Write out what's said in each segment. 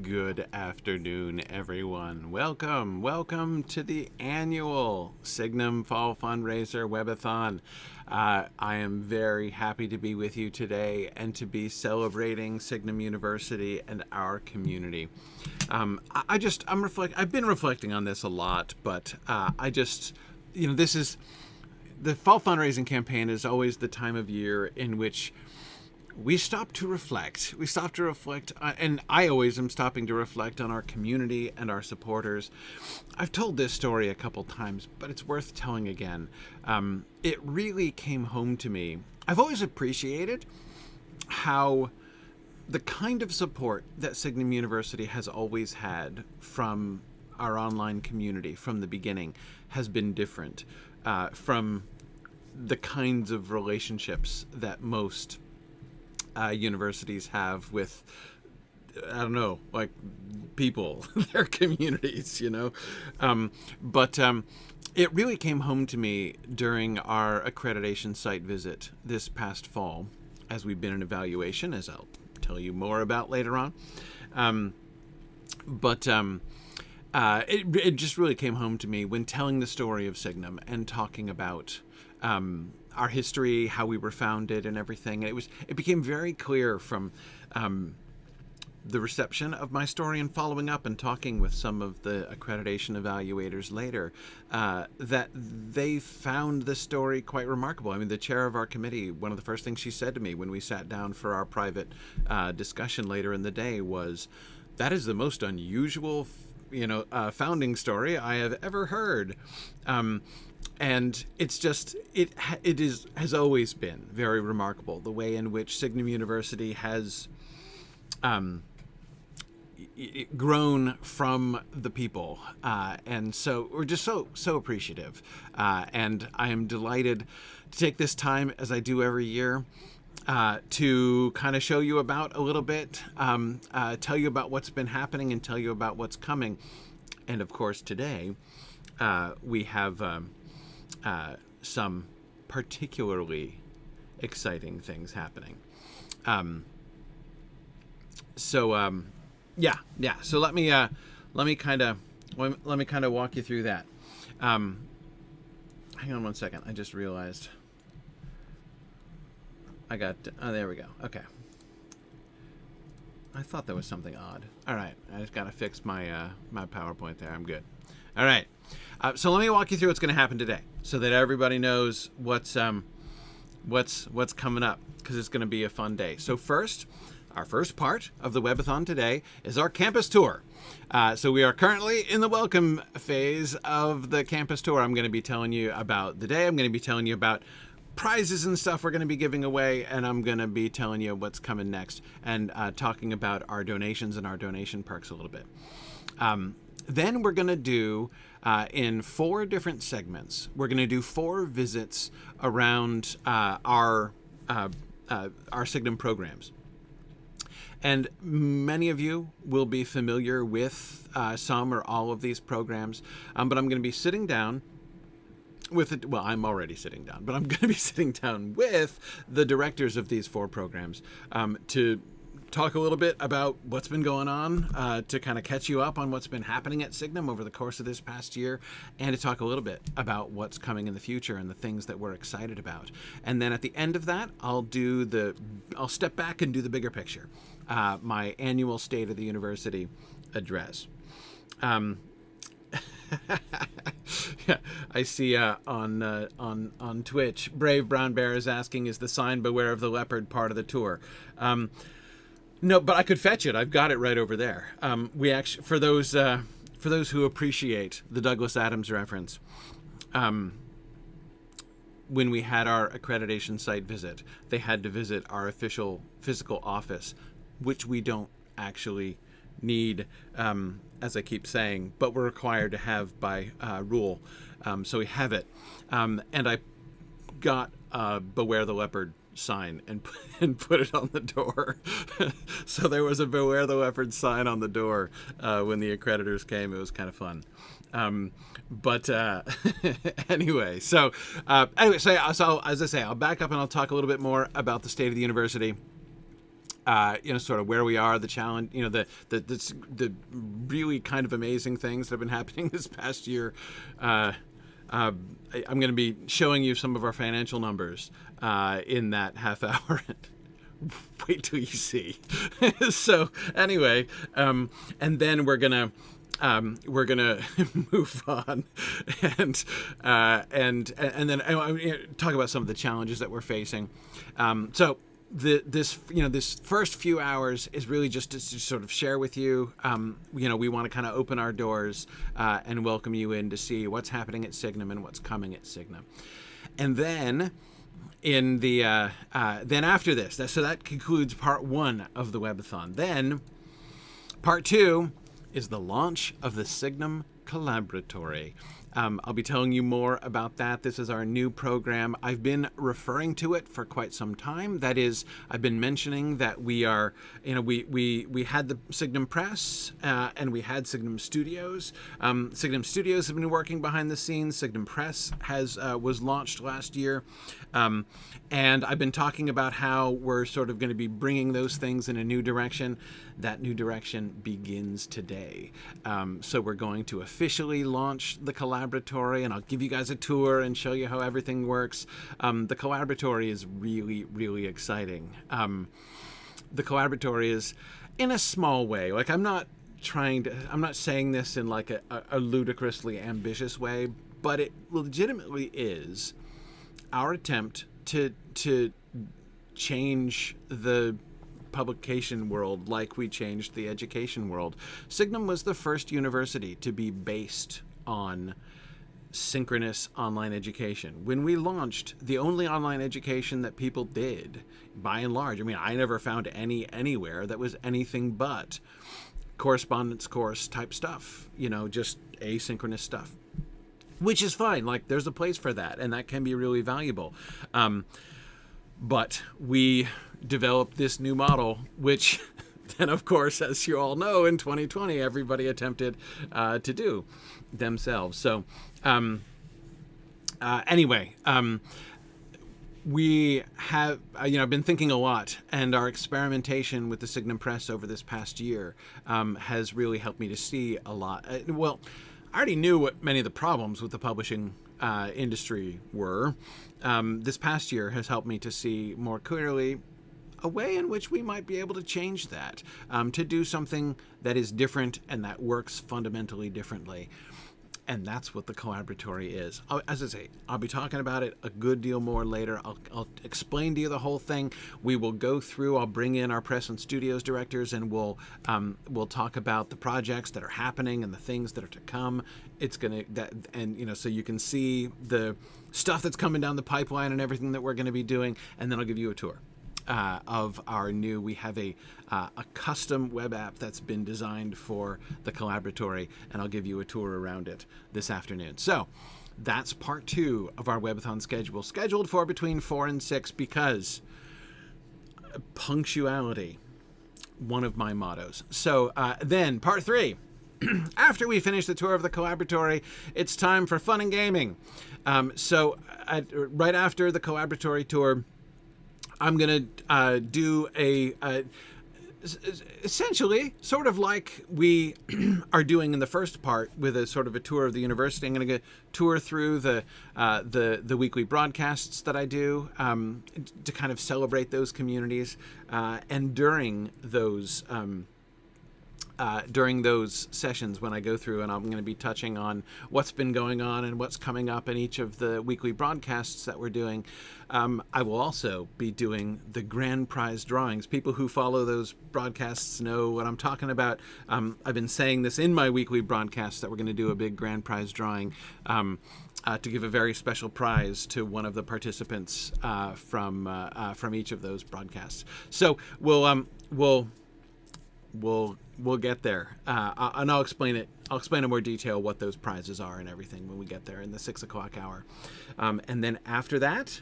Good afternoon, everyone. Welcome to the annual Signum Fall Fundraiser Webathon. I am very happy to be with you today and to be celebrating Signum University and our community. I've been reflecting on this a lot, but this is the fall fundraising campaign is always the time of year in which we stop to reflect. And I always am stopping to reflect on our community and our supporters. I've told this story a couple times, but it's worth telling again. It really came home to me. I've always appreciated how the kind of support that Signum University has always had from our online community from the beginning has been different from the kinds of relationships that most universities have with, like people, their communities, But it really came home to me during our accreditation site visit this past fall, as we've been in evaluation, as I'll tell you more about later on. It just really came home to me when telling the story of Signum and talking about our history, how we were founded, and everything. And it became very clear from the reception of my story and following up and talking with some of the accreditation evaluators later that they found the story quite remarkable. I mean, the chair of our committee, one of the first things she said to me when we sat down for our private discussion later in the day was, "That is the most unusual founding story I have ever heard." And it's just, has always been very remarkable, the way in which Signum University has grown from the people. And so we're just so appreciative. And I am delighted to take this time, as I do every year, to kind of show you about a little bit, tell you about what's been happening and tell you about what's coming. And of course, today we have some particularly exciting things happening. So let me kind of walk you through that. Hang on one second. I just realized there we go. Okay. I thought there was something odd. All right. I just got to fix my my PowerPoint there. I'm good. All right. So let me walk you through what's going to happen today so that everybody knows what's coming up, because it's going to be a fun day. So our first part of the Webathon today is our campus tour. So we are currently in the welcome phase of the campus tour. I'm going to be telling you about the day. I'm going to be telling you about prizes and stuff we're going to be giving away, and I'm going to be telling you what's coming next and talking about our donations and our donation perks a little bit. Then we're going to do, in 4 different segments, we're going to do 4 visits around our Signum programs. And many of you will be familiar with some or all of these programs, but I'm going to be sitting down I'm already sitting down, but I'm going to be sitting down with the directors of these 4 programs to talk a little bit about what's been going on, to kind of catch you up on what's been happening at Signum over the course of this past year, and to talk a little bit about what's coming in the future and the things that we're excited about. And then at the end of that, I'll step back and do the bigger picture, my annual State of the University address. Yeah, I see on Twitch, Brave Brown Bear is asking, is the sign "Beware of the Leopard" part of the tour? No, but I could fetch it. I've got it right over there. We actually, for those who appreciate the Douglas Adams reference, when we had our accreditation site visit, they had to visit our official physical office, which we don't actually need, as I keep saying, but we're required to have by rule. So we have it. And I got a "Beware the Leopard" sign and put it on the door. So there was a "Beware the Leopard" sign on the door when the accreditors came. It was kind of fun. Anyway, so as I say, I'll back up and I'll talk a little bit more about the State of the University. sort of where we are, the challenge, the really kind of amazing things that have been happening this past year. I'm going to be showing you some of our financial numbers in that half hour. Wait till you see. So anyway, and then we're gonna move on and then talk about some of the challenges that we're facing. So this first few hours is really just to sort of share with you. We want to kind of open our doors and welcome you in to see what's happening at Signum and what's coming at Signum, and then. Then after this, so that concludes part 1 of the Webathon. Then part 2 is the launch of the Signum Collaboratory. I'll be telling you more about that. This is our new program. I've been referring to it for quite some time. That is, I've been mentioning that we are, we had the Signum Press and we had Signum Studios. Signum Studios have been working behind the scenes. Signum Press was launched last year. And I've been talking about how we're sort of going to be bringing those things in a new direction. That new direction begins today. So we're going to officially launch the Collaboratory, and I'll give you guys a tour and show you how everything works. The Collaboratory is really, really exciting. The Collaboratory is, in a small way, like I'm not saying this in like a ludicrously ambitious way, but it legitimately is our attempt to change the publication world like we changed the education world. Signum was the first university to be based on synchronous online education. When we launched, the only online education that people did, by and large, I never found anywhere that was anything but correspondence course type stuff, just asynchronous stuff. Which is fine. Like, there's a place for that, and that can be really valuable. But we developed this new model, which then, of course, as you all know, in 2020, everybody attempted to do themselves. So anyway, we have, I've been thinking a lot, and our experimentation with the Signum Press over this past year has really helped me to see a lot. I already knew what many of the problems with the publishing industry were. This past year has helped me to see more clearly a way in which we might be able to change that, to do something that is different and that works fundamentally differently. And that's what the Collaboratory is. As I say, I'll be talking about it a good deal more later. I'll explain to you the whole thing. We will go through, I'll bring in our press and studios directors, and we'll talk about the projects that are happening and the things that are to come. So you can see the stuff that's coming down the pipeline and everything that we're going to be doing. And then I'll give you a tour of our new, we have a custom web app that's been designed for the Collaboratory, and I'll give you a tour around it this afternoon. So that's part 2 of our Webathon schedule, scheduled for between 4 and 6, because punctuality, one of my mottos. So then part 3, after we finish the tour of the Collaboratory, it's time for fun and gaming. Right after the Collaboratory tour, I'm going to do essentially sort of like we are doing in the first part with a sort of a tour of the university. I'm going to tour through the weekly broadcasts that I do to kind of celebrate those communities. And during those sessions, when I go through, and I'm going to be touching on what's been going on and what's coming up in each of the weekly broadcasts that we're doing, I will also be doing the grand prize drawings. People who follow those broadcasts know what I'm talking about. I've been saying this in my weekly broadcasts that we're going to do a big grand prize drawing to give a very special prize to one of the participants from each of those broadcasts. So we'll get there, and I'll explain it. I'll explain in more detail what those prizes are and everything when we get there in the 6 o'clock hour. And then after that,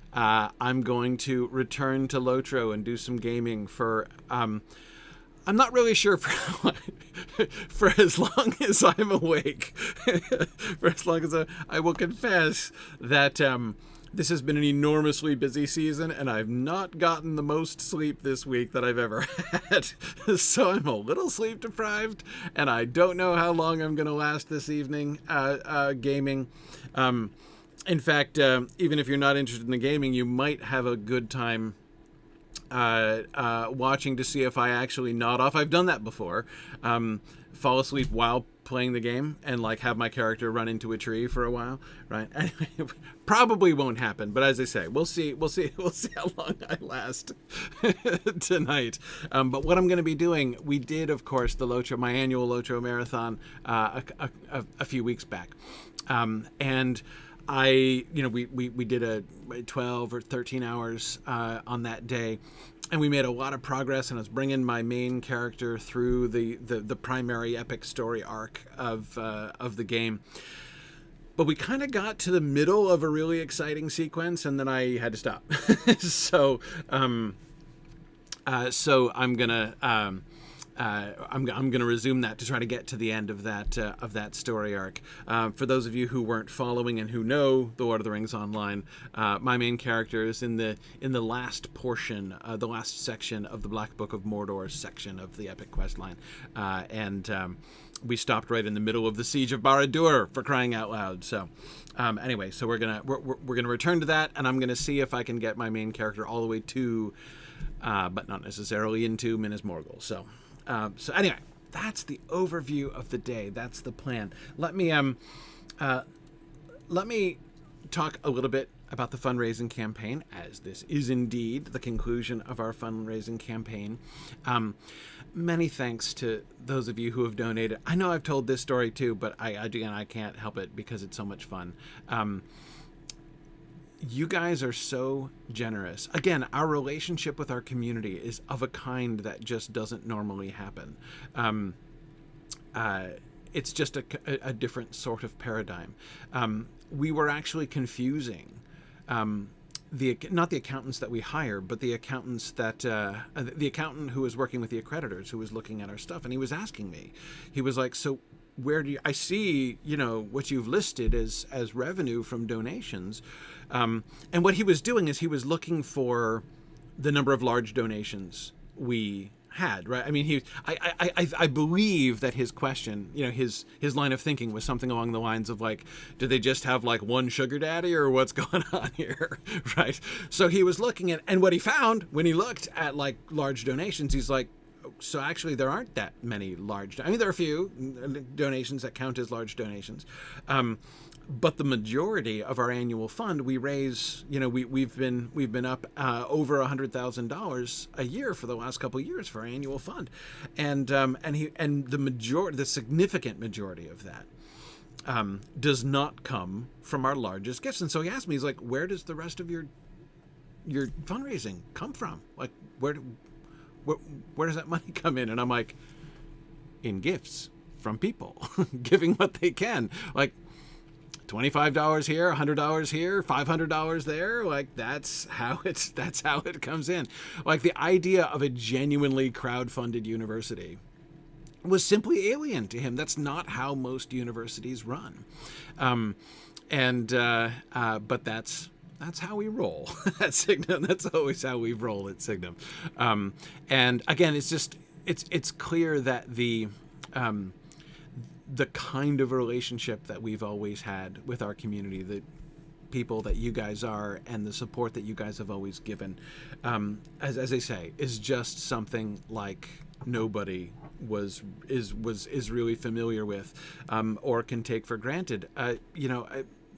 I'm going to return to Lotro and do some gaming for. I'm not really sure for as long as I'm awake. For as long as I will confess that This has been an enormously busy season, and I've not gotten the most sleep this week that I've ever had. So I'm a little sleep deprived, and I don't know how long I'm going to last this evening gaming. In fact, even if you're not interested in the gaming, you might have a good time watching to see if I actually nod off. I've done that before. Fall asleep while playing the game and like have my character run into a tree for a while, right? Anyway, probably won't happen, but as I say, we'll see how long I last tonight. But what I'm going to be doing, we did, of course, my annual Lotro marathon a few weeks back, and we did a 12 or 13 hours on that day, and we made a lot of progress, and I was bringing my main character through the primary epic story arc of the game. But we kind of got to the middle of a really exciting sequence, and then I had to stop. So I'm gonna I'm gonna resume that to try to get to the end of that story arc. For those of you who weren't following and who know the Lord of the Rings online, my main character is in the last portion, the last section of the Black Book of Mordor section of the epic quest line, and we stopped right in the middle of the Siege of Barad-dûr, for crying out loud. So anyway, so we're gonna return to that, and I'm gonna see if I can get my main character all the way to, but not necessarily into Minas Morgul. So anyway, that's the overview of the day. That's the plan. Let me talk a little bit about the fundraising campaign, as this is indeed the conclusion of our fundraising campaign. Many thanks to those of you who have donated. I know I've told this story too, but I can't help it because it's so much fun. You guys are so generous. Again, our relationship with our community is of a kind that just doesn't normally happen. It's just a different sort of paradigm. We were actually confusing not the accountants that we hire, but the accountants that the accountant who was working with the accreditors, who was looking at our stuff, and he was asking me. He was like, "So where do I see, what you've listed as revenue from donations?" And what he was doing is he was looking for the number of large donations we had, right? I mean, I believe that his question, his line of thinking was something along the lines of like, do they just have like one sugar daddy, or what's going on here, right? So he was looking at, and what he found when he looked at like large donations, he's like, so actually there aren't that many large, there are a few donations that count as large donations. But the majority of our annual fund, we raise, we've been up over $100,000 a year for the last couple of years for our annual fund, and the significant majority of that does not come from our largest gifts. And so he asked me, he's like, where does the rest of your fundraising come from? Like, where does that money come in? And I'm like, in gifts from people, giving what they can, like $25 here, $100 here, $500 there. Like that's how it comes in. Like the idea of a genuinely crowdfunded university was simply alien to him. That's not how most universities run. But that's how we roll at Signum. That's always how we roll at Signum. And again, it's clear that the kind of relationship that we've always had with our community, the people that you guys are, and the support that you guys have always given, as I say, is just something like nobody is really familiar with, or can take for granted.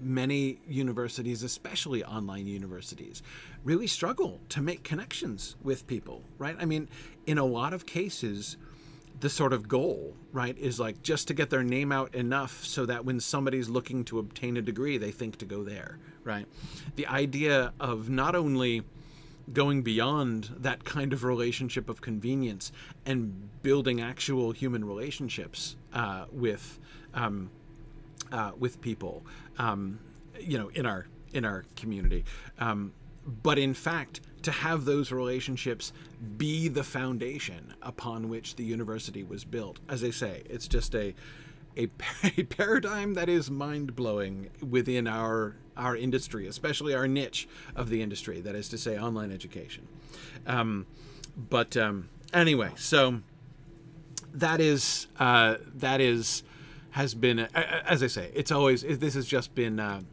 Many universities, especially online universities, really struggle to make connections with people, right? I mean, in a lot of cases, the sort of goal, right, is like just to get their name out enough so that when somebody's looking to obtain a degree, they think to go there, right? The idea of not only going beyond that kind of relationship of convenience and building actual human relationships with people, in our community, but in fact, to have those relationships be the foundation upon which the university was built. As I say, it's just a paradigm that is mind-blowing within our industry, especially our niche of the industry, that is to say online education. Anyway, so that has been, as I say, this has just been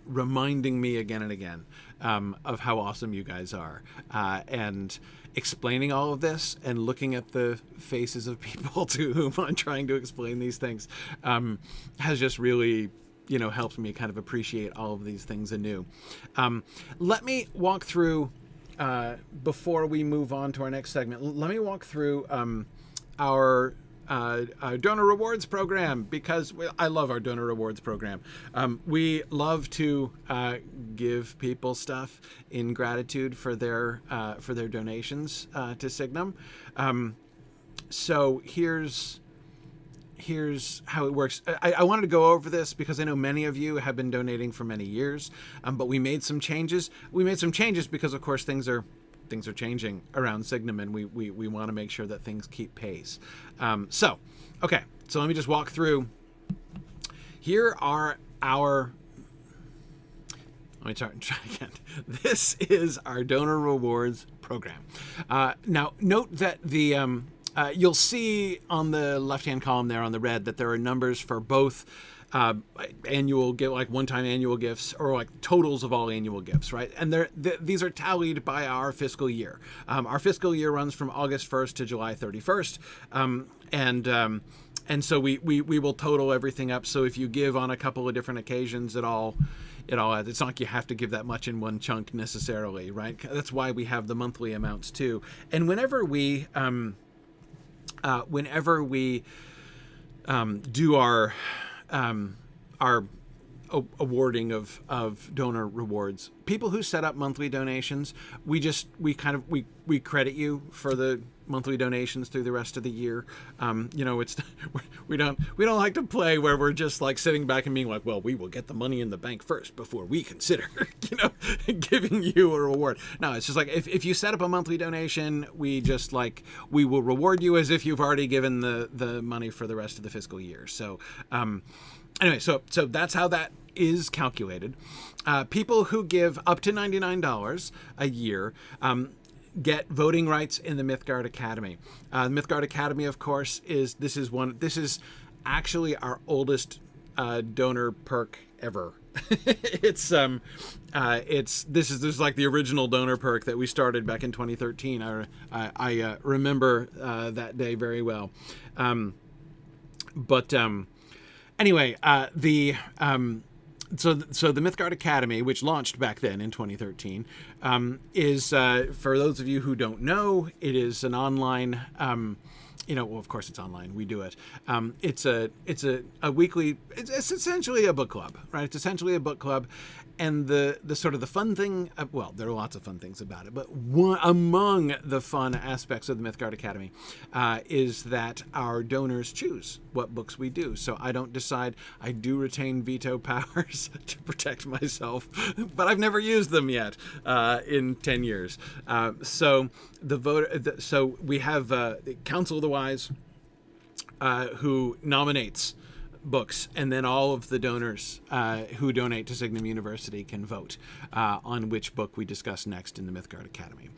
reminding me again and again of how awesome you guys are, and explaining all of this and looking at the faces of people to whom I'm trying to explain these things has just really, helped me kind of appreciate all of these things anew. Let me walk through, before we move on to our next segment, let me walk through our donor rewards program, because I love our donor rewards program. We love to give people stuff in gratitude for their donations to Signum. So here's how it works. I wanted to go over this because I know many of you have been donating for many years, but we made some changes. We made some changes because, of course, things are changing around Signum, and we want to make sure that things keep pace. So let me just walk through. Here are our, let me try again. This is our donor rewards program. Now, note that the you'll see on the left-hand column there on the red that there are numbers for both annual, like one-time annual gifts, or like totals of all annual gifts, right? And these are tallied by our fiscal year. Our fiscal year runs from August 1st to July 31st, and so we will total everything up. So if you give on a couple of different occasions, it all it's not like you have to give that much in one chunk necessarily, right? That's why we have the monthly amounts too. And whenever we do our awarding of donor rewards, people who set up monthly donations, we credit you for the monthly donations through the rest of the year. It's we don't like to play where we're just like sitting back and being like, well, we will get the money in the bank first before we consider giving you a reward. No, it's just like if you set up a monthly donation, we will reward you as if you've already given the money for the rest of the fiscal year. So anyway, so that's how that is calculated. People who give up to $99 a year get voting rights in the Mythgard Academy. The Mythgard Academy, of course, is actually our oldest donor perk ever. This is like the original donor perk that we started back in 2013. I remember that day very well. Anyway, so the Mythgard Academy, which launched back then in 2013, is, for those of you who don't know, it is an online, well, of course it's online. We do it. It's a weekly. It's essentially a book club, right? It's essentially a book club, and the sort of the fun thing. Well, there are lots of fun things about it, but among the fun aspects of the Mythgard Academy is that our donors choose what books we do. So I don't decide. I do retain veto powers to protect myself, but I've never used them yet in 10 years. So we have Council of the Wise, who nominates books, and then all of the donors who donate to Signum University can vote on which book we discuss next in the Mythgard Academy.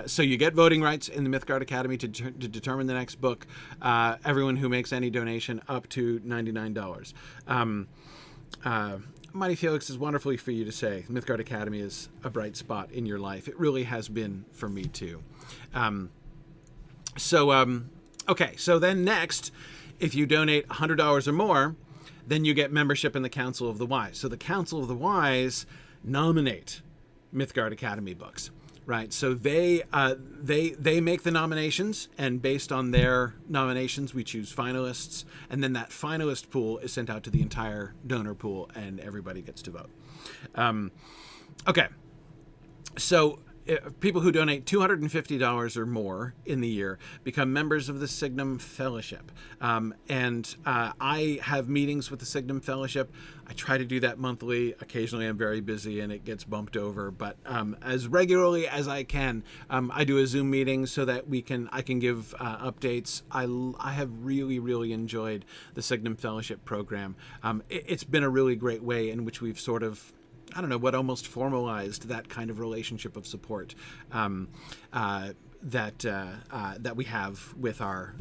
So you get voting rights in the Mythgard Academy to determine the next book. Everyone who makes any donation up to $99. Mighty Felix, is wonderfully for you to say. Mythgard Academy is a bright spot in your life. It really has been for me too. Okay, so then next, if you donate $100 or more, then you get membership in the Council of the Wise. So the Council of the Wise nominate Mythgard Academy books, right? So they make the nominations, and based on their nominations, we choose finalists, and then that finalist pool is sent out to the entire donor pool, and everybody gets to vote. Okay, so people who donate $250 or more in the year become members of the Signum Fellowship. I have meetings with the Signum Fellowship. I try to do that monthly. Occasionally I'm very busy and it gets bumped over, but as regularly as I can, I do a Zoom meeting so that I can give updates. I have really enjoyed the Signum Fellowship program. It's been a really great way in which we've sort of, I don't know, what almost formalized that kind of relationship of support that we have with our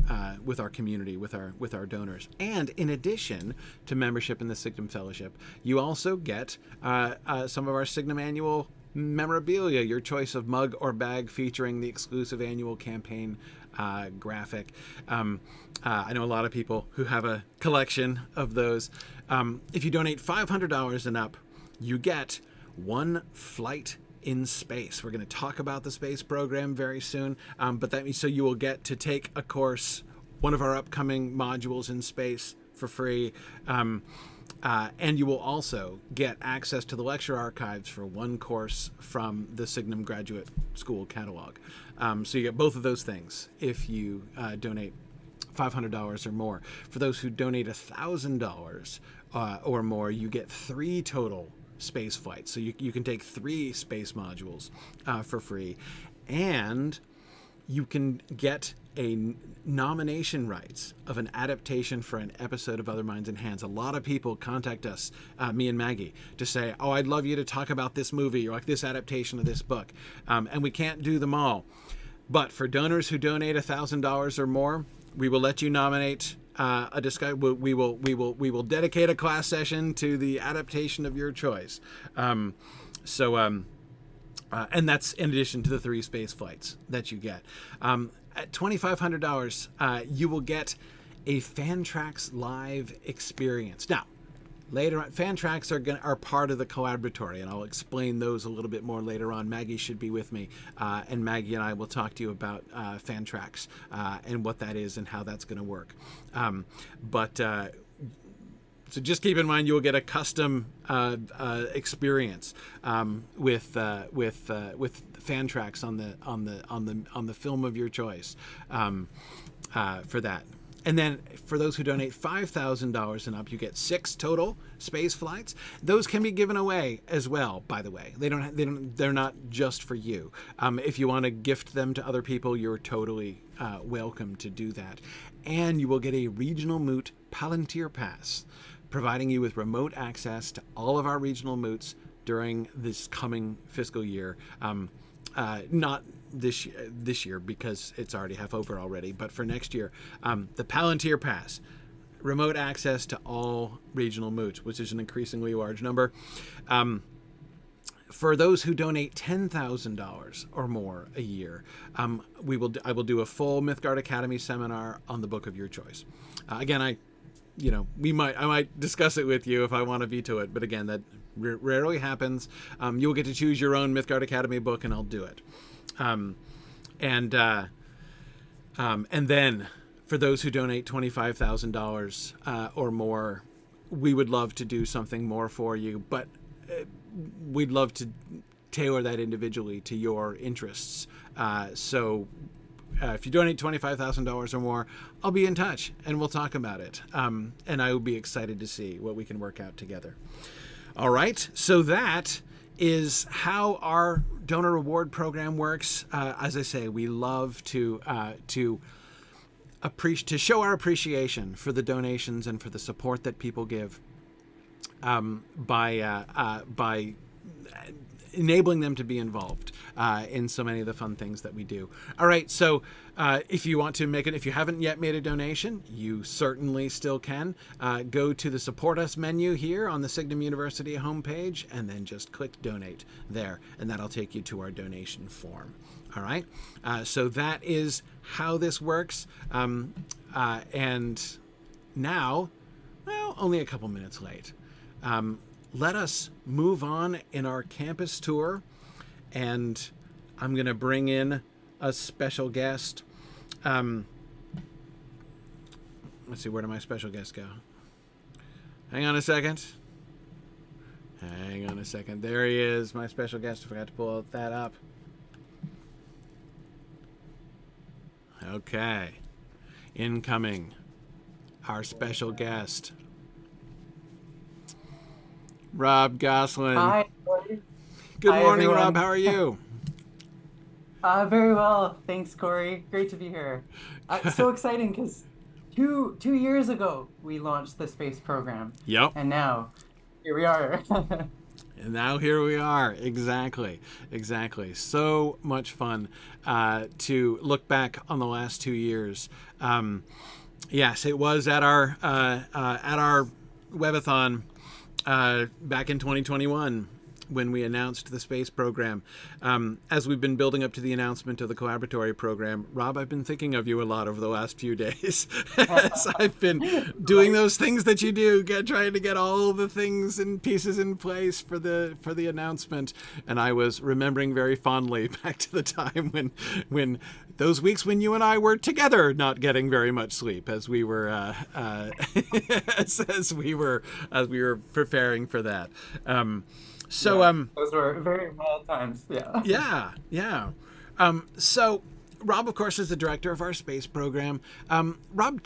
community, with our donors. And in addition to membership in the Signum Fellowship, you also get some of our Signum annual memorabilia, your choice of mug or bag featuring the exclusive annual campaign graphic. I know a lot of people who have a collection of those. If you donate $500 and up, you get one flight in space. We're going to talk about the space program very soon, but that means so you will get to take a course, one of our upcoming modules in space for free, and you will also get access to the lecture archives for one course from the Signum Graduate School catalog. So you get both of those things if you donate $500 or more. For those who donate $1,000 or more, you get 3 total space flights. So you can take 3 space modules for free, and you can get a nomination rights of an adaptation for an episode of Other Minds and Hands. A lot of people contact us, me and Maggie, to say, oh, I'd love you to talk about this movie or like this adaptation of this book. And we can't do them all. But for donors who donate $1,000 or more, we will let you nominate a discussion. We will dedicate a class session to the adaptation of your choice. And that's in addition to the 3 space flights that you get. At $2,500, you will get a Fantrax live experience. Now, later on, Fantrax are part of the collaboratory, and I'll explain those a little bit more later on. Maggie should be with me, and Maggie and I will talk to you about Fantrax and what that is and how that's going to work. So just keep in mind you will get a custom experience with Fantrax on the film of your choice for that. And then for those who donate $5,000 and up, you get 6 total space flights. Those can be given away as well, by the way. They're not just for you. If you want to gift them to other people, you're totally welcome to do that. And you will get a regional moot Palantir Pass, providing you with remote access to all of our regional moots during this coming fiscal year. Not this year because it's already half over already, but for next year, the Palantir Pass, remote access to all regional moots, which is an increasingly large number. For those who donate $10,000 or more a year, I will do a full Mythgard Academy seminar on the book of your choice. Again, I might discuss it with you if I want to veto it, but again, that rarely happens. You'll get to choose your own Mythgard Academy book, and I'll do it. And then for those who donate $25,000 or more, we would love to do something more for you, but we'd love to tailor that individually to your interests. So if you donate $25,000 or more, I'll be in touch and we'll talk about it. And I will be excited to see what we can work out together. All right. So that is how our donor reward program works. As I say, we love to show our appreciation for the donations and for the support that people give by enabling them to be involved in so many of the fun things that we do. All right, so if you want to make it, if you haven't yet made a donation, you certainly still can. Go to the Support Us menu here on the Signum University homepage, and then just click Donate there, and that'll take you to our donation form. All right, so that is how this works. And now, well, only a couple minutes late. Let us move on in our campus tour, and I'm going to bring in a special guest. Let's see, where did my special guest go? Hang on a second. There he is, my special guest. I forgot to pull that up. Okay. Incoming, our special guest, Rob Goslin. Hi, Corey. Good Hi, morning, Rob. everyone. How are you? Very well. Thanks, Corey. Great to be here. So exciting because two years ago we launched the space program, Yep. and now here we are. And now here we are. Exactly. Exactly. So much fun to look back on the last 2 years. Yes, it was at our Webathon back in 2021 when we announced the space program. As we've been building up to the announcement of the collaboratory program, Rob, I've been thinking of you a lot over the last few days as I've been doing Right. those things that you do, trying to get all the things and pieces in place for the announcement. And I was remembering very fondly back to the time when those weeks when you and I were together, not getting very much sleep as we were as we were preparing for that. So Yeah, those were very wild times. Yeah. yeah, yeah. So Rob, of course, is the director of our space program. Rob,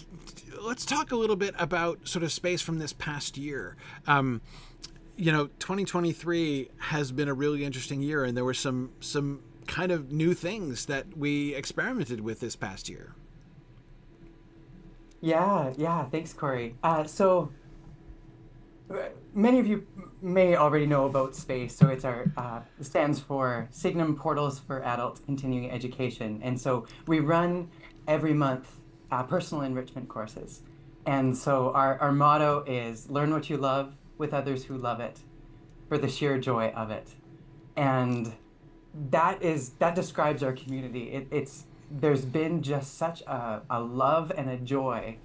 let's talk a little bit about sort of space from this past year. 2023 has been a really interesting year, and there were some kind of new things that we experimented with this past year. Yeah, yeah. Thanks, Corey. Many of you may already know about SPACE. So it's our it stands for Signum Portals for Adult Continuing Education, and so we run every month personal enrichment courses. And so our motto is learn what you love with others who love it for the sheer joy of it. And that describes our community. It's there's been just such a love and a joy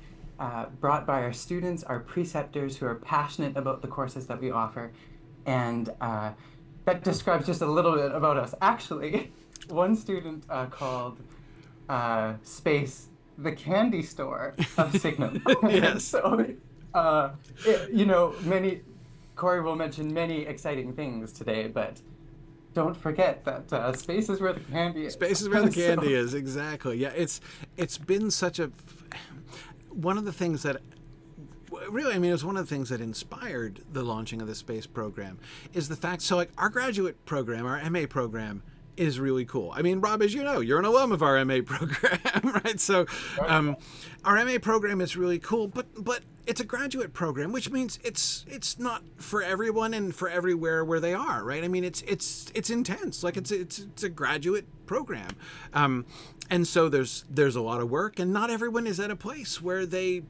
brought by our students, our preceptors who are passionate about the courses that we offer, and that describes just a little bit about us. Actually, one student called Space the candy store of Signum, and Yes. so many. Corey will mention many exciting things today, but don't forget that space is where the candy is. Space is where the So, candy is. Exactly. Yeah, it's been such a one of the things that really, I mean, it was one of the things that inspired the launching of the space program is the fact. So, like our graduate program, our MA program, is really cool. I mean, Rob, as you know, you're an alum of our MA program, right? So, our MA program is really cool, but it's a graduate program, which means it's not for everyone and for everywhere where they are, right? I mean, it's intense, like it's a graduate program, and so there's a lot of work, and not everyone is at a place where they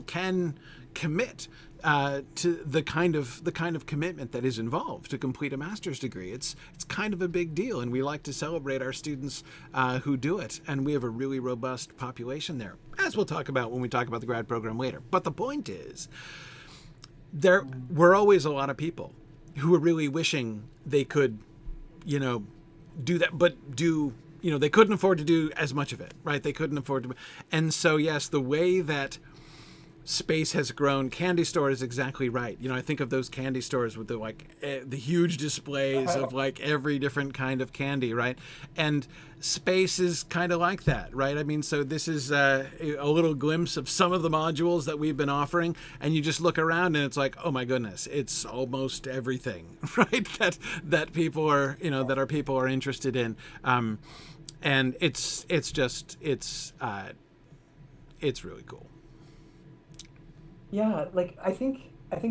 can commit to the kind of commitment that is involved to complete a master's degree. It's kind of a big deal, and we like to celebrate our students who do it. And we have a really robust population there, as we'll talk about when we talk about the grad program later. But the point is, there were always a lot of people who were really wishing they could, do that, but they couldn't afford to do as much of it, right? They couldn't afford to, and so yes, the way that space has grown. Candy store is exactly right. I think of those candy stores with the huge displays of like every different kind of candy, right? And space is kind of like that, right? I mean, so this is a little glimpse of some of the modules that we've been offering, and you just look around and it's like, oh my goodness, it's almost everything, right? That people are, that our people are interested in, and it's really cool. yeah, like I think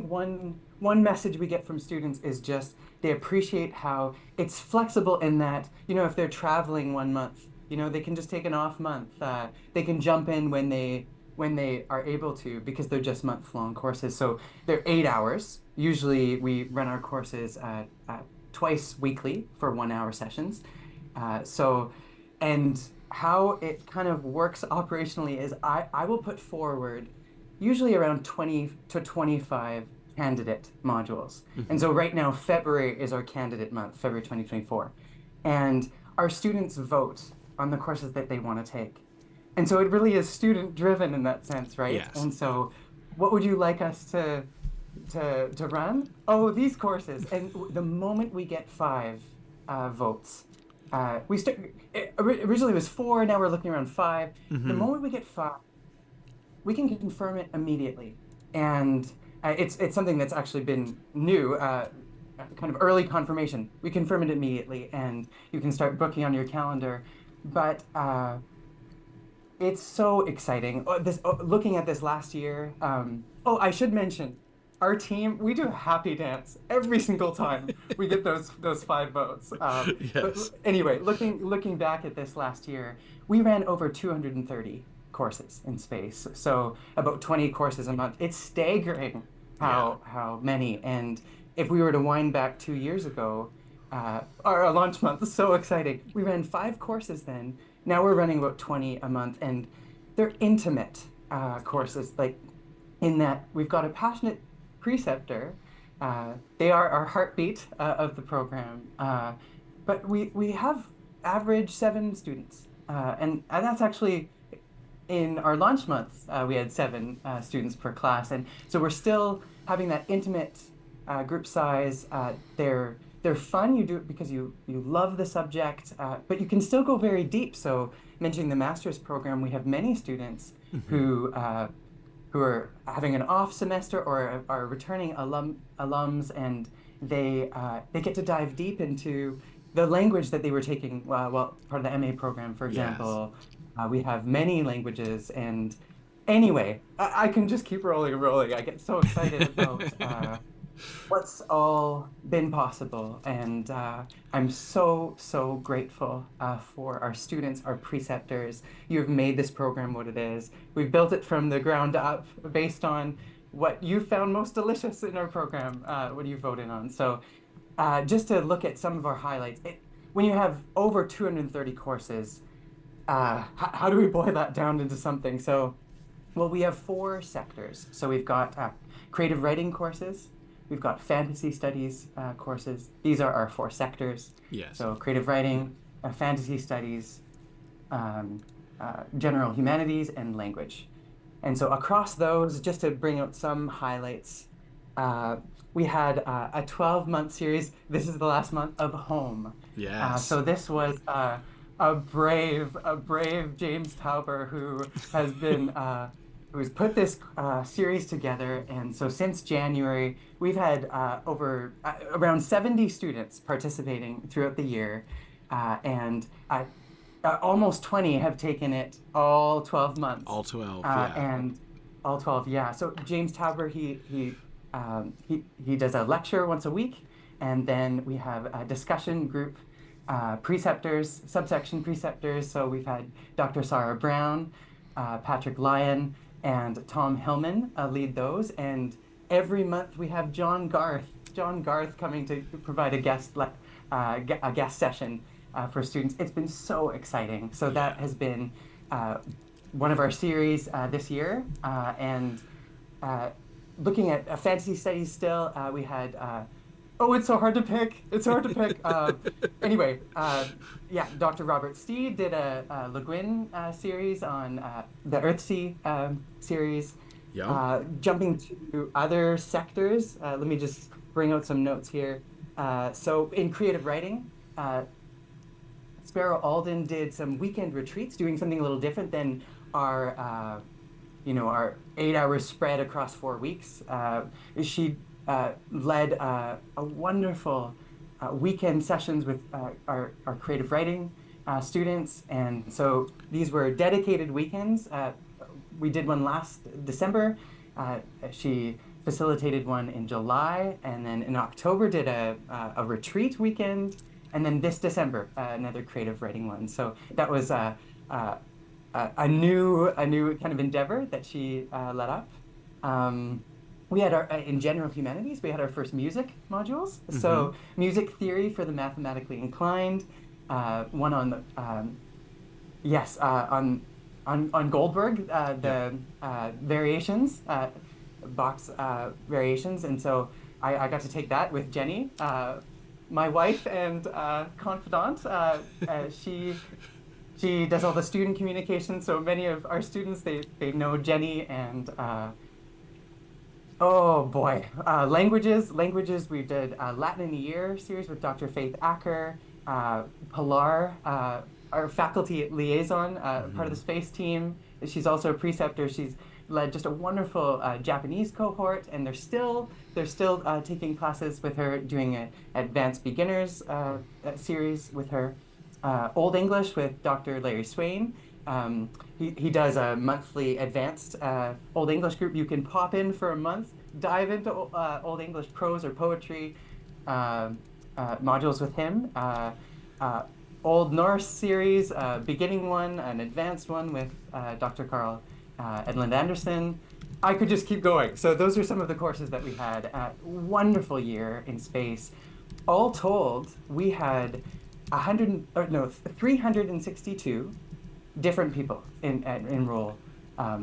one message we get from students is just they appreciate how it's flexible in that, if they're traveling 1 month, they can just take an off month. They can jump in when they are able to because they're just month-long courses. So they're 8 hours. Usually we run our courses twice weekly for 1 hour sessions. So, and how it kind of works operationally is I will put forward usually around 20 to 25 candidate modules. And so right now, February is our candidate month, February 2024. And our students vote on the courses that they want to take. And so it really is student driven in that sense, right? Yes. And so what would you like us to run? Oh, these courses. And the moment we get five votes, originally it was 4, now we're looking around 5. The Mm-hmm. moment we get 5, we can confirm it immediately. And it's something that's actually been new, kind of early confirmation. We confirm it immediately, and you can start booking on your calendar. But it's so exciting. Looking at this last year. Oh, I should mention, our team, we do a happy dance every single time we get those 5 votes. But Yes. anyway, looking back at this last year, we ran over 230 courses in space, so about 20 courses a month. It's staggering Yeah. how many. And if we were to wind back 2 years ago, our launch month is so exciting. We ran 5 courses then. Now we're running about 20 a month, and they're intimate courses, like in that we've got a passionate preceptor. They are our heartbeat of the program. But we have average 7 students. And that's actually in our launch month, we had 7 students per class. And so we're still having that intimate group size. They're fun. You do it because you love the subject, but you can still go very deep. So mentioning the master's program, we have many students Mm-hmm. who are having an off semester or are returning alums, and they get to dive deep into the language that they were taking, well, part of the MA program, for Yes. example. We have many languages, and anyway, I can just keep rolling and rolling. I get so excited about what's all been possible. And I'm so grateful for our students, our preceptors. You've made this program what it is. We've built it from the ground up based on what you found most delicious in our program, what you voted on. So just to look at some of our highlights, when you have over 230 courses, how do we boil that down into something? So, well, we have 4 sectors. So we've got creative writing courses, we've got fantasy studies courses. These are our 4 sectors. Yes. So creative writing, fantasy studies, um, general humanities, and language. And so across those, just to bring out some highlights, uh, we had a 12-month series. This is the last month of Home. Yes. So this was a brave James Tauber who has been who's put this series together. And so since January, we've had over around 70 students participating throughout the year, and almost 20 have taken it all 12 months. All 12. Yeah. And all 12, yeah. So James Tauber, he does a lecture once a week, and then we have a discussion group preceptors, subsection preceptors. So we've had Dr. Sarah Brown, Patrick Lyon, and Tom Hillman lead those. And every month we have John Garth coming to provide a guest session for students. It's been so exciting. So Yeah. that has been one of our series this year. And looking at fantasy studies still, we had oh, it's so hard to pick. It's hard to pick. Anyway, yeah, Dr. Robert Steed did a Le Guin series on the Earthsea series. Yeah. Jumping to other sectors, let me just bring out some notes here. So in creative writing, Sparrow Alden did some weekend retreats, doing something a little different than our, our 8 hours spread across 4 weeks. She led a wonderful weekend sessions with our creative writing students. And so these were dedicated weekends. We did one last December. She facilitated one in July, and then in October did a retreat weekend, and then this December another creative writing one. So that was a new kind of endeavor that she led up. We had our in general humanities. We had our first music modules. Mm-hmm. So music theory for the mathematically inclined. One on the yes on Goldberg, the variations, box variations. And so I got to take that with Jenny, my wife and confidant. She does all the student communication. So many of our students, they know Jenny. And oh boy, languages. We did Latin in a Year series with Dr. Faith Acker. Pilar, our faculty liaison, part of the space team. She's also a preceptor. She's led just a wonderful Japanese cohort, and they're still taking classes with her, doing an advanced beginners series with her. Old English with Dr. Larry Swain. He does a monthly advanced Old English group. You can pop in for a month, dive into Old English prose or poetry modules with him. Old Norse series, beginning one, an advanced one with Dr. Carl Edlund Anderson. I could just keep going. So those are some of the courses that we had. Wonderful year in space. All told, we had 362 different people enroll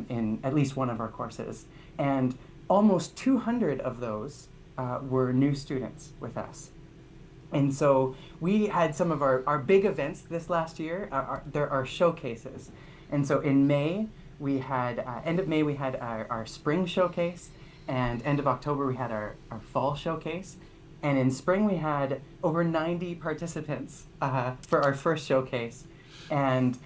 in at least one of our courses, and almost 200 of those were new students with us. And so we had some of our big events this last year. There are showcases. And so in May, we had, end of May, we had our spring showcase, and end of October, we had our fall showcase. And in spring, we had over 90 participants for our first showcase. And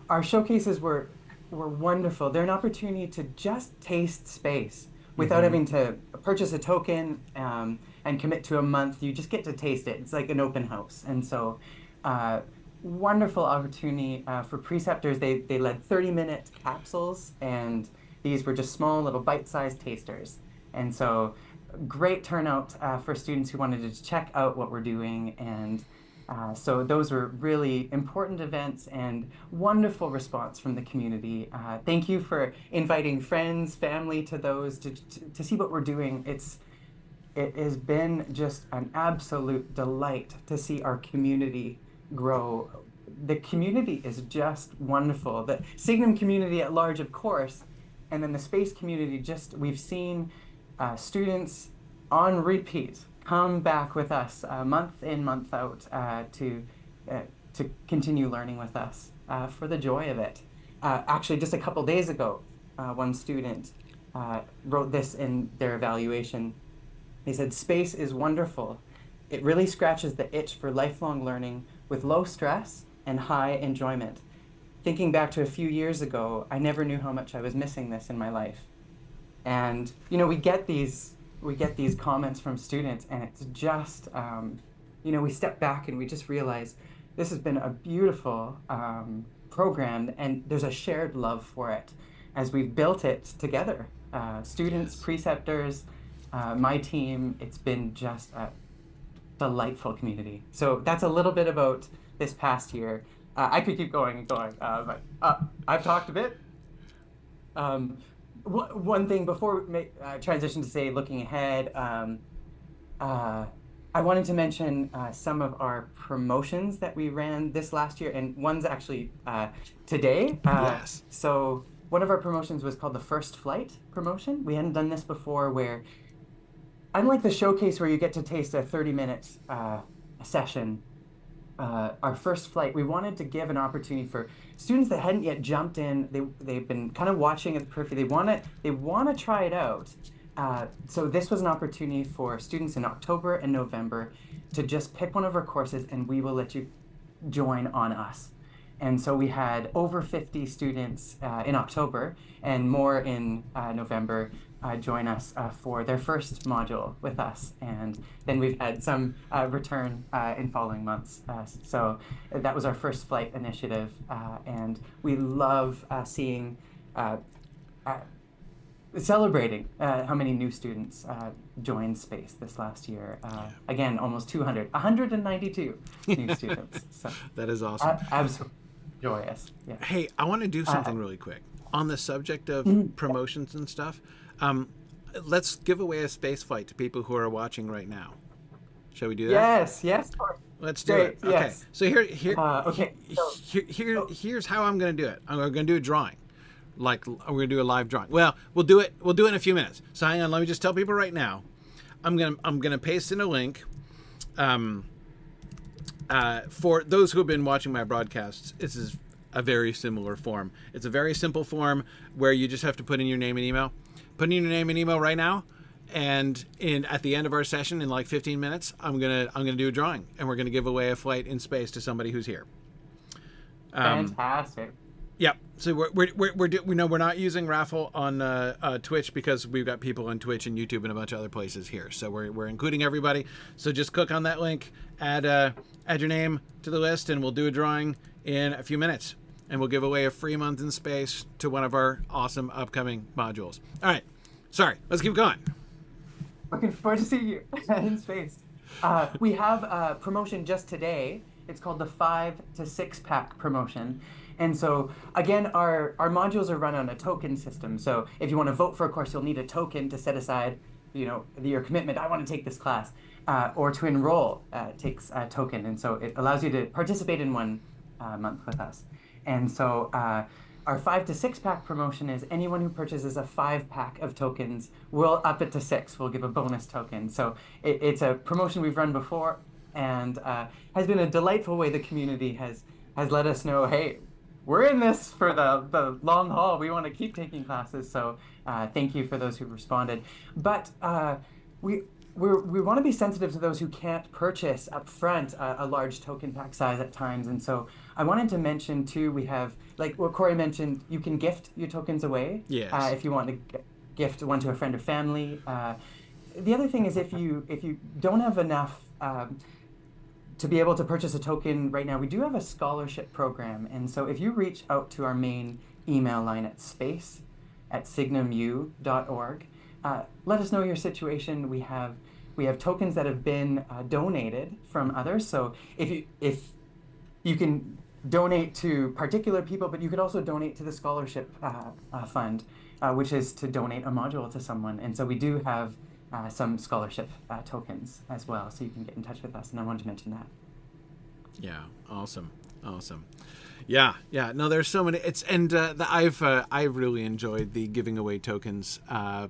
our showcases were wonderful. They're an opportunity to just taste space without having to purchase a token and commit to a month. You just get to taste it. It's like an open house. And so wonderful opportunity for preceptors. They led 30-minute capsules, and these were just small little bite-sized tasters. And so great turnout for students who wanted to check out what we're doing. And so those were really important events and wonderful response from the community. Thank you for inviting friends, family to those to see what we're doing. It has been just an absolute delight to see our community grow. The community is just wonderful. The Signum community at large, of course, and then the space community, we've seen students on repeat come back with us month in, month out to continue learning with us for the joy of it. Actually, just a couple days ago, one student wrote this in their evaluation. They said, "Space is wonderful. It really scratches the itch for lifelong learning with low stress and high enjoyment. Thinking back to a few years ago, I never knew how much I was missing this in my life." And we get these comments from students, and it's just we step back and we just realize this has been a beautiful program, and there's a shared love for it as we've built it together. Students, preceptors, my team. It's been just a delightful community. So that's a little bit about this past year. I could keep going and going, but I've talked a bit. One thing before we transition to say looking ahead, I wanted to mention some of our promotions that we ran this last year, and one's actually today. Yes. So one of our promotions was called the First Flight promotion. We hadn't done this before, where unlike the showcase where you get to taste a 30-minute session, our First Flight, we wanted to give an opportunity for students that hadn't yet jumped in. They've been kind of watching at the periphery. They want to try it out. So this was an opportunity for students in October and November to just pick one of our courses, and we will let you join on us. And so we had over 50 students in October and more in November join us for their first module with us. And then we've had some return in following months. So that was our First Flight initiative. And we love seeing, celebrating how many new students joined Space this last year. Again, almost 200, 192 new students. So that is awesome. Absolutely joyous. Yeah. Hey, I want to do something really quick on the subject of promotions and stuff. Let's give away a space flight to people who are watching right now. Shall we do that? Yes. Let's do it. Okay. Yes. So here's how I'm going to do it. I'm going to do a drawing. Like we're going to do a live drawing. Well, we'll do it in a few minutes. So hang on, let me just tell people right now. I'm going to paste in a link. For those who have been watching my broadcasts, this is a very similar form. It's a very simple form where you just have to put in your name and email. Put in your name and email right now, and at the end of our session in like 15 minutes, I'm gonna do a drawing, and we're gonna give away a flight in space to somebody who's here. Fantastic. Yep. So we're not using raffle on Twitch because we've got people on Twitch and YouTube and a bunch of other places here. So we're including everybody. So just click on that link, add your name to the list, and we'll do a drawing in a few minutes, and we'll give away a free month in space to one of our awesome upcoming modules. All right. Sorry. Let's keep going. Looking forward to seeing you in space. We have a promotion just today. It's called the 5 to 6 pack promotion. And so, again, our modules are run on a token system. So if you want to vote for a course, you'll need a token to set aside, your commitment. I want to take this class. Or to enroll takes a token. And so it allows you to participate in one month with us. And so our 5 to 6 pack promotion is anyone who purchases a 5 pack of tokens, we'll up it to 6. We'll give a bonus token. So it's a promotion we've run before, and has been a delightful way the community has let us know, hey, we're in this for the long haul. We want to keep taking classes. So thank you for those who responded. But we want to be sensitive to those who can't purchase up front a large token pack size at times. And so I wanted to mention too, we have, like what Corey mentioned, you can gift your tokens away. Yes. If you want to gift one to a friend or family. The other thing is if you don't have enough to be able to purchase a token right now, we do have a scholarship program. And so if you reach out to our main email line at space@signumu.org, let us know your situation. We have tokens that have been donated from others. So if you can donate to particular people, but you could also donate to the scholarship fund, which is to donate a module to someone. And so we do have some scholarship tokens as well, so you can get in touch with us, and I wanted to mention that. Yeah, awesome. Yeah. No, there's so many. I've really enjoyed the giving away tokens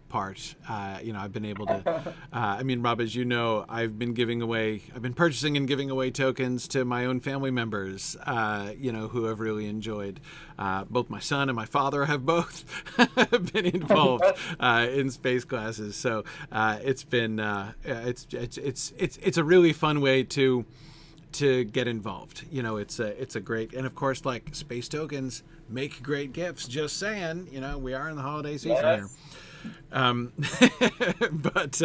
part. I've been able to. Rob, as you know, I've been purchasing and giving away tokens to my own family members. Who have really enjoyed. Both my son and my father have both been involved in space classes. So it's been it's a really fun way to get involved. It's a great, and of course, like space tokens make great gifts. Just saying, we are in the holiday season here. But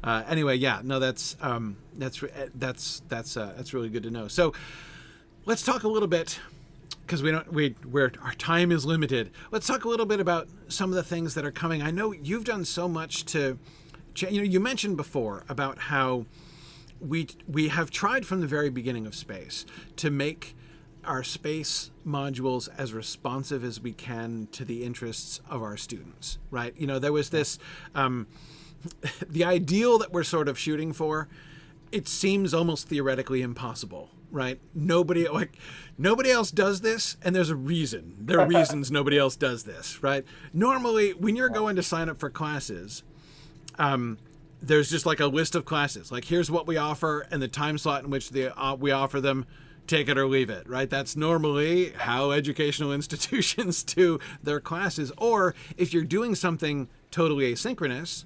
anyway, yeah, no, that's really good to know. So let's talk a little bit, because our time is limited. Let's talk a little bit about some of the things that are coming. I know you've done so much to, you mentioned before about how we have tried from the very beginning of space to make our space modules as responsive as we can to the interests of our students, right? There was this, the ideal that we're sort of shooting for, it seems almost theoretically impossible, right? Nobody else does this, and there's a reason. There are reasons nobody else does this, right? Normally, when you're going to sign up for classes, there's just like a list of classes. Like, here's what we offer and the time slot in which we offer them. Take it or leave it, right? That's normally how educational institutions do their classes. Or if you're doing something totally asynchronous,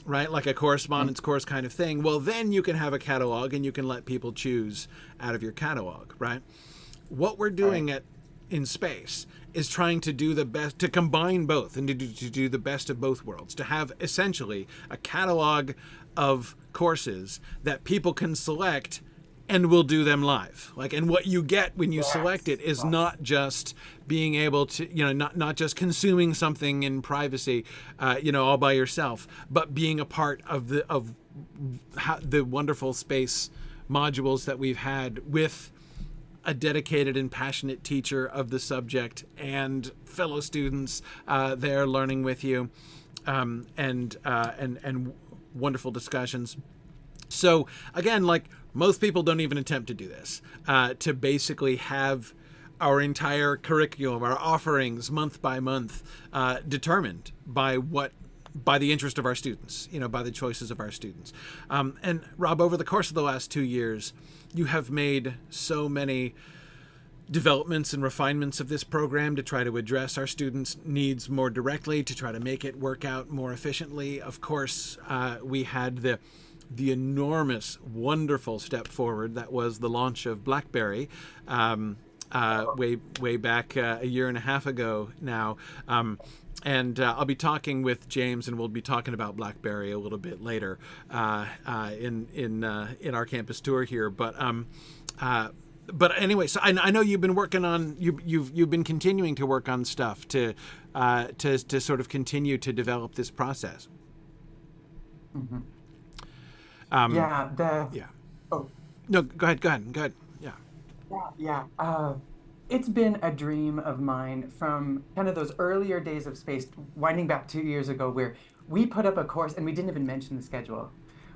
right, like a correspondence course kind of thing, well, then you can have a catalog and you can let people choose out of your catalog, right? What we're doing in space is trying to do the best, to combine both and to do the best of both worlds, to have essentially a catalog of courses that people can select and we'll do them live. And what you get when you select it is not just being able to, not just consuming something in privacy, all by yourself, but being a part of the wonderful space modules that we've had with a dedicated and passionate teacher of the subject and fellow students there learning with you, and wonderful discussions. So again, most people don't even attempt to do this, to basically have our entire curriculum, our offerings month by month, determined by the interest of our students, by the choices of our students. And Rob, over the course of the last 2 years, you have made so many developments and refinements of this program to try to address our students' needs more directly, to try to make it work out more efficiently. Of course, we had the enormous, wonderful step forward that was the launch of BlackBerry way back a year and a half ago now. And I'll be talking with James, and we'll be talking about BlackBerry a little bit later in our campus tour here. But anyway, so I know you've been working on you've been continuing to work on stuff to sort of continue to develop this process. Mm-hmm. Yeah. Oh. No, go ahead. Yeah. It's been a dream of mine from kind of those earlier days of space, winding back 2 years ago, where we put up a course and we didn't even mention the schedule.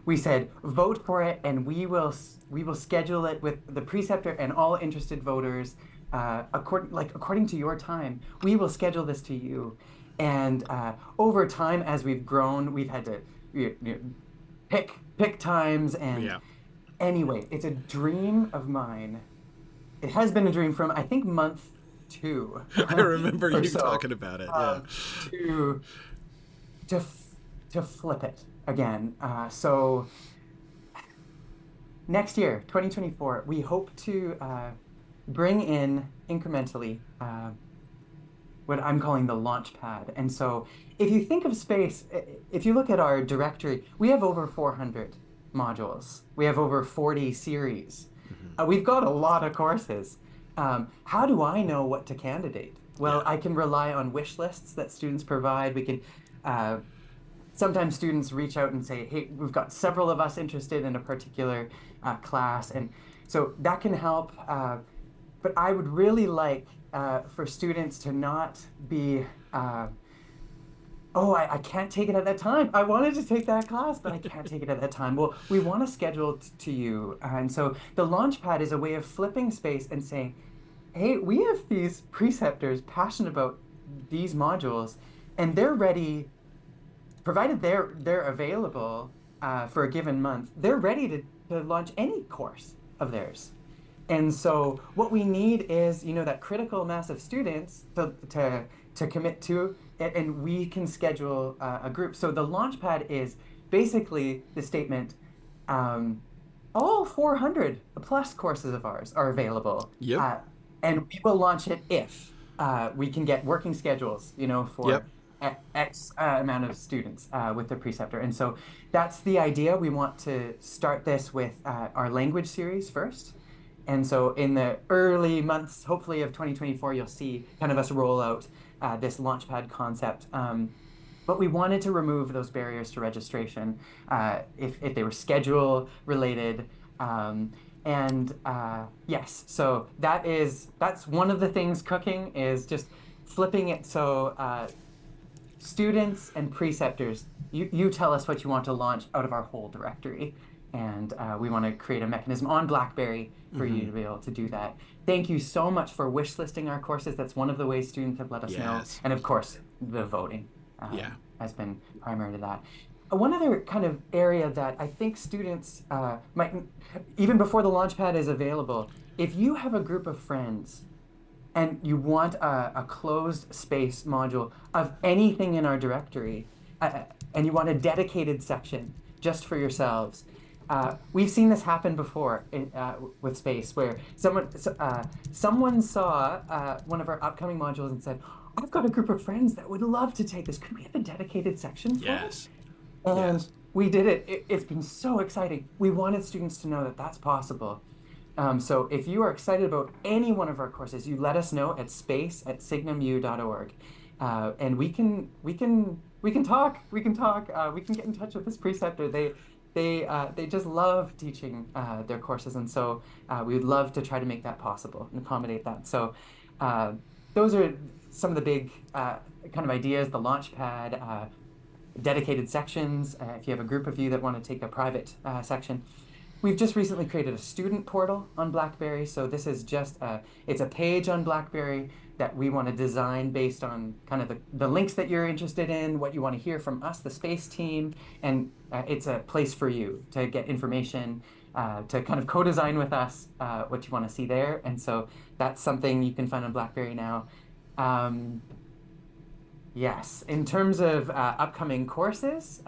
We said, vote for it, and we will schedule it with the preceptor and all interested voters according to your time. We will schedule this to you. And over time, as we've grown, we've had to pick times. And anyway, it's a dream of mine. It has been a dream from, I think, month 2. I remember you talking about it. To flip it again. So next year, 2024, we hope to bring in incrementally what I'm calling the launch pad. And so if you think of space, if you look at our directory, we have over 400 modules. We have over 40 series. We've got a lot of courses. How do I know what to candidate? Well, I can rely on wish lists that students provide. We can sometimes students reach out and say, hey, we've got several of us interested in a particular class. And so that can help. But I would really like for students to not be, I can't take it at that time. I wanted to take that class, but I can't take it at that time. Well, we want to schedule to you. And so the Launchpad is a way of flipping space and saying, hey, we have these preceptors passionate about these modules, and they're ready, provided they're available for a given month, they're ready to launch any course of theirs. And so what we need is, that critical mass of students to commit to, and we can schedule a group. So the Launchpad is basically the statement, all 400 plus courses of ours are available. Yep. And we will launch it if we can get working schedules, for X amount of students with the preceptor. And so that's the idea. We want to start this with our language series first. And so in the early months, hopefully, of 2024, you'll see kind of us roll out this Launchpad concept. But we wanted to remove those barriers to registration if they were schedule related. Yes, so that's one of the things cooking, is just flipping it so students and preceptors, you tell us what you want to launch out of our whole directory. And we want to create a mechanism on BlackBerry for you to be able to do that. Thank you so much for wish listing our courses. That's one of the ways students have let us know. And of course, the voting has been primary to that. One other kind of area that I think students might, even before the Launchpad is available, if you have a group of friends and you want a closed space module of anything in our directory, and you want a dedicated section just for yourselves, we've seen this happen before with space, where someone saw one of our upcoming modules and said, I've got a group of friends that would love to take this. Could we have a dedicated section for it? And we did it. It's been so exciting. We wanted students to know that that's possible. So if you are excited about any one of our courses, you let us know at space@signumu.org. And we can talk. We can get in touch with this preceptor. They just love teaching their courses, and so we would love to try to make that possible and accommodate that. So those are some of the big kind of ideas: the Launchpad, dedicated sections. If you have a group of you that want to take a private section, we've just recently created a student portal on BlackBerry. So this is just it's a page on BlackBerry that we want to design based on kind of the links that you're interested in, what you want to hear from us, the space team, and it's a place for you to get information to kind of co-design with us what you want to see there. And so that's something you can find on BlackBerry now. Yes, in terms of upcoming courses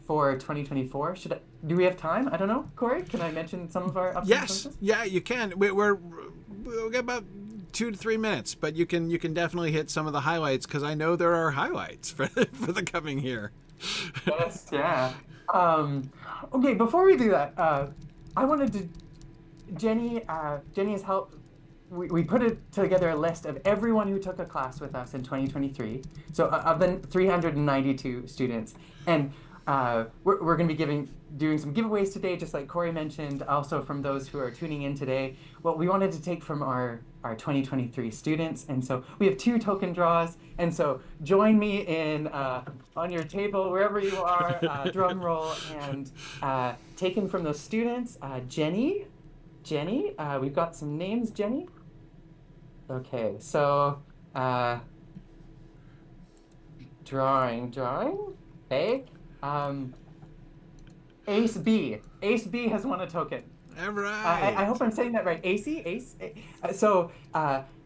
for 2024, do we have time? I don't know. Corey, can I mention some of our upcoming Yes, courses? yeah, you can. We'll get about 2 to 3 minutes, but you can definitely hit some of the highlights because I know there are highlights for the coming year. Yes, yeah. Okay, before we do that, I wanted to, Jenny has helped. We put together a list of everyone who took a class with us in 2023. So of the 392 students, and we're going to be doing some giveaways today, just like Corey mentioned. Also from those who are tuning in today, what we wanted to take from our 2023 students, and so we have 2 token draws. And so join me in on your table wherever you are, drum roll, and taken from those students, Jenny. We've got some names, Jenny. Okay, so drawing. Okay. Ace B. Ace B has won a token. All I right. hope I'm saying that right. Ace. So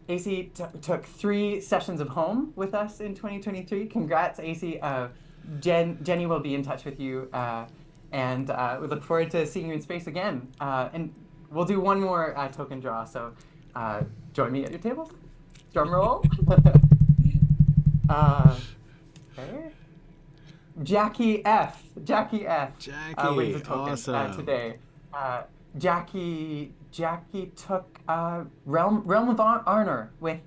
AC took 3 sessions of home with us in 2023. Congrats, AC. Jenny will be in touch with you, and we look forward to seeing you in space again. And we'll do one more token draw. So join me at your tables. Drum roll. Okay. Jackie F. Jackie, Wins a token awesome. today. Jackie took Realm of Honor with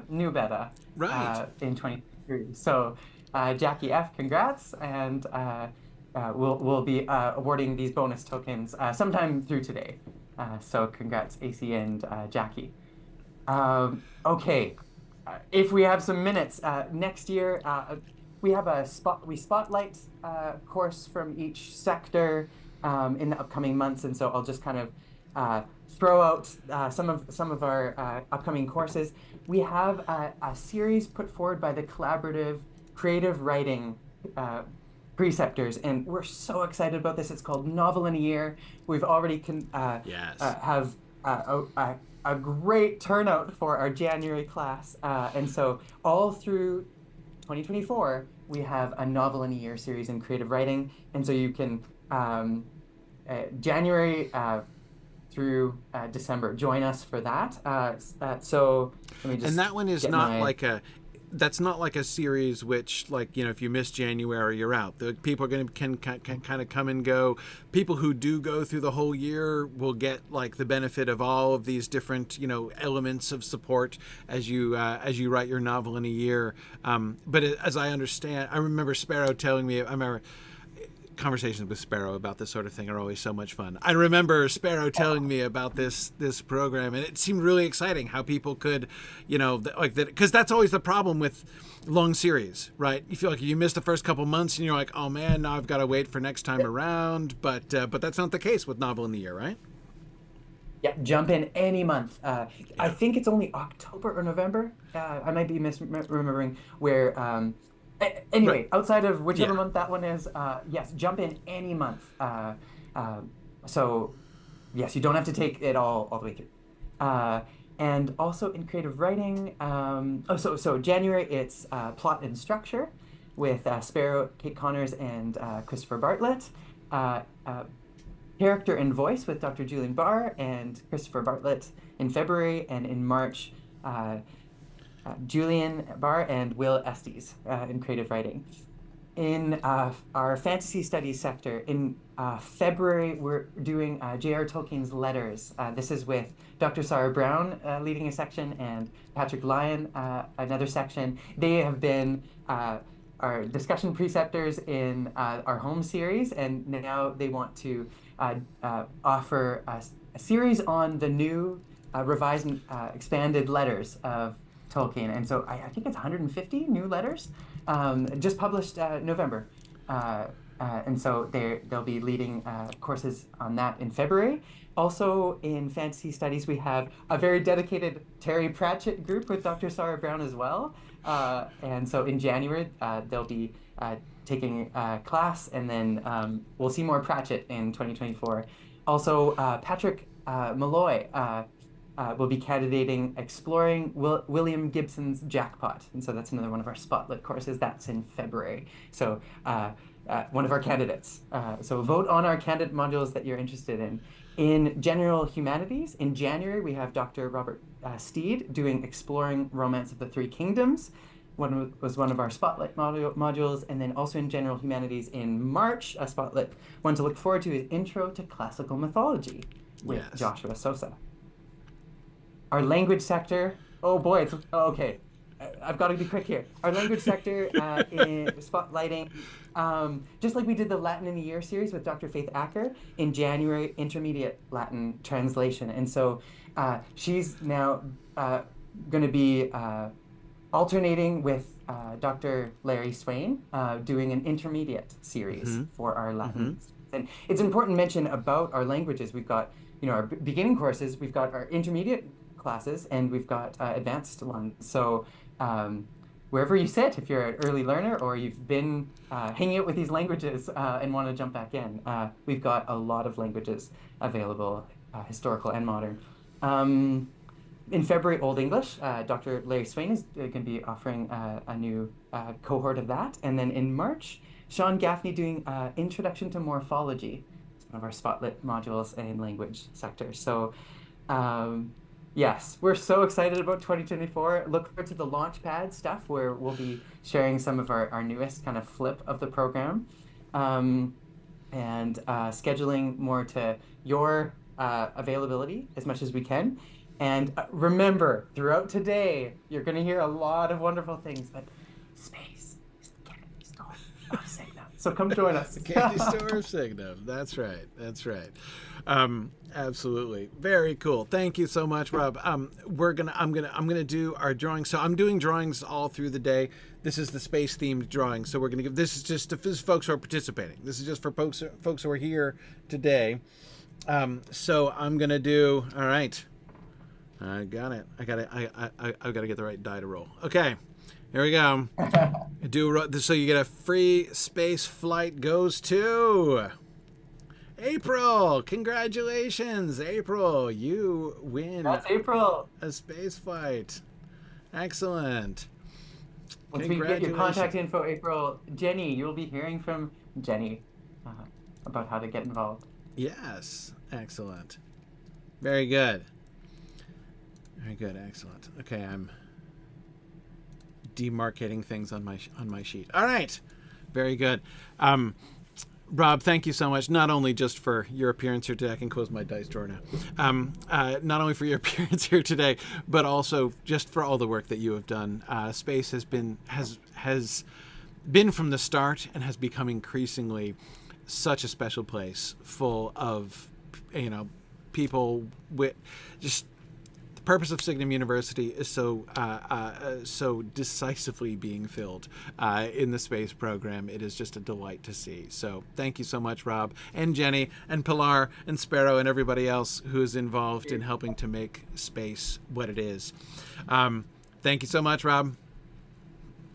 New Beta Right. in 2023. So Jackie F, congrats, and we'll be awarding these bonus tokens sometime through today. So congrats, AC and Jackie. Okay, if we have some minutes, next year we have we spotlight course from each sector in the upcoming months, and so I'll just kind of throw out some of our upcoming courses. We have a series put forward by the collaborative creative writing preceptors, and we're so excited about this. It's called Novel in a Year. We've already Yes. have a great turnout for our January class, and so all through 2024 we have a Novel in a Year series in creative writing, and so you can January through December join us for that. So let me just And that one is get not my like that's not like a series which, like, if you miss January, you're out. The people are going to can kind of come and go. People who do go through the whole year will get like the benefit of all of these different elements of support as you write your novel in a year. But as I understand, I remember Sparrow telling me. I remember conversations with Sparrow about this sort of thing are always so much fun. I remember Sparrow telling me about this program, and it seemed really exciting how people could, like that, because that's always the problem with long series, right? You feel like you miss the first couple months, and you're like, oh man, now I've got to wait for next time around. But that's not the case with Novel in the Year, right? Yeah, jump in any month. I think it's only October or November. I might be misremembering where. Anyway, Right. outside of whichever Yeah. month that one is, yes, jump in any month. So, yes, you don't have to take it all the way through. And also in creative writing, so January it's plot and structure with Sparrow, Kate Connors, and Christopher Bartlett. Character and voice with Dr. Julian Barr and Christopher Bartlett in February, and in March. Julian Barr and Will Estes in creative writing. In our fantasy studies sector, in February, we're doing J.R. Tolkien's Letters. This is with Dr. Sarah Brown leading a section, and Patrick Lyon another section. They have been our discussion preceptors in our home series, and now they want to offer a series on the new revised and expanded letters of Tolkien, and so I think it's 150 new letters, just published November, and so they'll be leading courses on that in February. Also in fantasy studies, we have a very dedicated Terry Pratchett group with Dr. Sarah Brown as well, and so in January they'll be taking class, and then we'll see more Pratchett in 2024. Also, Patrick Malloy will be candidating Exploring William Gibson's Jackpot. And so that's another one of our spotlight courses. That's in February. So one of our candidates. So vote on our candidate modules that you're interested in. In general humanities, in January, we have Dr. Robert Steed doing Exploring Romance of the Three Kingdoms. Was one of our spotlight modules. And then also in general humanities in March, a spotlight one to look forward to is Intro to Classical Mythology with Joshua Sosa. Our language sector, oh boy, okay. I've got to be quick here. Our language sector in spotlighting, just like we did the Latin in a Year series with Dr. Faith Acker in January, intermediate Latin translation. And so she's now going to be alternating with Dr. Larry Swain, doing an intermediate series for our Latin. And it's important to mention about our languages. We've got, our beginning courses, we've got our intermediate classes, and we've got advanced ones. So wherever you sit, if you're an early learner or you've been hanging out with these languages and want to jump back in, we've got a lot of languages available, historical and modern. In February, Old English, Dr. Larry Swain is going to be offering a new cohort of that. And then in March, Sean Gaffney doing Introduction to Morphology. It's one of our spotlight modules in language sector. So yes, we're so excited about 2024. Look forward to the Launchpad stuff where we'll be sharing some of our newest kind of flip of the program and scheduling more to your availability as much as we can. And remember, throughout today, you're going to hear a lot of wonderful things, but space is the candy store of Signum. So come join us. The candy store of Signum. That's right. That's right. Absolutely. Very cool. Thank you so much, Rob. I'm gonna do our drawings. So I'm doing drawings all through the day. This is the space themed drawing. So we're gonna give this is folks who are participating. This is just for folks who are here today. So I'm gonna do. All right. I got it. I've got to get the right die to roll. Okay, here we go. So you get a free space flight goes to April. Congratulations, April. You win. That's April. A space flight. Excellent. Once we get your contact info, April, Jenny, you'll be hearing from Jenny about how to get involved. Yes. Excellent. Very good. Very good, excellent. Okay, I'm demarcating things on my sheet. All right, very good. Rob, thank you so much. Not only just for your appearance here today, I can close my dice drawer now. Not only for your appearance here today, but also just for all the work that you have done. Space has been from the start and has become increasingly such a special place, full of people with just. Purpose of Signum University is so decisively being filled in the space program. It is just a delight to see. So thank you so much, Rob and Jenny and Pilar and Sparrow and everybody else who is involved in helping to make space what it is. Thank you so much, Rob.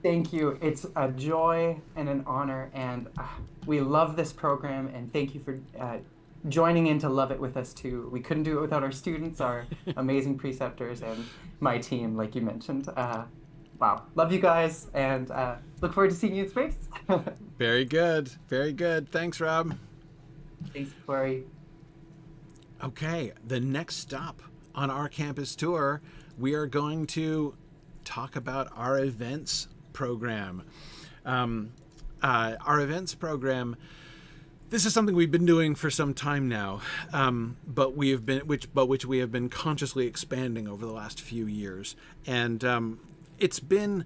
Thank you. It's a joy and an honor, and we love this program, and thank you for joining in to love it with us too. We couldn't do it without our students, our amazing preceptors, and my team, like you mentioned. Wow, love you guys, and look forward to seeing you in space. Very good, very good. Thanks, Rob. Thanks, Corey. Okay, the next stop on our campus tour, we are going to talk about our events program. Our events program. This is something we've been doing for some time now, but which we have been consciously expanding over the last few years, and it's been,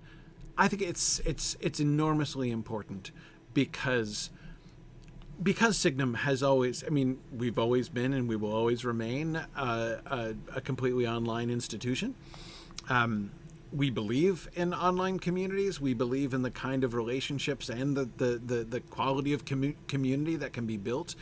I think it's enormously important because Signum has always, we've always been and we will always remain a completely online institution. We believe in online communities. We believe in the kind of relationships and the quality of community that can be built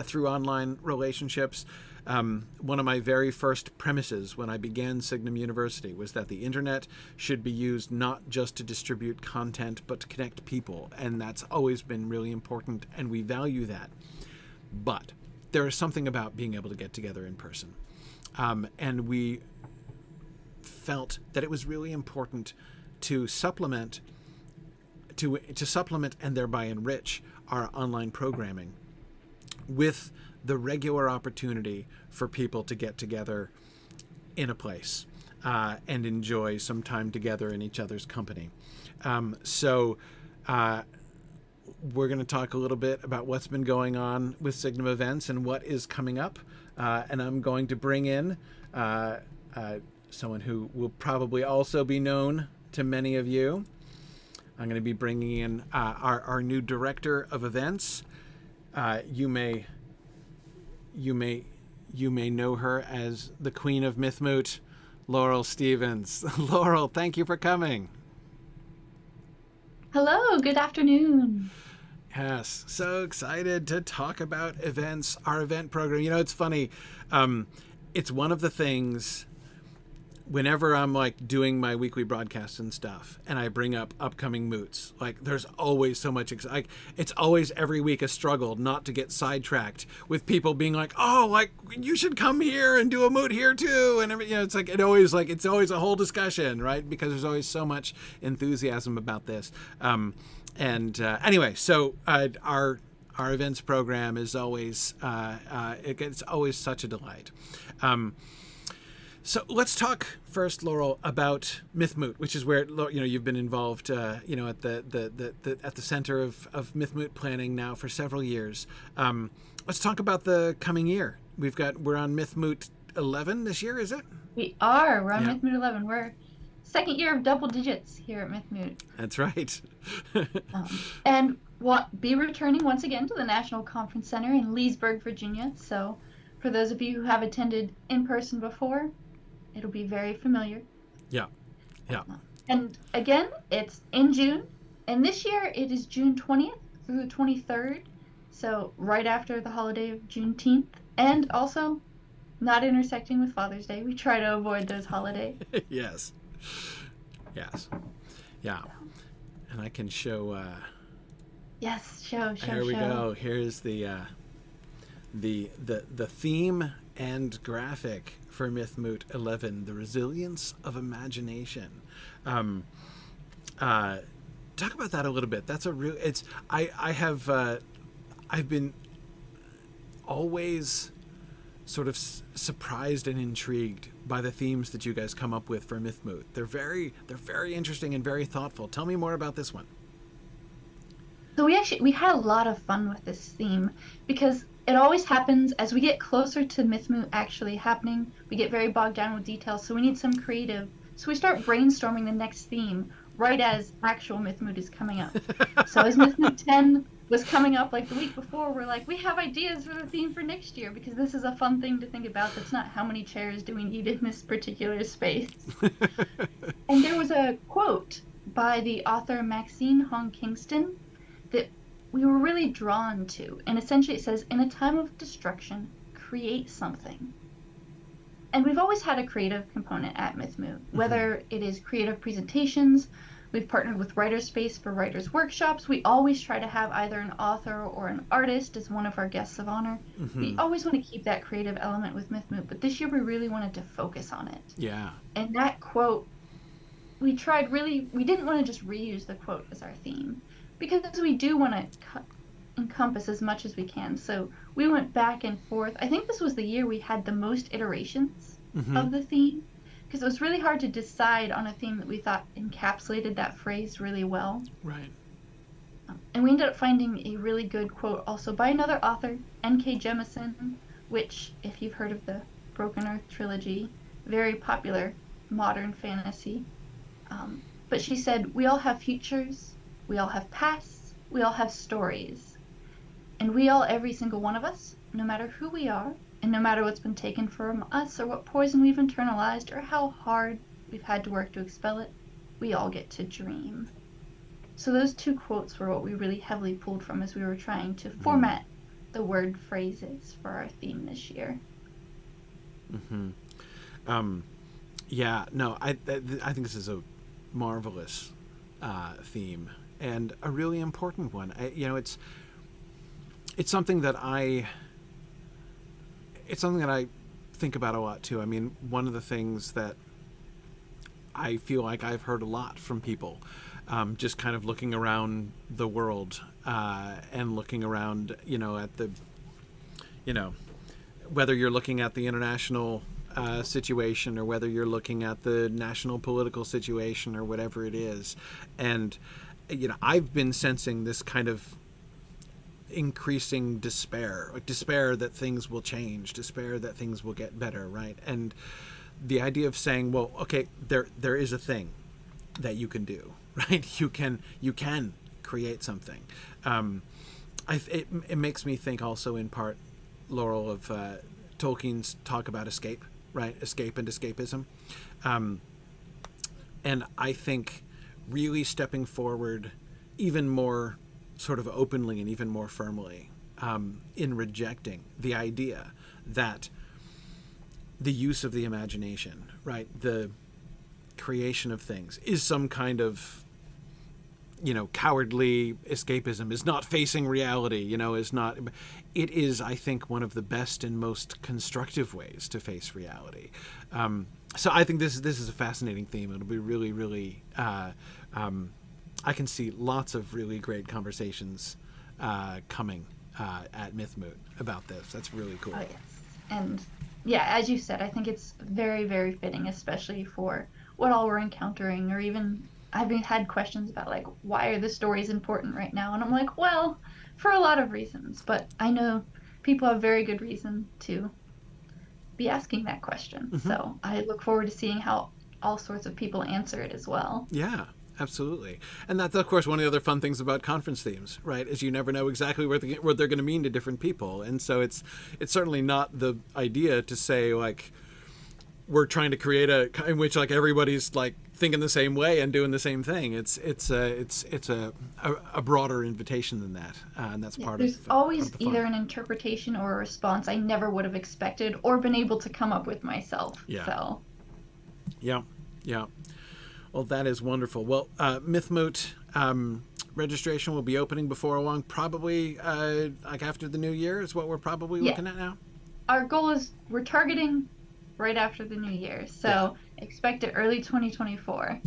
through online relationships. One of my very first premises when I began Signum University was that the internet should be used not just to distribute content, but to connect people. And that's always been really important, and we value that. But there is something about being able to get together in person. And we felt that it was really important to supplement and thereby enrich our online programming with the regular opportunity for people to get together in a place and enjoy some time together in each other's company. So we're going to talk a little bit about what's been going on with Signum Events and what is coming up. And I'm going to bring in someone who will probably also be known to many of you. I'm going to be bringing in our new director of events. You may know her as the Queen of Mythmoot, Laurel Stevens. Laurel, thank you for coming. Hello, good afternoon. Yes, so excited to talk about events, our event program. You know, it's funny. It's one of the things whenever I'm like doing my weekly broadcasts and stuff and I bring up upcoming moots, like there's always so much, like it's always every week a struggle not to get sidetracked with people being like, oh, like you should come here and do a moot here too. And every, you know, it's like, it's always a whole discussion, right? Because there's always so much enthusiasm about this. Anyway, so our events program is always, it's always such a delight. So let's talk first, Laurel, about Mythmoot, which is where you've been involved, at the center of Mythmoot planning now for several years. Let's talk about the coming year. We're on Mythmoot 11 this year, is it? We are. We're on Mythmoot 11. We're second year of double digits here at Mythmoot. That's right. And we'll be returning once again to the National Conference Center in Leesburg, Virginia. So for those of you who have attended in person before, it'll be very familiar. Yeah. And again, it's in June. And this year it is June 20th through the 23rd. So right after the holiday of Juneteenth. And also not intersecting with Father's Day. We try to avoid those holidays. Yes. Yeah. And I can show... Yes, show. Here we go. Here's the theme and graphic for Mythmoot 11, The Resilience of Imagination. Talk about that a little bit. That's a real, I've been always sort of surprised and intrigued by the themes that you guys come up with for Mythmoot. They're very interesting and very thoughtful. Tell me more about this one. So we had a lot of fun with this theme because it always happens as we get closer to Mythmoot actually happening. We get very bogged down with details, so we need some creative. So we start brainstorming the next theme right as actual Mythmoot is coming up. So as Mythmoot 10 was coming up like the week before, we're like, we have ideas for the theme for next year because this is a fun thing to think about. That's not how many chairs do we need in this particular space. And there was a quote by the author Maxine Hong Kingston that we were really drawn to. And essentially it says, in a time of destruction, create something. And we've always had a creative component at Mythmoot, whether it is creative presentations, we've partnered with Writer's Space for writers' workshops. We always try to have either an author or an artist as one of our guests of honor. We always want to keep that creative element with Mythmoot, but this year we really wanted to focus on it. Yeah. And that quote, we didn't want to just reuse the quote as our theme, because we do want to encompass as much as we can. So we went back and forth. I think this was the year we had the most iterations of the theme, because it was really hard to decide on a theme that we thought encapsulated that phrase really well. Right. And we ended up finding a really good quote also by another author, N.K. Jemisin, which, if you've heard of the Broken Earth trilogy, very popular modern fantasy. But she said, we all have futures, we all have pasts, we all have stories. And we all, every single one of us, no matter who we are, and no matter what's been taken from us or what poison we've internalized or how hard we've had to work to expel it, we all get to dream. So those two quotes were what we really heavily pulled from as we were trying to format the word phrases for our theme this year. Yeah, no, I think this is a marvelous theme and a really important one. It's something that I it's something that I think about a lot too. I mean, one of the things that I feel like I've heard a lot from people, just kind of looking around the world and looking around, at the, whether you're looking at the international situation or whether you're looking at the national political situation or whatever it is. And, I've been sensing this kind of increasing despair that things will change, despair that things will get better, right? And the idea of saying, well, okay, there is a thing that you can do, right? You can create something. It makes me think also in part, Laurel, of Tolkien's talk about escape, right? Escape and escapism. And I think really stepping forward even more sort of openly and even more firmly in rejecting the idea that the use of the imagination, right, the creation of things is some kind of, cowardly escapism, is not facing reality, is not. It is, I think, one of the best and most constructive ways to face reality. So I think this is a fascinating theme. It'll be really, really. I can see lots of really great conversations coming at MythMoot about this. That's really cool. Oh, yes. And yeah, as you said, I think it's very, very fitting, especially for what all we're encountering, or even I've had questions about, like, why are the stories important right now? And I'm like, well, for a lot of reasons, but I know people have very good reason to be asking that question. Mm-hmm. So I look forward to seeing how all sorts of people answer it as well. Yeah. Absolutely. And that's, of course, one of the other fun things about conference themes, right, is you never know exactly what they're going to mean to different people. And so it's certainly not the idea to say, like, we're trying to create in which, like, everybody's, like, thinking the same way and doing the same thing. It's a broader invitation than that. And that's part of There's always either an interpretation or a response I never would have expected or been able to come up with myself. Yeah. So. Yeah. Yeah. Well, that is wonderful. Well, MythMoot registration will be opening before long, probably like after the new year is what we're probably looking at now. Our goal is we're targeting right after the new year, so expect it early 2024.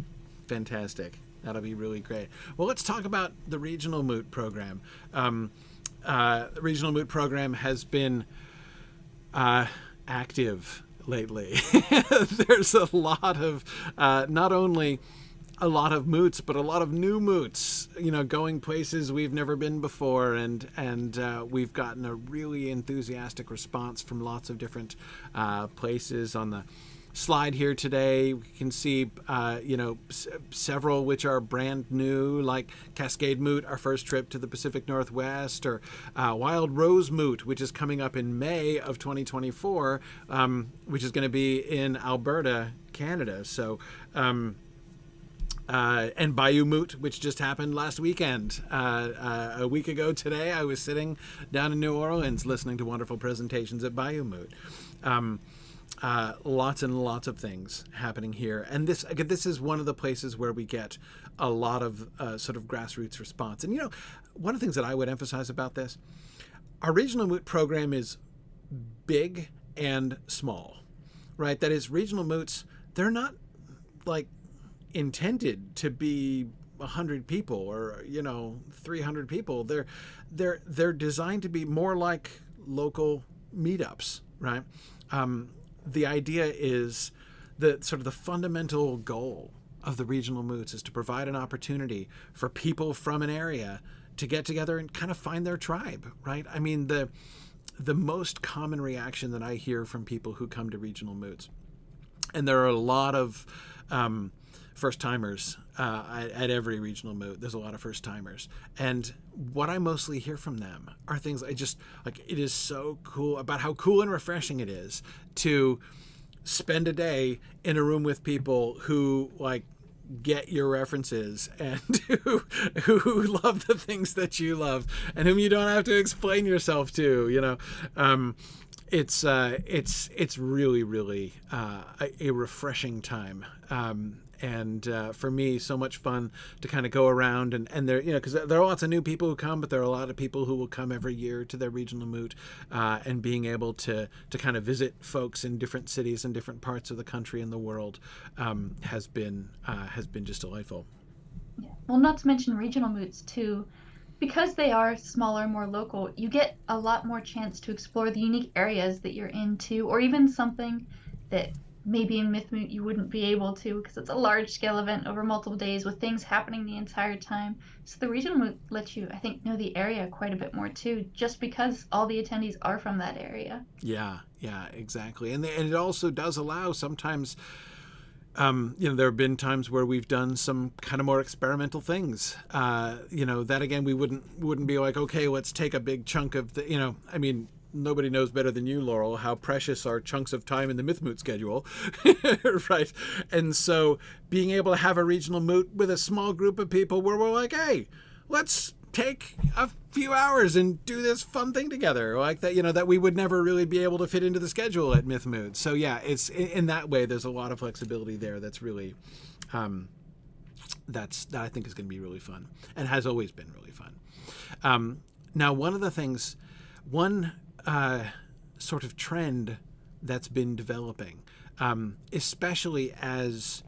Fantastic. That'll be really great. Well, let's talk about the Regional Moot program. The Regional Moot program has been active lately. There's a lot of not only a lot of moots, but a lot of new moots, going places we've never been before, and we've gotten a really enthusiastic response from lots of different places. On the slide here today, we can see several which are brand new, like Cascade Moot, our first trip to the Pacific Northwest, or Wild Rose Moot, which is coming up in May of 2024, which is going to be in Alberta, Canada. So and Bayou Moot, which just happened last weekend. A week ago today, I was sitting down in New Orleans listening to wonderful presentations at Bayou Moot. Lots and lots of things happening here. And this is one of the places where we get a lot of sort of grassroots response. And, one of the things that I would emphasize about this, our Regional Moot program is big and small, right? That is, regional moots, they're not like intended to be 100 people or 300 people. They're designed to be more like local meetups, right? The idea is that sort of the fundamental goal of the regional moots is to provide an opportunity for people from an area to get together and kind of find their tribe, right? I mean, the most common reaction that I hear from people who come to regional moots, and there are a lot of first-timers at every regional moot. There's a lot of first-timers. And what I mostly hear from them are things it is so cool about how cool and refreshing it is to spend a day in a room with people who, get your references and who love the things that you love and whom you don't have to explain yourself to, It's really really a refreshing time. And for me, so much fun to kind of go around and there, because there are lots of new people who come, but there are a lot of people who will come every year to their regional moot, and being able to kind of visit folks in different cities and different parts of the country and the world has been just delightful. Yeah. Well, not to mention regional moots too. Because they are smaller, more local, you get a lot more chance to explore the unique areas that you're into, or even something that maybe in Mythmoot you wouldn't be able to because it's a large scale event over multiple days with things happening the entire time. So the regional moot lets you, I think, know the area quite a bit more too, just because all the attendees are from that area. Yeah, exactly. And it also does allow sometimes, there have been times where we've done some kind of more experimental things. That again, we wouldn't be like, okay, let's take a big chunk of the, nobody knows better than you, Laurel, how precious are chunks of time in the Mythmoot schedule, right? And so being able to have a regional moot with a small group of people where we're like, hey, let's take a few hours and do this fun thing together, like that, that we would never really be able to fit into the schedule at Mythmoot. So yeah, it's in that way, there's a lot of flexibility there that's really, that I think is going to be really fun and has always been really fun. Now, one sort of trend that's been developing, especially as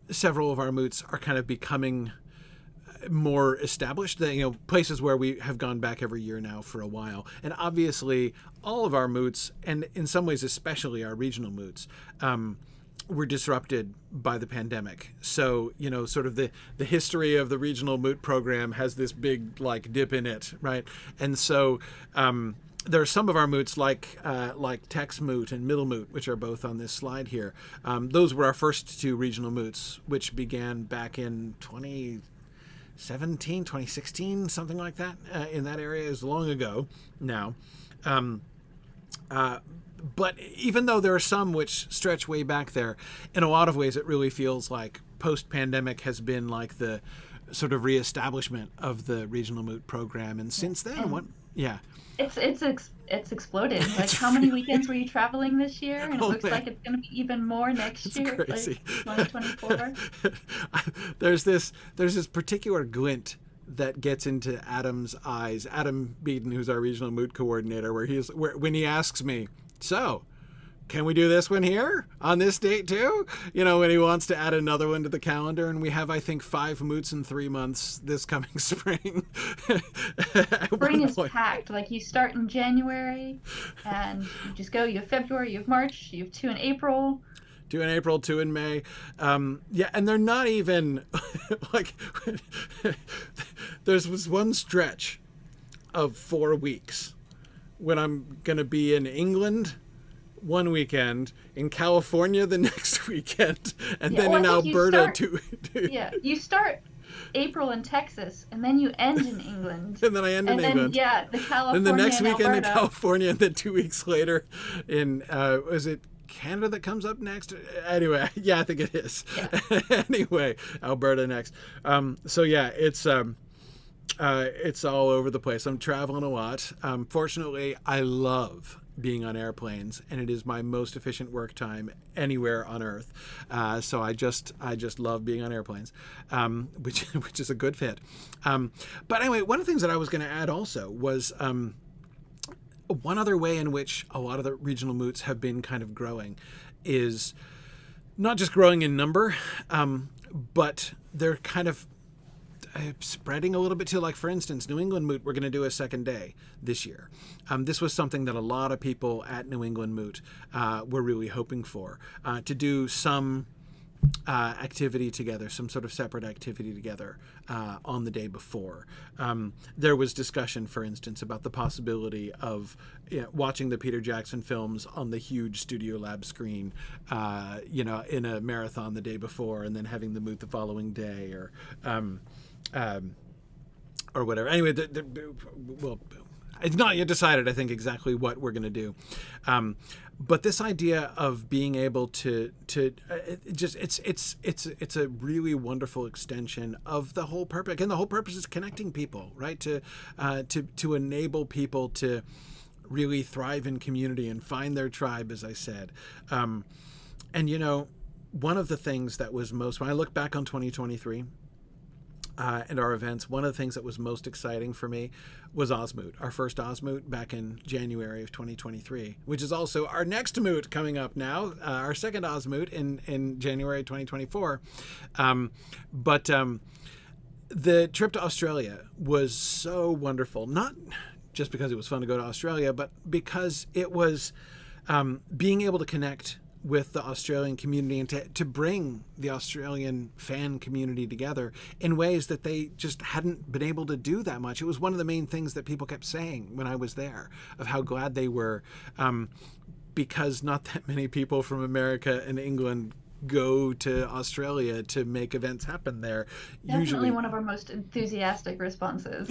several of our moots are kind of becoming more established, places where we have gone back every year now for a while. And obviously all of our moots, and in some ways especially our regional moots, were disrupted by the pandemic. So, sort of the history of the regional moot program has this big dip in it, right? And so there are some of our moots like Tex Moot and Middle Moot, which are both on this slide here. Those were our first two regional moots, which began back in 2016, something like that, in that area. Is long ago now. But even though there are some which stretch way back there, in a lot of ways it really feels like post-pandemic has been like the sort of reestablishment of the regional moot program. And since then, It's exploded. Like, how many weekends were you traveling this year? And it looks like it's going to be even more next year, crazy. like 2024. There's this particular glint that gets into Adam's eyes. Adam Beaton, who's our regional moot coordinator, when he asks me, so, can we do this one here on this date too? When he wants to add another one to the calendar, and we have, I think, 5 moots in 3 months this coming spring. Spring is packed. Like, you start in January, and you just go. You have February, you have March, you have 2 in April. 2 in April, 2 in May. And they're not even there's this one stretch of 4 weeks when I'm going to be in England one weekend, in California the next weekend, and then in Alberta you start April in Texas, and then you end in England. And then I end in England. The California and the next weekend Alberta. In California, and then 2 weeks later in, is it Canada that comes up next? Anyway, I think it is. Yeah. Anyway, Alberta next. It's all over the place. I'm traveling a lot. Fortunately, I love being on airplanes, and it is my most efficient work time anywhere on Earth. So I just love being on airplanes, which is a good fit. But anyway, one of the things that I was going to add also was one other way in which a lot of the regional moots have been kind of growing is not just growing in number, but they're kind of spreading a little bit too. Like, for instance, New England Moot, we're going to do a second day this year. This was something that a lot of people at New England Moot were really hoping for, to do some activity together, some sort of separate activity together on the day before. There was discussion, for instance, about the possibility of watching the Peter Jackson films on the huge Studio Lab screen, in a marathon the day before, and then having the moot the following day, or whatever. Anyway, well, it's not yet decided, I think, exactly what we're going to do. But this idea of being able to it's a really wonderful extension of the whole purpose. Again, the whole purpose is connecting people, right? To enable people to really thrive in community and find their tribe, as I said. And, you know, one of the things that was most, when I look back on 2023 and our events, one of the things that was most exciting for me was Osmoot, our first Osmoot back in January of 2023, which is also our next Moot coming up now, our second Osmoot in January 2024. The trip to Australia was so wonderful, not just because it was fun to go to Australia, but because it was being able to connect with the Australian community and to bring the Australian fan community together in ways that they just hadn't been able to do that much. It was one of the main things that people kept saying when I was there, of how glad they were, because not that many people from America and England go to Australia to make events happen there. Definitely Usually one of our most enthusiastic responses.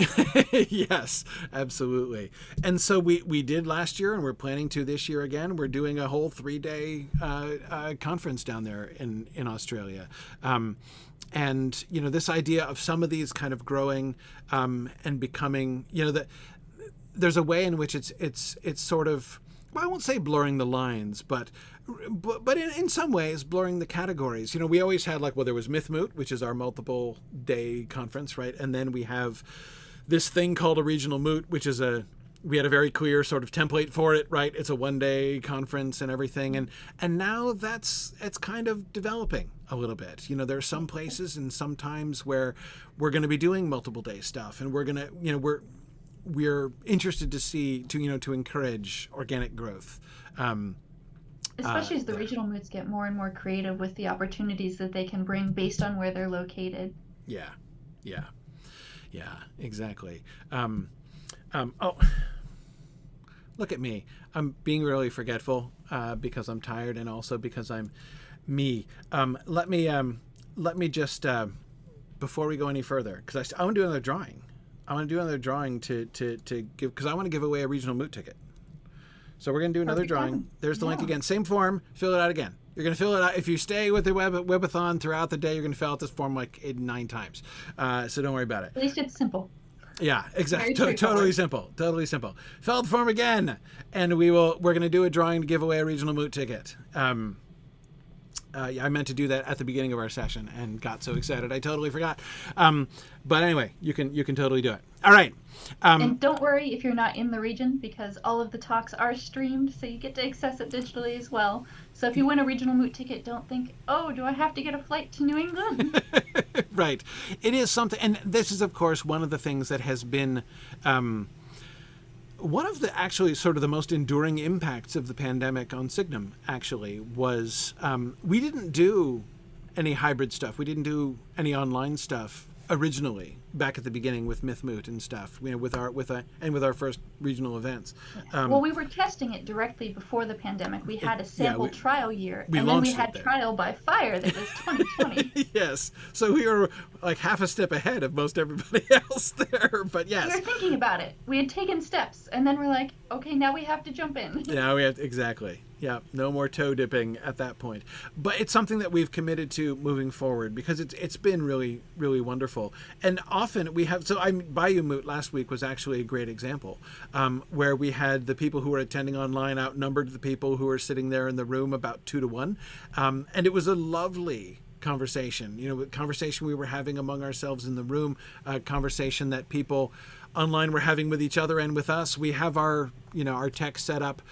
Yes, absolutely. And so we did last year, and we're planning to this year again. We're doing a whole 3-day conference down there in Australia. And, you know, this idea of some of these kind of growing and becoming, you know, that there's a way in which it's sort of, well, I won't say blurring the lines, but in some ways blurring the categories. You know, we always had there was MythMoot, which is our multiple day conference, right? And then we have this thing called a regional moot, which is we had a very clear sort of template for it, right? It's a 1-day conference and everything. And now it's kind of developing a little bit. You know, there are some places and some times where we're going to be doing multiple day stuff, and we're going to, you know, we're interested to see, to encourage organic growth. Especially as the regional moots get more and more creative with the opportunities that they can bring based on where they're located. Yeah, exactly. Look at me. I'm being really forgetful because I'm tired and also because I'm me. Let me just, before we go any further, because I want to do another drawing. I want to do another drawing to give, because I want to give away a regional moot ticket. So we're going to do another drawing. There's the link again. Same form. Fill it out again. You're going to fill it out. If you stay with the Webathon throughout the day, you're going to fill out this form 9 times. So don't worry about it. At least it's simple. Yeah, exactly. Totally simple. Totally simple. Fill out the form again, and we're going to do a drawing to give away a regional moot ticket. I meant to do that at the beginning of our session and got so excited I totally forgot. But anyway, you can totally do it. All right. And don't worry if you're not in the region, because all of the talks are streamed, so you get to access it digitally as well. So if you win a regional moot ticket, don't think, oh, do I have to get a flight to New England? Right. It is something, and this is, of course, one of the things that has been one of the actually sort of the most enduring impacts of the pandemic on Signum actually was we didn't do any hybrid stuff. We didn't do any online stuff originally back at the beginning with MythMoot and stuff, you know, with our first regional events. Well, we were testing it directly before the pandemic. We had a sample trial year, and then we had trial by fire that was 2020. Yes, so we were like half a step ahead of most everybody else there, but yes. We were thinking about it. We had taken steps, and then we're like, okay, now we have to jump in. Now we have, exactly. Yeah, no more toe dipping at that point. But it's something that we've committed to moving forward because it's been really, really wonderful. And often we have, Bayou Moot last week was actually a great example, where we had the people who were attending online outnumbered the people who were sitting there in the room about 2 to 1. And it was a lovely conversation, you know, conversation we were having among ourselves in the room, conversation that people online were having with each other and with us. We have our tech set up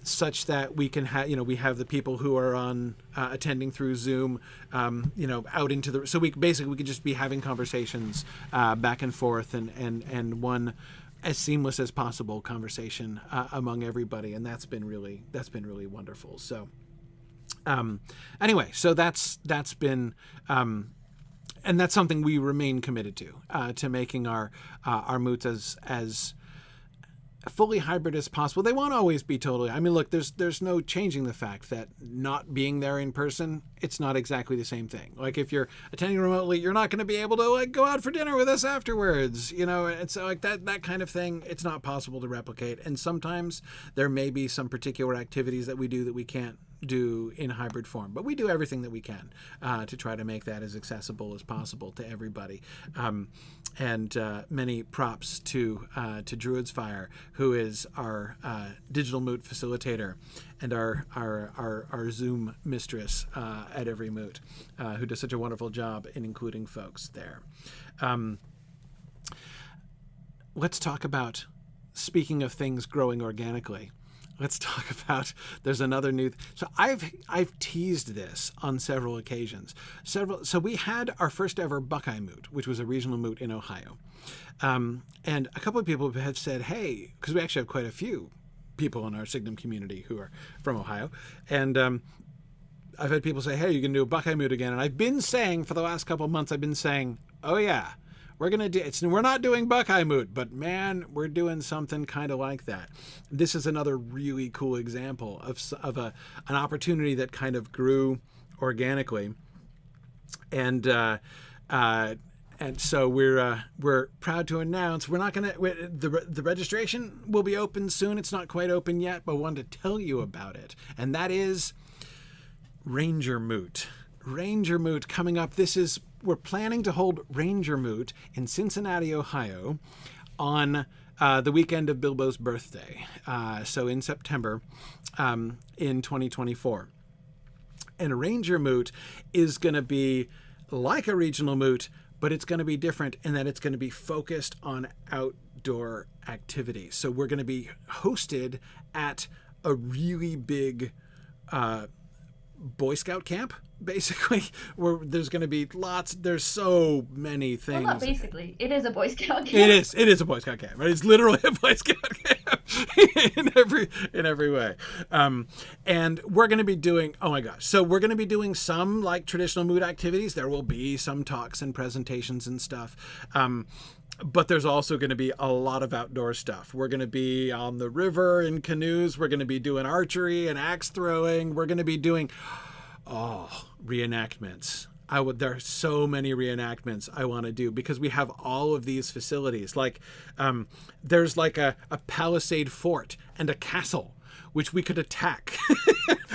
such that we can have, we have the people who are on attending through Zoom, out into the, so we could just be having conversations back and forth and one as seamless as possible conversation among everybody. And that's been really wonderful. So anyway, so that's been, and that's something we remain committed to making our moots as fully hybrid as possible. They won't always be totally. I mean, look, there's no changing the fact that not being there in person, it's not exactly the same thing. Like if you're attending remotely, you're not going to be able to go out for dinner with us afterwards. It's like that kind of thing. It's not possible to replicate. And sometimes there may be some particular activities that we do that we can't do in hybrid form, but we do everything that we can to try to make that as accessible as possible to everybody. And many props to Druid's Fire, who is our digital moot facilitator and our Zoom mistress at every moot, who does such a wonderful job in including folks there. Let's talk about, speaking of things growing organically, let's talk about, there's another new, so I've teased this on several occasions. So we had our first ever Buckeye Moot, which was a regional moot in Ohio. And a couple of people have said, hey, because we actually have quite a few people in our Signum community who are from Ohio. And I've had people say, hey, you can do a Buckeye Moot again. And I've been saying for the last couple of months, I've been saying, oh yeah, we're not doing Buckeye Moot, but man, we're doing something kind of like that. This is another really cool example of an opportunity that kind of grew organically, and so we're proud to announce the registration will be open soon. It's not quite open yet, but I wanted to tell you about it, and that is Ranger Moot. Ranger Moot coming up. We're planning to hold Ranger Moot in Cincinnati, Ohio, on the weekend of Bilbo's birthday, so in September in 2024. And Ranger Moot is going to be like a regional moot, but it's going to be different in that it's going to be focused on outdoor activities. So we're going to be hosted at a really big Boy Scout camp, basically, where there's going to be there's so many things. Well, not basically. It is a Boy Scout camp. It is a Boy Scout camp, right? It's literally a Boy Scout camp in every way. And we're going to be doing, oh my gosh. So we're going to be doing some like traditional moot activities. There will be some talks and presentations and stuff. But there's also going to be a lot of outdoor stuff. We're going to be on the river in canoes. We're going to be doing archery and axe throwing. We're going to be doing, reenactments. There are so many reenactments I want to do because we have all of these facilities. Like, there's like a palisade fort and a castle, which we could attack.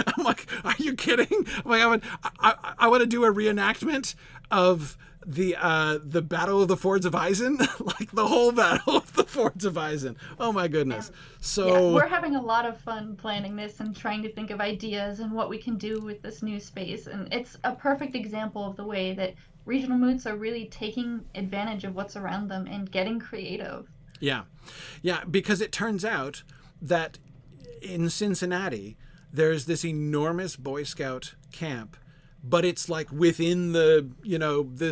I'm like, are you kidding? I'm like, I want to do a reenactment of the Battle of the Fords of Eisen, like the whole Battle of the Fords of Eisen. Oh my goodness. So we're having a lot of fun planning this and trying to think of ideas and what we can do with this new space. And it's a perfect example of the way that regional moots are really taking advantage of what's around them and getting creative. Yeah, because it turns out that in Cincinnati, there's this enormous Boy Scout camp, but it's like within the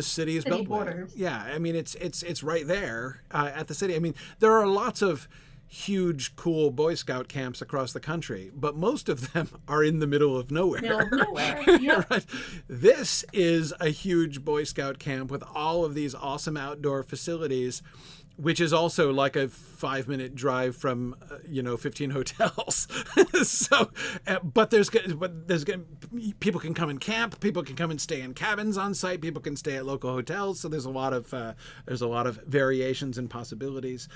city's city beltway. Borders. Yeah, I mean it's right there at the city. I mean there are lots of huge, cool Boy Scout camps across the country, but most of them are in the middle of nowhere. Yep. Right? This is a huge Boy Scout camp with all of these awesome outdoor facilities, which is also like a 5-minute drive from 15 hotels. So, but people can come and camp, people can come and stay in cabins on site, people can stay at local hotels. So there's a lot of variations and possibilities.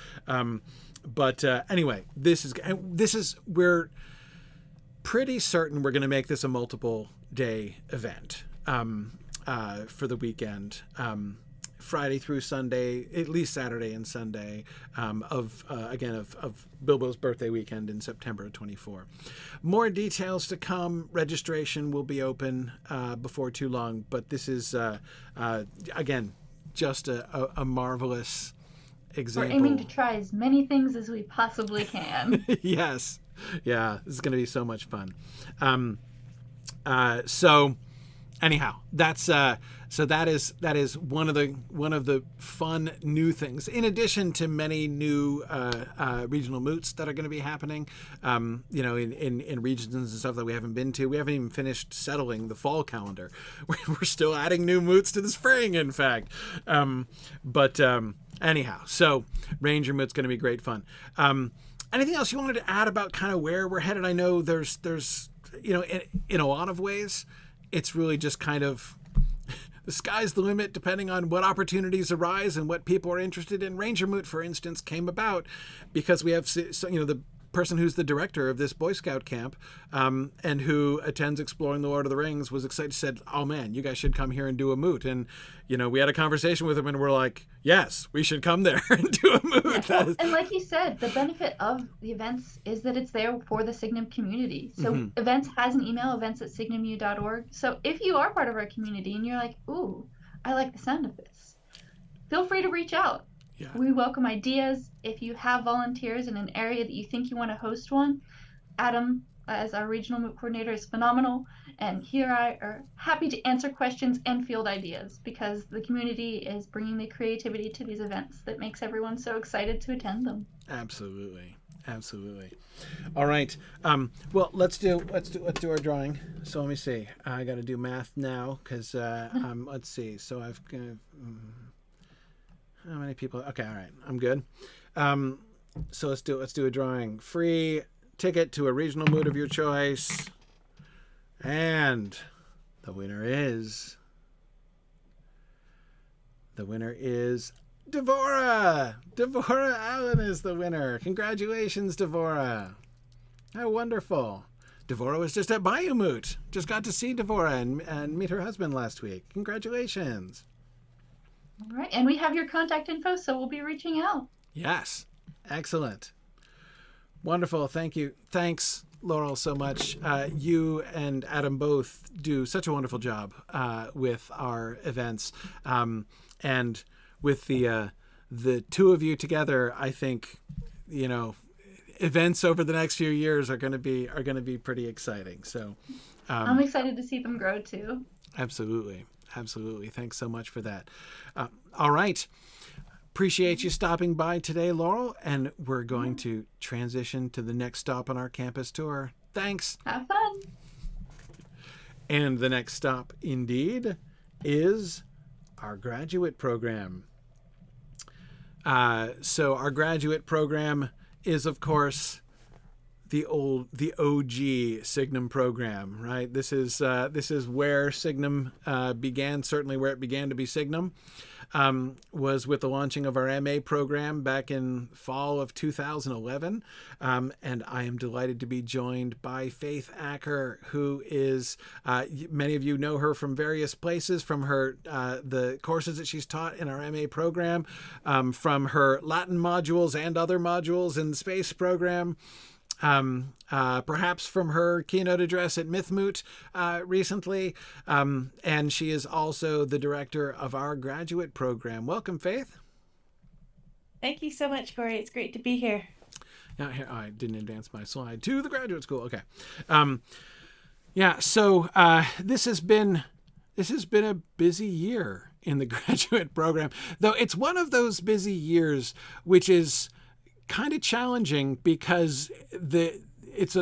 But anyway, we're pretty certain we're going to make this a multiple day event for the weekend. Friday through Sunday, at least Saturday and Sunday, of Bilbo's birthday weekend in September of 24. More details to come. Registration will be open before too long, but this is, again, just a marvelous example. We're aiming to try as many things as we possibly can. Yes. Yeah, this is going to be so much fun. So anyhow, that is one of the fun new things. In addition to many new regional moots that are going to be happening, in regions and stuff that we haven't been to. We haven't even finished settling the fall calendar. We're still adding new moots to the spring, in fact. Anyhow, so Ranger Moot's going to be great fun. Anything else you wanted to add about kind of where we're headed? I know there's in a lot of ways, it's really just kind of the sky's the limit depending on what opportunities arise and what people are interested in. Ranger Moot, for instance, came about because we have the person who's the director of this Boy Scout camp, and who attends Exploring the Lord of the Rings, was excited, said, "Oh man, you guys should come here and do a moot." And, we had a conversation with him and we're like, yes, we should come there and do a moot. Yeah. And like you said, the benefit of the events is that it's there for the Signum community. So Events has an email, events@signumu.org. So if you are part of our community and you're like, ooh, I like the sound of this, feel free to reach out. Yeah. We welcome ideas. If you have volunteers in an area that you think you want to host one, Adam, as our regional moot coordinator, is phenomenal. And he or I are happy to answer questions and field ideas, because the community is bringing the creativity to these events that makes everyone so excited to attend them. Absolutely. All right. Well, let's do our drawing. So let me see. I got to do math now because let's see. So I've got how many people? Okay, all right. I'm good. So let's do a drawing. Free ticket to a regional moot of your choice. And the winner is Devora. Devora Allen is the winner. Congratulations, Devora. How wonderful. Devora was just at Bayou Moot. Just got to see Devora and meet her husband last week. Congratulations. All right. And we have your contact info, so we'll be reaching out. Yes. Excellent. Wonderful. Thank you. Thanks, Laurel, so much. You and Adam both do such a wonderful job with our events. And with the two of you together, I think, events over the next few years are going to be pretty exciting. So I'm excited to see them grow too. Absolutely. Thanks so much for that. All right. Appreciate you stopping by today, Laurel, and we're going to transition to the next stop on our campus tour. Thanks. Have fun. And the next stop, indeed, is our graduate program. So our graduate program is, of course, the OG Signum program, right? This is where Signum began. Certainly, where it began to be Signum was with the launching of our MA program back in fall of 2011. And I am delighted to be joined by Faith Acker, who is many of you know her from various places, from her the courses that she's taught in our MA program, from her Latin modules and other modules in the space program. Perhaps from her keynote address at MythMoot recently. And she is also the director of our graduate program. Welcome, Faith. Thank you so much, Corey. It's great to be here. Now, here, I didn't advance my slide to the graduate school. Okay. So this has been a busy year in the graduate program, though it's one of those busy years which is kind of challenging because it's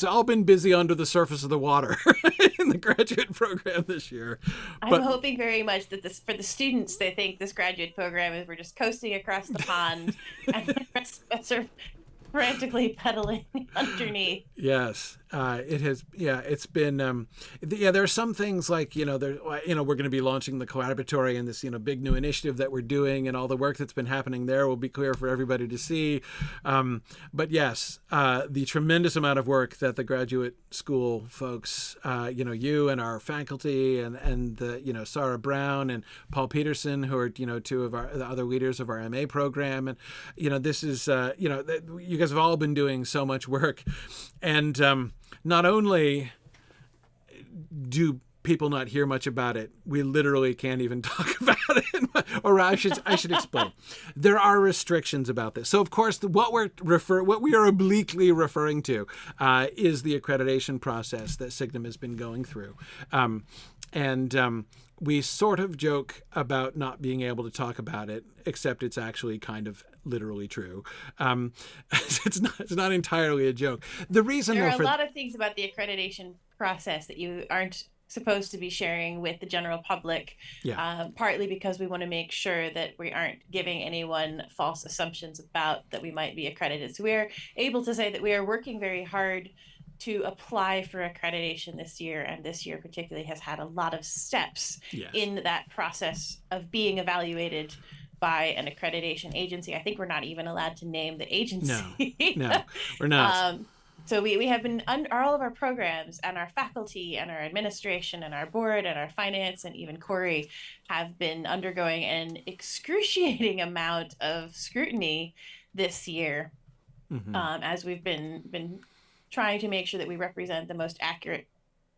all been busy under the surface of the water in the graduate program this year. I'm hoping very much that for the students, they think this graduate program is we're just coasting across the pond and the rest of us are frantically pedaling underneath. Yes, it has. Yeah, it's been. There are some things like we're going to be launching the collaboratory and this big new initiative that we're doing, and all the work that's been happening there will be clear for everybody to see. But yes, the tremendous amount of work that the graduate school folks, you and our faculty, and the Sarah Brown and Paul Peterson, who are two of the other leaders of our MA program, and this is you guys have all been doing so much work, and not only do people not hear much about it, we literally can't even talk about it. Or I should explain. There are restrictions about this. So of course, what we are obliquely referring to is the accreditation process that Signum has been going through, and we sort of joke about not being able to talk about it, except it's actually kind of literally true. It's not entirely a joke. The reason there are a lot of things about the accreditation process that you aren't supposed to be sharing with the general public, partly because we want to make sure that we aren't giving anyone false assumptions about that we might be accredited. So we are able to say that we are working very hard to apply for accreditation this year, and this year particularly has had a lot of steps in that process of being evaluated by an accreditation agency. I think we're not even allowed to name the agency. No, we're not. So we have been all of our programs and our faculty and our administration and our board and our finance and even Corey have been undergoing an excruciating amount of scrutiny this year, as we've been trying to make sure that we represent the most accurate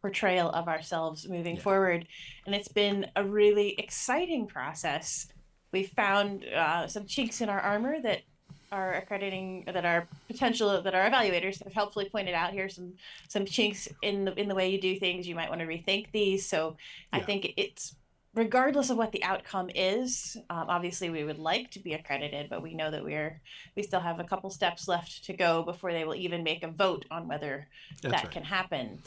portrayal of ourselves moving forward. And it's been a really exciting process. We found some chinks in our armor that our accrediting, that our evaluators have helpfully pointed out. Here some chinks in the way you do things. You might want to rethink these. So I think it's, regardless of what the outcome is, obviously we would like to be accredited, but we know that we still have a couple steps left to go before they will even make a vote on whether that can happen.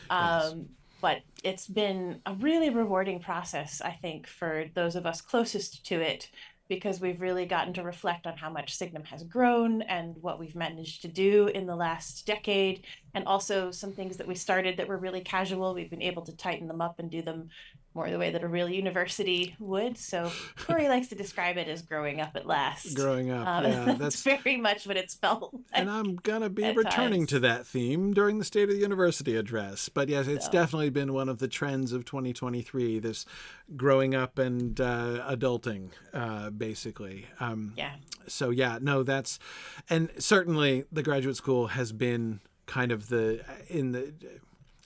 But it's been a really rewarding process, I think, for those of us closest to it, because we've really gotten to reflect on how much Signum has grown and what we've managed to do in the last decade, and also some things that we started that were really casual. We've been able to tighten them up and do them more the way that a real university would. So Corey likes to describe it as growing up at last. Growing up, that's very much what it's felt like. And I'm going to be returning to that theme during the State of the University address. But yes, it's definitely been one of the trends of 2023, this growing up and adulting, basically. So that's, and certainly the graduate school has been kind of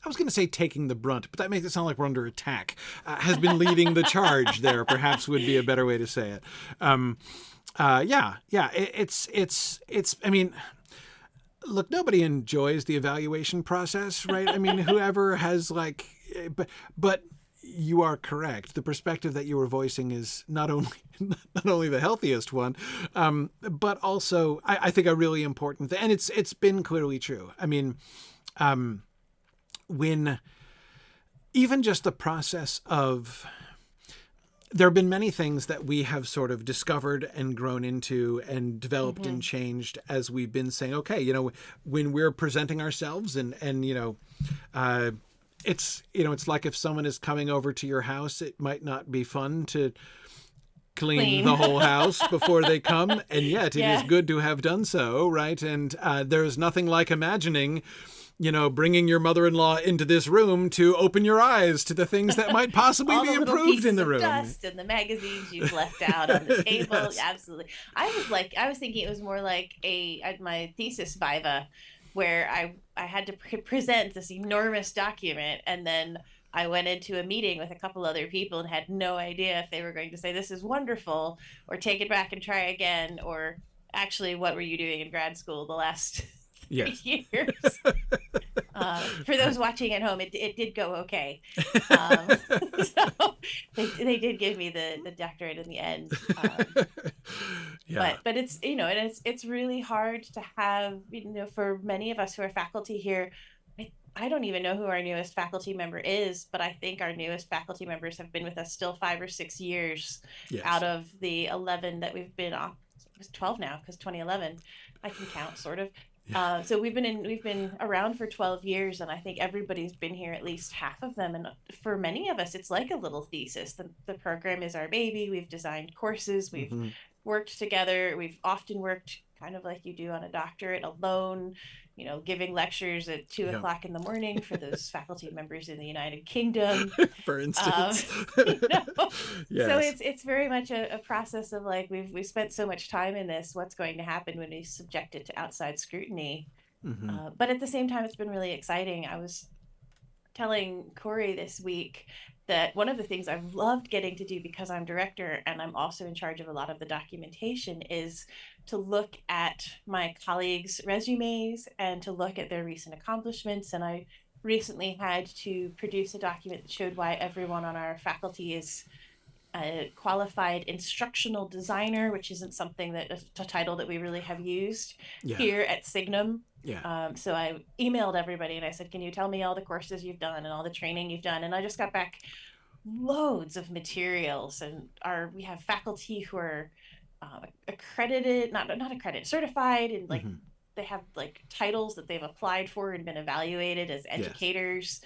I was going to say taking the brunt, but that makes it sound like we're under attack, has been leading the charge there, perhaps would be a better way to say it. It's, I mean, look, nobody enjoys the evaluation process, right? I mean, whoever has but you are correct. The perspective that you were voicing is not only the healthiest one, but also I think a really important thing, and it's been clearly true. I mean, when even just the process of, there have been many things that we have sort of discovered and grown into and developed and changed as we've been saying, okay, when we're presenting ourselves and it's like if someone is coming over to your house, it might not be fun to clean the whole house before they come. And yet it is good to have done so, right? And there's nothing like imagining, bringing your mother-in-law into this room to open your eyes to the things that might possibly be improved in the room. Dust and the magazines you've left out on the table. Yes. Absolutely. I was thinking it was more like my thesis viva, where I had to present this enormous document, and then I went into a meeting with a couple other people and had no idea if they were going to say, this is wonderful, or take it back and try again, or actually, what were you doing in grad school the last 3 years? For those watching at home, it did go okay. So they did give me the doctorate in the end. But it's, it's really hard to have, for many of us who are faculty here. I don't even know who our newest faculty member is, but I think our newest faculty members have been with us still 5 or 6 years out of the 11 that we've been off. It's 12 now, because 2011, I can count sort of. So we've been around for 12 years, and I think everybody's been here at least half of them. And for many of us, it's like a little thesis. The program is our baby. We've designed courses. We've worked together. We've often worked kind of like you do on a doctorate alone, giving lectures at 2 o'clock in the morning for those faculty members in the United Kingdom, for instance. Yes. So it's very much a process of we've spent so much time in this. What's going to happen when we subject it to outside scrutiny? But at the same time, it's been really exciting. I was telling Corey this week that one of the things I've loved getting to do, because I'm director and I'm also in charge of a lot of the documentation, is to look at my colleagues' resumes and to look at their recent accomplishments. And I recently had to produce a document that showed why everyone on our faculty is a qualified instructional designer, which isn't something a title that we really have used here at Signum. So I emailed everybody and I said, can you tell me all the courses you've done and all the training you've done? And I just got back loads of materials, and we have faculty who are accredited, not accredited, certified, and they have titles that they've applied for and been evaluated as educators.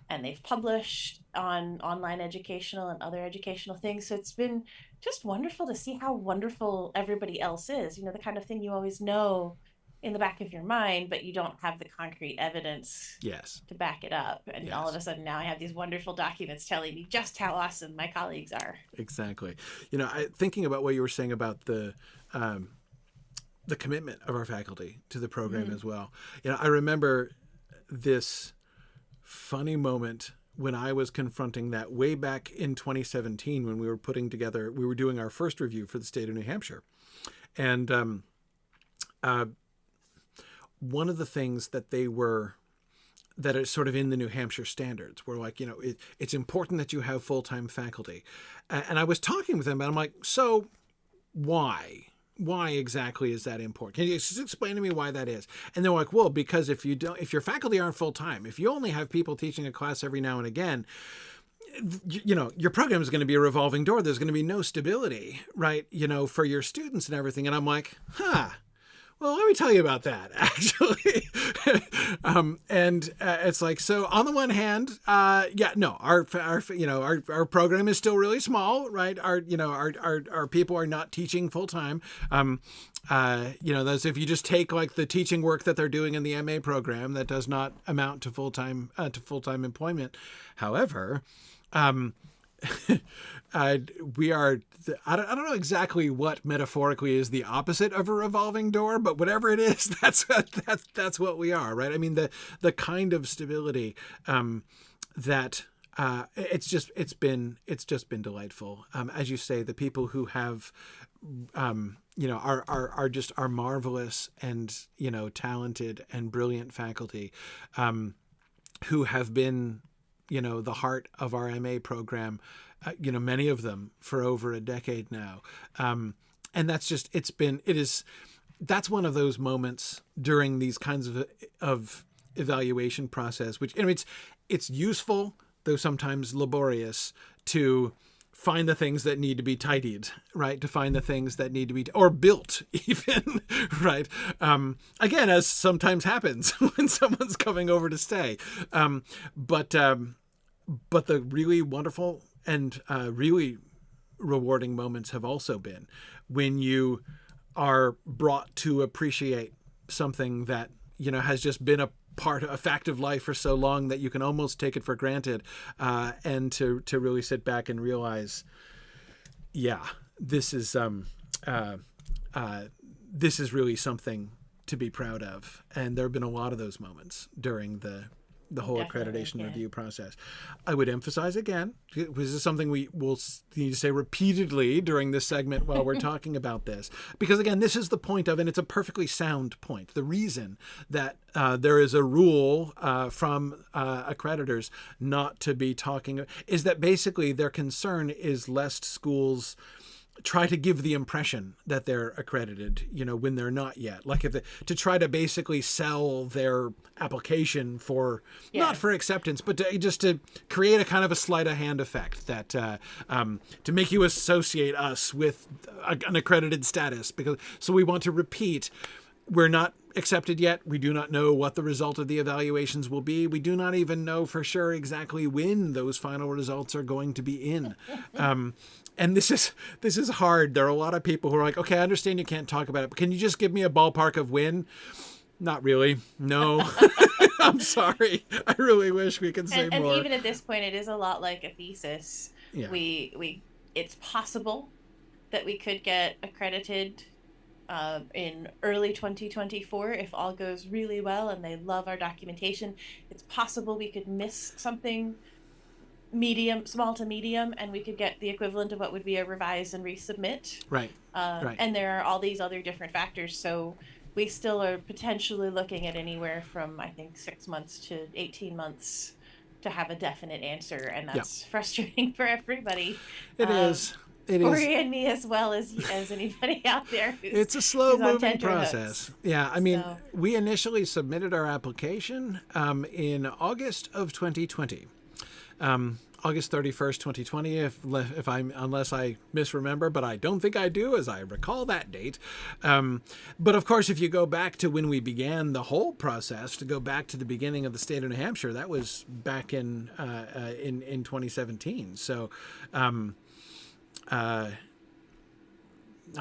and they've published on online educational and other educational things. So it's been just wonderful to see how wonderful everybody else is, the kind of thing you always know in the back of your mind, but you don't have the concrete evidence to back it up. And all of a sudden now I have these wonderful documents telling me just how awesome my colleagues are. Exactly. Thinking about what you were saying about the commitment of our faculty to the program as well. I remember this funny moment when I was confronting that way back in 2017 when we were doing our first review for the state of New Hampshire. And one of the things that that are sort of in the New Hampshire standards were like, it's important that you have full-time faculty. And I was talking with them and I'm like, so why? Why exactly is that important? Can you just explain to me why that is? And they're like, well, because if your faculty aren't full-time, if you only have people teaching a class every now and again, your program is going to be a revolving door. There's going to be no stability, right? For your students and everything. And I'm like, well, let me tell you about that, actually. It's like, so on the one hand, our program is still really small, right? Our people are not teaching full time. Those, if you just take like the teaching work that they're doing in the MA program, that does not amount to full-time employment. However, we are, I don't know exactly what metaphorically is the opposite of a revolving door, but whatever it is, that's what we are, right? I mean, the kind of stability that it's just been delightful. As you say, the people who have are marvelous and talented and brilliant faculty who have been the heart of our MA program, many of them for over a decade now. And that's one of those moments during these kinds of evaluation process, which, it's useful, though sometimes laborious, to find the things that need to be tidied, right? To find the things that need to be, or built even, right? Again, as sometimes happens when someone's coming over to stay. But the really wonderful and really rewarding moments have also been when you are brought to appreciate something that, has just been a fact of life for so long that you can almost take it for granted, and to really sit back and realize, this is really something to be proud of. And there have been a lot of those moments during the whole accreditation review process. I would emphasize again, this is something we will need to say repeatedly during this segment while we're talking about this, because again, this is the point of, and it's a perfectly sound point. The reason that there is a rule from accreditors not to be talking is that basically their concern is lest schools try to give the impression that they're accredited, when they're not yet. Like to try to basically sell their application for, not for acceptance, but just to create a kind of a sleight of hand effect that to make you associate us with an accredited status. So we want to repeat, we're not accepted yet. We do not know what the result of the evaluations will be. We do not even know for sure exactly when those final results are going to be in. And this is hard. There are a lot of people who are like, okay, I understand you can't talk about it, but can you just give me a ballpark of when? Not really. No. I'm sorry. I really wish we could say more. And even at this point, it is a lot like a thesis. Yeah. It's possible that we could get accredited in early 2024 if all goes really well and they love our documentation. It's possible we could miss something small to medium, and we could get the equivalent of what would be a revise and resubmit. Right. And there are all these other different factors. So we still are potentially looking at anywhere from, I think, 6 months to 18 months to have a definite answer. And that's frustrating for everybody. It is. Corey and me, as well as anybody out there. It's a slow-moving process. Yeah, I mean, we initially submitted our application in August of 2020. August 31st, 2020, unless I misremember, but I don't think I do, as I recall that date. But of course, if you go back to when we began the whole process, to go back to the beginning of the state of New Hampshire, that was back in 2017. So I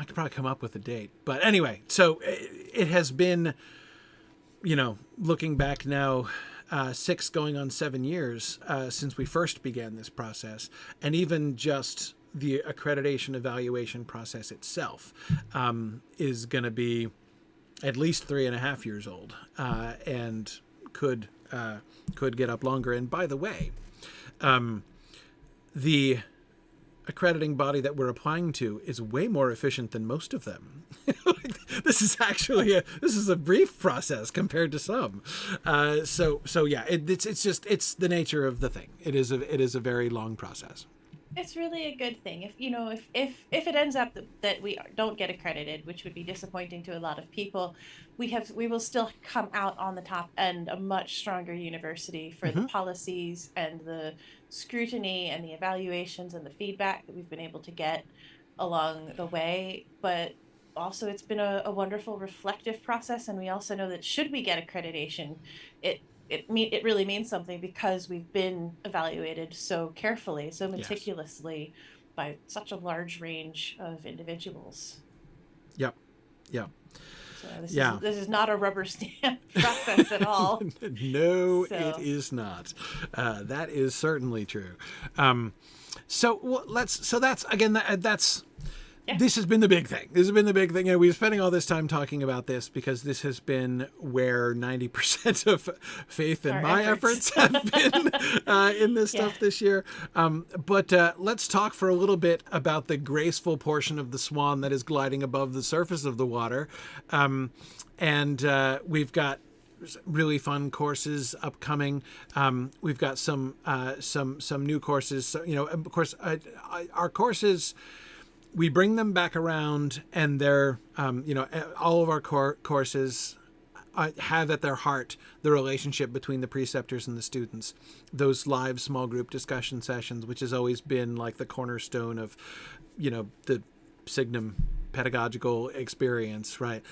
could probably come up with a date. But anyway, so it has been, looking back now, 6 going on 7 years since we first began this process, and even just the accreditation evaluation process itself is going to be at least 3.5 years old, and could get up longer. And by the way, the accrediting body that we're applying to is way more efficient than most of them. This is actually a brief process compared to some. So yeah, it's the nature of the thing. It is a very long process. It's really a good thing. If it ends up that we don't get accredited, which would be disappointing to a lot of people, we will still come out on the top end a much stronger university for the policies and the scrutiny and the evaluations and the feedback that we've been able to get along the way. But also, it's been a wonderful reflective process, and we also know that should we get accreditation, it really means something, because we've been evaluated so carefully, so meticulously by such a large range of individuals. Yep. So this is not a rubber stamp process at all. No, it is not. That is certainly true. This has been the big thing. This has been the big thing. We've been spending all this time talking about this because this has been where 90% of Faith and my efforts have been in this stuff this year. But let's talk for a little bit about the graceful portion of the swan that is gliding above the surface of the water. And we've got really fun courses upcoming. We've got some new courses. So, of course, our courses, we bring them back around, and they're, all of our courses have at their heart the relationship between the preceptors and the students. Those live small group discussion sessions, which has always been like the cornerstone of, the Signum pedagogical experience, right?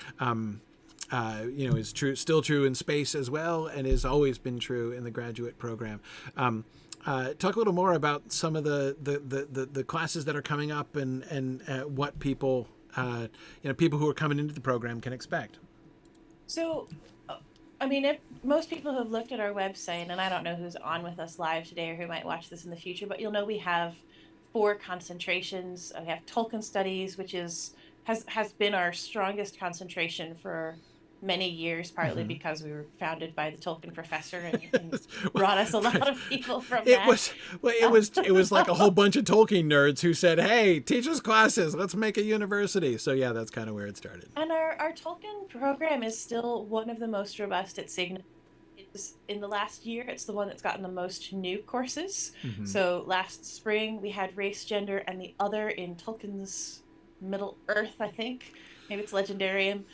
Is still true in space as well, and has always been true in the graduate program. Talk a little more about some of the classes that are coming up and what people who are coming into the program can expect. So, if most people have looked at our website, and I don't know who's on with us live today or who might watch this in the future, but you'll know we have 4 concentrations. We have Tolkien studies, which has been our strongest concentration for many years, partly because we were founded by the Tolkien professor and brought us a lot of people from that. It was like a whole bunch of Tolkien nerds who said, "Hey, teach us classes. Let's make a university." So yeah, that's kind of where it started. And our Tolkien program is still one of the most robust at Signum. In the last year, it's the one that's gotten the most new courses. So last spring we had race, gender, and the other in Tolkien's Middle Earth, I think. Maybe it's Legendarium.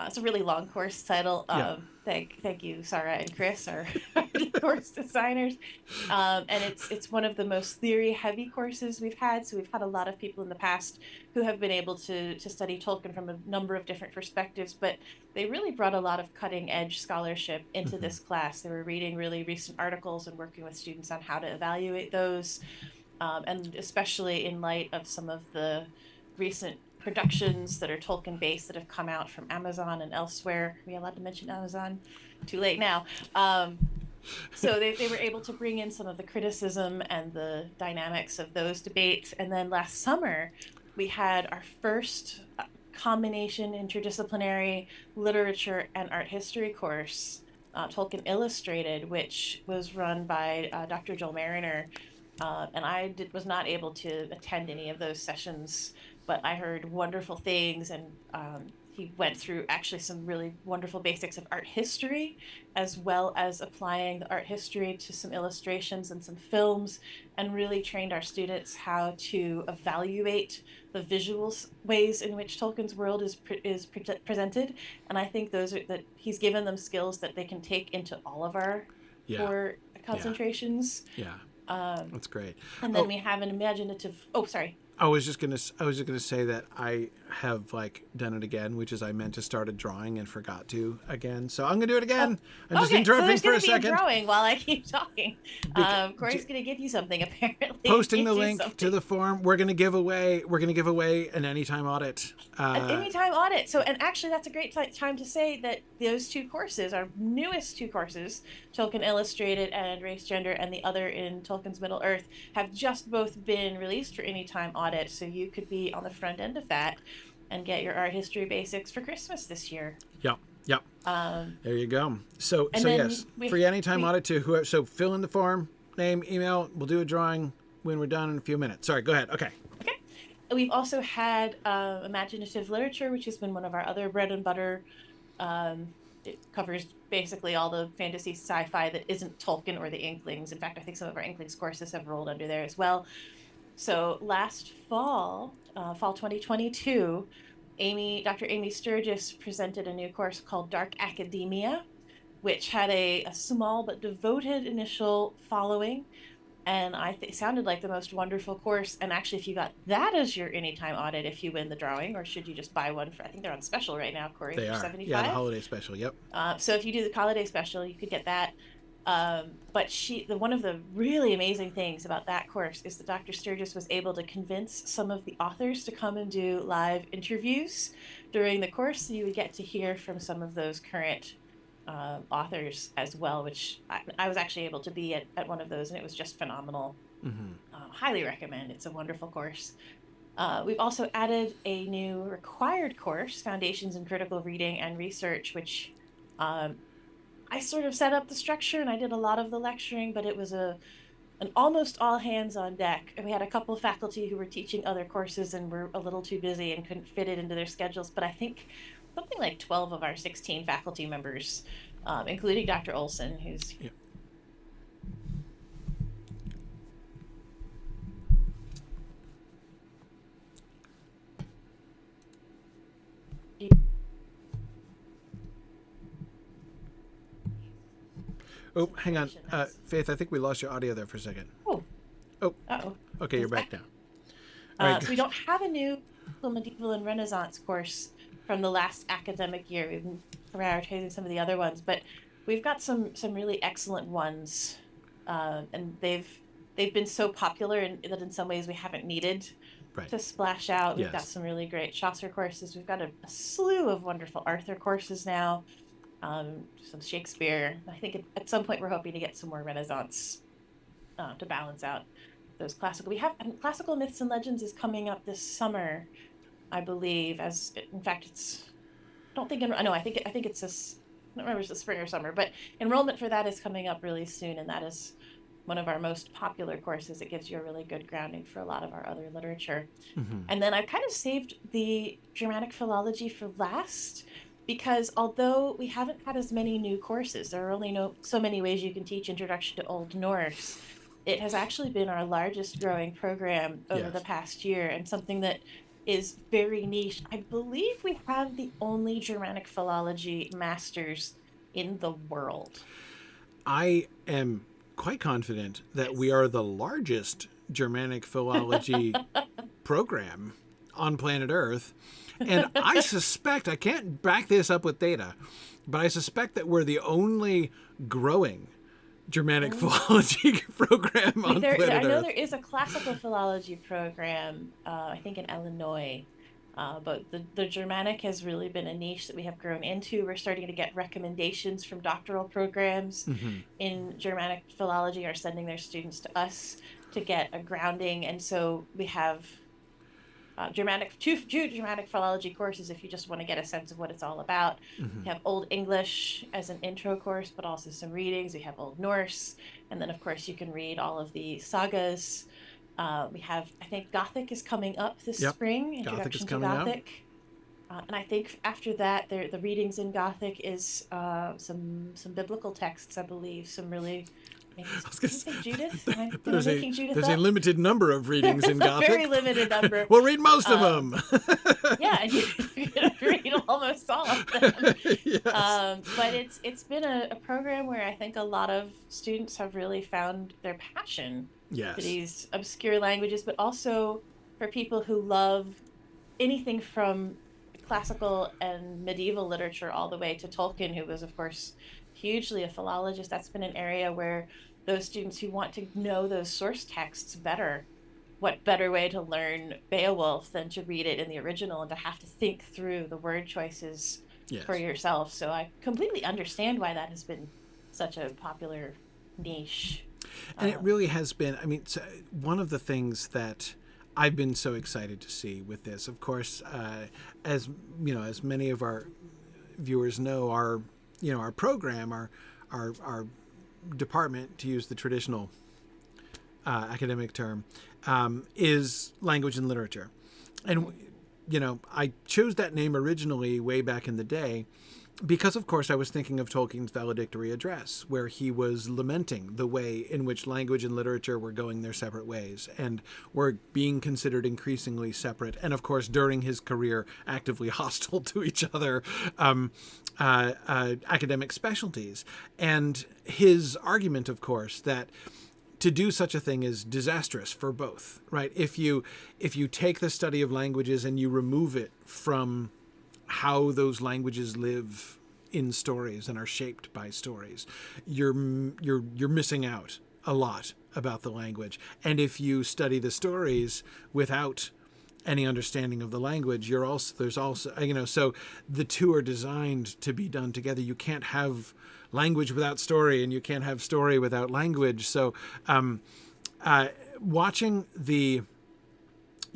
It's a really long course title. Thank you, Sarah and Chris, our course designers. And it's one of the most theory-heavy courses we've had. So we've had a lot of people in the past who have been able to study Tolkien from a number of different perspectives, but they really brought a lot of cutting-edge scholarship into this class. They were reading really recent articles and working with students on how to evaluate those, and especially in light of some of the recent productions that are Tolkien based that have come out from Amazon and elsewhere. Are we allowed to mention Amazon? Too late now. So they were able to bring in some of the criticism and the dynamics of those debates. And then last summer, we had our first combination interdisciplinary literature and art history course, Tolkien Illustrated, which was run by Dr. Joel Mariner. And I was not able to attend any of those sessions, but I heard wonderful things, and he went through actually some really wonderful basics of art history, as well as applying the art history to some illustrations and some films, and really trained our students how to evaluate the visual ways in which Tolkien's world is presented. And I think that he's given them skills that they can take into all of our 4 concentrations. That's great. And then we have an imaginative. Oh, sorry. I was just gonna say that I have done it again, which is I meant to start a drawing and forgot to again. So I'm gonna do it again. I'm just interrupting for a second. A drawing while I keep talking. Corey's gonna give you something apparently. Posting the link to the form. We're gonna give away an anytime audit. An anytime audit. So, and actually, that's a great time to say that those two courses, our newest two courses, Tolkien Illustrated and Race, Gender, and the other in Tolkien's Middle Earth, have just both been released for anytime audit. So you could be on the front end of that and get your art history basics for Christmas this year. Yep. There you go. So yes, free anytime audit to whoever. So fill in the form, name, email. We'll do a drawing when we're done in a few minutes. Sorry, go ahead. Okay. We've also had imaginative literature, which has been one of our other bread and butter. It covers basically all the fantasy sci-fi that isn't Tolkien or the Inklings. In fact, I think some of our Inklings courses have rolled under there as well. So last fall, fall 2022, Dr. Amy Sturgis presented a new course called Dark Academia, which had a small but devoted initial following. And it sounded like the most wonderful course. And actually, if you got that as your anytime audit, if you win the drawing, or should you just buy one I think they're on special right now, Corey, they for are. $75. Yeah, the holiday special. Yep. So if you do the holiday special, you could get that. But one of the really amazing things about that course is that Dr. Sturgis was able to convince some of the authors to come and do live interviews during the course. So you would get to hear from some of those current authors as well, which I was actually able to be at one of those, and it was just phenomenal. Highly recommend. It's a wonderful course. We've also added a new required course, Foundations in Critical Reading and Research, which I sort of set up the structure and I did a lot of the lecturing, but it was an almost all hands on deck. And we had a couple of faculty who were teaching other courses and were a little too busy and couldn't fit it into their schedules. But I think something like 12 of our 16 faculty members, including Dr. Olson, who's... Yeah. Oh, hang on. Faith, I think we lost your audio there for a second. Oh. Uh-oh. Okay, you're back now. So we don't have a new medieval and Renaissance course from the last academic year. We've been prioritizing some of the other ones, but we've got some really excellent ones, and they've been so popular that in some ways we haven't needed to splash out. We've got some really great Chaucer courses. We've got a slew of wonderful Arthur courses now. Some Shakespeare. I think at some point we're hoping to get some more Renaissance to balance out those classical. We have Classical Myths and Legends is coming up this summer, I believe. In fact, I think it's this. I don't remember if it's the spring or summer, but enrollment for that is coming up really soon, and that is one of our most popular courses. It gives you a really good grounding for a lot of our other literature. And then I've kind of saved the Germanic philology for last, because although we haven't had as many new courses, there are only so many ways you can teach Introduction to Old Norse. It has actually been our largest growing program over the past year, and something that is very niche. I believe we have the only Germanic philology masters in the world. I am quite confident that we are the largest Germanic philology program on planet Earth. And I suspect, I can't back this up with data, but I suspect that we're the only growing Germanic philology program on planet Earth. I know there is a classical philology program, I think in Illinois, but the Germanic has really been a niche that we have grown into. We're starting to get recommendations from doctoral programs in Germanic philology are sending their students to us to get a grounding. And so we have two Germanic philology courses if you just want to get a sense of what it's all about. We have Old English as an intro course, but also some readings. We have Old Norse, and then of course you can read all of the sagas. We have, I think Gothic is coming up this spring, Introduction to Gothic. And I think after that, the readings in Gothic is some biblical texts, I believe, some really Maybe, did you say Judith? Am I There's making Judith a up? limited number of readings in Gothic. Very limited number. We'll read most of them. Yeah, and you're gonna read almost all of them. Yes. But it's been a program where I think a lot of students have really found their passion Yes. for these obscure languages, but also for people who love anything from classical and medieval literature all the way to Tolkien, who was, of course, hugely a philologist. That's been an area where those students who want to know those source texts better, what better way to learn Beowulf than to read it in the original and to have to think through the word choices for yourself. So I completely understand why that has been such a popular niche. And it really has been. I mean, one of the things that I've been so excited to see with this, of course, as you know, as many of our viewers know, our program, our department, to use the traditional academic term, is language and literature. And, I chose that name originally way back in the day because, of course, I was thinking of Tolkien's valedictory address, where he was lamenting the way in which language and literature were going their separate ways and were being considered increasingly separate. And, of course, during his career, actively hostile to each other academic specialties. And his argument, of course, that to do such a thing is disastrous for both, right? If you take the study of languages and you remove it from how those languages live in stories and are shaped by stories, you're missing out a lot about the language. And if you study the stories without any understanding of the language, there's also so the two are designed to be done together. You can't have language without story, and you can't have story without language. So watching the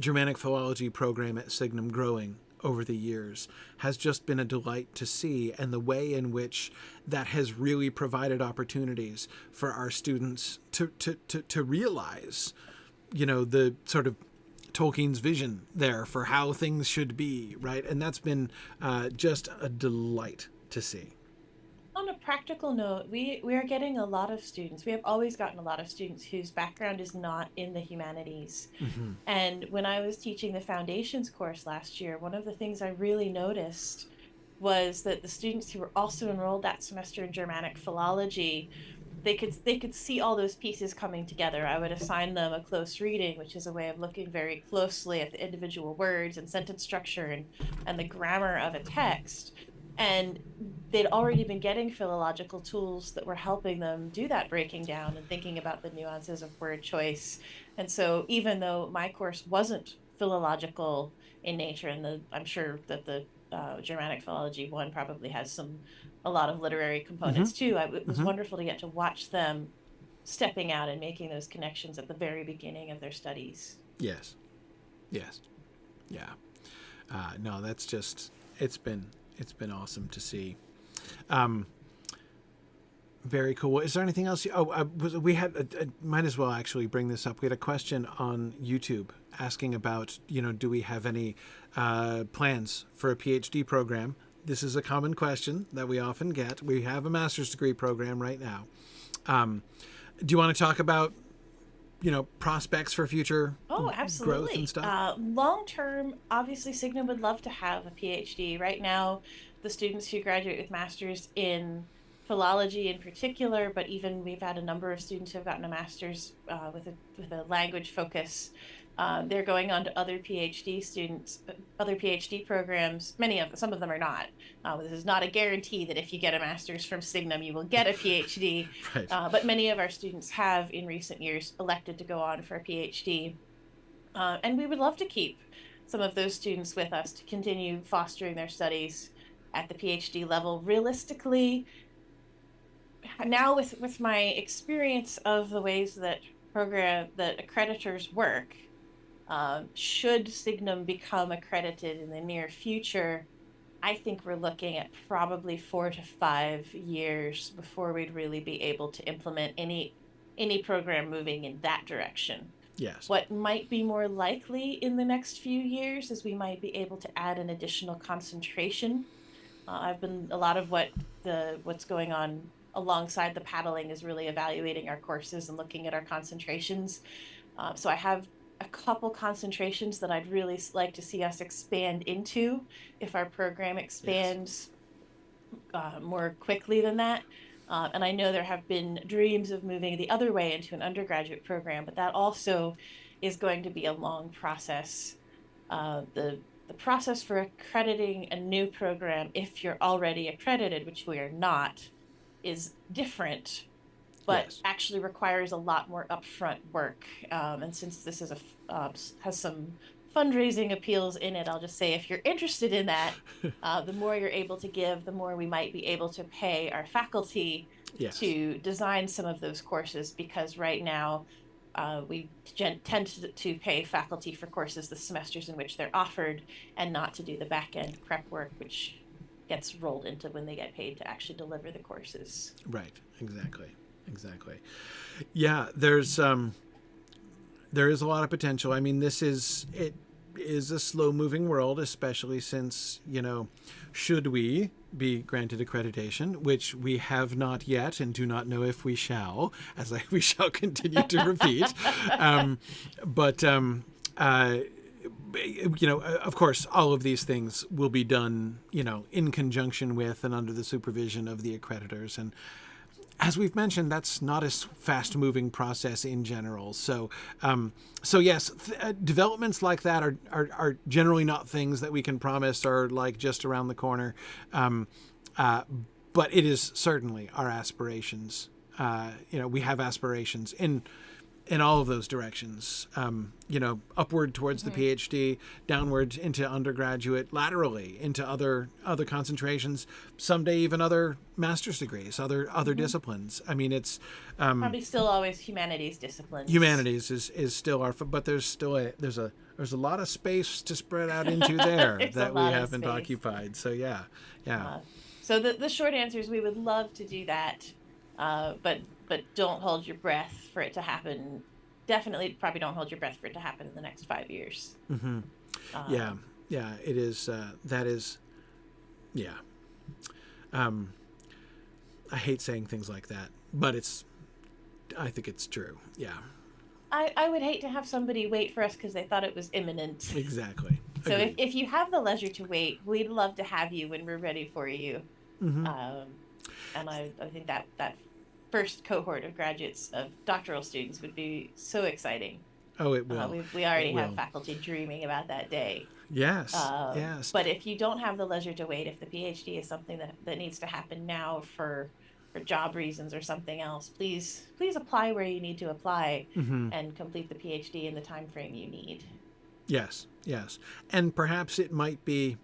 Germanic philology program at Signum growing over the years has just been a delight to see, and the way in which that has really provided opportunities for our students to realize, the sort of Tolkien's vision there for how things should be, right? And that's been just a delight to see. On a practical note, we are getting a lot of students. We have always gotten a lot of students whose background is not in the humanities. Mm-hmm. And when I was teaching the foundations course last year, one of the things I really noticed was that the students who were also enrolled that semester in Germanic philology, they could see all those pieces coming together. I would assign them a close reading, which is a way of looking very closely at the individual words and sentence structure and the grammar of a text. And they'd already been getting philological tools that were helping them do that breaking down and thinking about the nuances of word choice. And so even though my course wasn't philological in nature, and I'm sure that the Germanic philology one probably has a lot of literary components too, it was wonderful to get to watch them stepping out and making those connections at the very beginning of their studies. Yes. Yeah. No, that's just, it's been awesome to see. Very cool. Is there anything else? We had, might as well actually bring this up. We had a question on YouTube asking about, do we have any plans for a PhD program? This is a common question that we often get. We have a master's degree program right now. Do you want to talk about, prospects for future growth and stuff? Long term, obviously, Signum would love to have a PhD. Right now, the students who graduate with masters in philology in particular, but even we've had a number of students who have gotten a master's with a language focus. They're going on to other PhD programs. Some of them are not. This is not a guarantee that if you get a master's from Signum, you will get a PhD. Right. But many of our students have, in recent years, elected to go on for a PhD. And we would love to keep some of those students with us to continue fostering their studies at the PhD level. Realistically, now with my experience of the ways that accreditors work, should Signum become accredited in the near future, I think we're looking at probably 4 to 5 years before we'd really be able to implement any program moving in that direction. Yes. What might be more likely in the next few years is we might be able to add an additional concentration. A lot of what's going on alongside the paddling is really evaluating our courses and looking at our concentrations. So I have a couple concentrations that I'd really like to see us expand into if our program expands more quickly than that. And I know there have been dreams of moving the other way into an undergraduate program, but that also is going to be a long process. The process for accrediting a new program, if you're already accredited, which we are not, is different, but actually requires a lot more upfront work. And since this is has some fundraising appeals in it, I'll just say if you're interested in that, the more you're able to give, the more we might be able to pay our faculty to design some of those courses, because right now we tend to pay faculty for courses the semesters in which they're offered, and not to do the back end prep work, which gets rolled into when they get paid to actually deliver the courses. Right. Exactly. Yeah, there is a lot of potential. I mean, it is a slow moving world, especially since, should we be granted accreditation, which we have not yet and do not know if we shall, we shall continue to repeat. Of course, all of these things will be done, in conjunction with and under the supervision of the accreditors. And as we've mentioned, that's not a fast-moving process in general. So yes, developments like that are generally not things that we can promise are like just around the corner. But it is certainly our aspirations. We have aspirations in all of those directions, upward towards the PhD, downward into undergraduate, laterally into other concentrations, someday even other master's degrees, other disciplines. I mean, it's probably still always humanities disciplines. Humanities is still but there's a lot of space to spread out into there that we haven't occupied. So yeah. So the short answer is we would love to do that, but don't hold your breath for it to happen. Definitely, probably don't hold your breath for it to happen in the next 5 years. Mm-hmm. It is. That is. Yeah. I hate saying things like that, but I think it's true. Yeah. I would hate to have somebody wait for us because they thought it was imminent. Exactly. So if you have the leisure to wait, we'd love to have you when we're ready for you. Mm-hmm. And I think that first cohort of graduates, of doctoral students, would be so exciting. Oh, it will. We already have faculty dreaming about that day. Yes, yes. But if you don't have the leisure to wait, if the PhD is something that needs to happen now for job reasons or something else, please apply where you need to apply and complete the PhD in the time frame you need. Yes. And perhaps it might be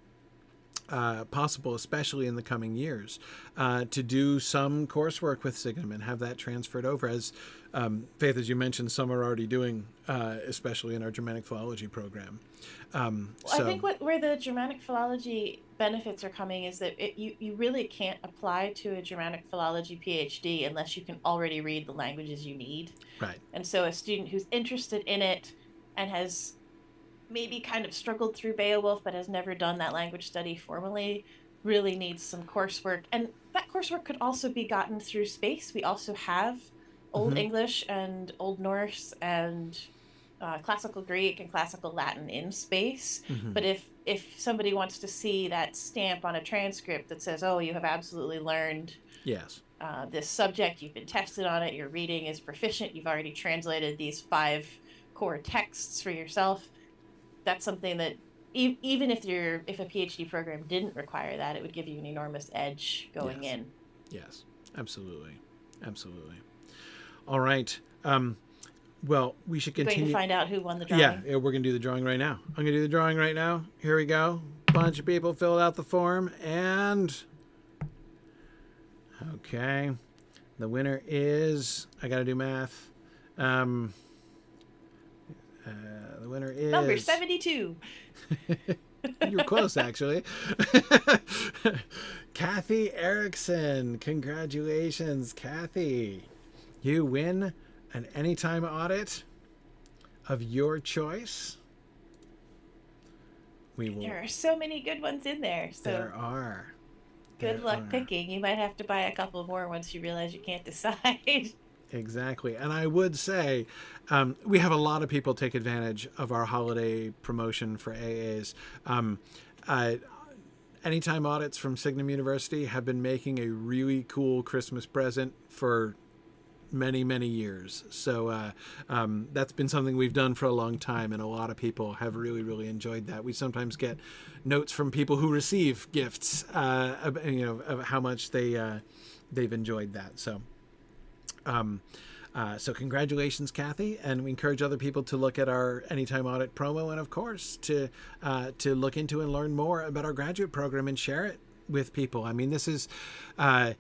possible, especially in the coming years, to do some coursework with Signum and have that transferred over. As Faith, as you mentioned, some are already doing, especially in our Germanic philology program. I think where the Germanic philology benefits are coming is that you really can't apply to a Germanic philology PhD unless you can already read the languages you need. Right. And so a student who's interested in it and has maybe kind of struggled through Beowulf but has never done that language study formally really needs some coursework. And that coursework could also be gotten through space. We also have Old English and Old Norse and Classical Greek and Classical Latin in space. But if somebody wants to see that stamp on a transcript that says, oh, you have absolutely learned this subject, you've been tested on it, your reading is proficient, you've already translated these 5 core texts for yourself, that's something that even if a PhD program didn't require that, it would give you an enormous edge going in. Yes, absolutely. All right. Well, we should continue. Going to find out who won the drawing. Yeah, we're going to do the drawing right now. I'm going to do the drawing right now. Here we go. Bunch of people filled out the form, and okay, the winner is. I got to do math. The winner is number 72. You were close, actually. Kathy Erickson. Congratulations, Kathy. You win an anytime audit of your choice. There are so many good ones in there. So there are. Good luck picking. You might have to buy a couple more once you realize you can't decide. Exactly. And I would say we have a lot of people take advantage of our holiday promotion for AAs. Anytime audits from Signum University have been making a really cool Christmas present for many, many years. So that's been something we've done for a long time, and a lot of people have really, really enjoyed that. We sometimes get notes from people who receive gifts, of how much they've enjoyed that. So congratulations, Kathy, and we encourage other people to look at our Anytime Audit promo, and of course to look into and learn more about our graduate program and share it with people. I mean, this is our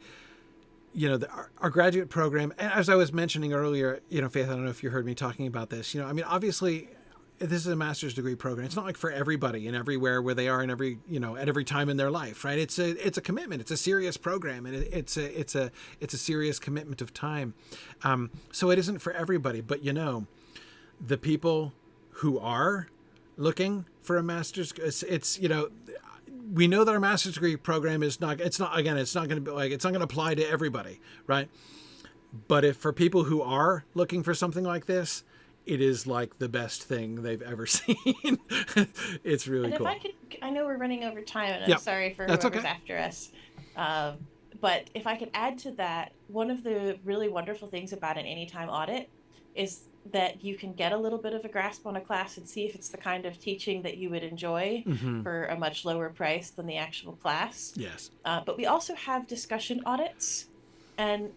graduate program, as I was mentioning earlier, Faith, I don't know if you heard me talking about this. I mean, obviously, this is a master's degree program. It's not like for everybody and everywhere where they are in every, at every time in their life, right? It's a commitment. It's a serious program, and it's a serious commitment of time. So it isn't for everybody, but the people who are looking for a master's, we know that our master's degree program it's not going to apply to everybody, right? But if for people who are looking for something like this, it is like the best thing they've ever seen. It's really cool. I know we're running over time, and I'm sorry for whoever's after us. But if I could add to that, one of the really wonderful things about an Anytime Audit is that you can get a little bit of a grasp on a class and see if it's the kind of teaching that you would enjoy for a much lower price than the actual class. Yes. But we also have discussion audits, and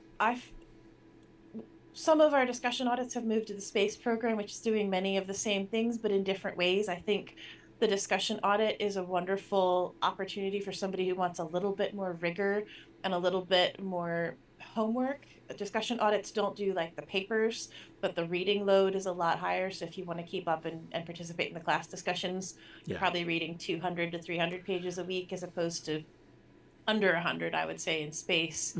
some of our discussion audits have moved to the space program, which is doing many of the same things, but in different ways. I think the discussion audit is a wonderful opportunity for somebody who wants a little bit more rigor and a little bit more homework. Discussion audits don't do like the papers, but the reading load is a lot higher. So if you want to keep up and participate in the class discussions, you're probably reading 200 to 300 pages a week as opposed to under 100, I would say, in space.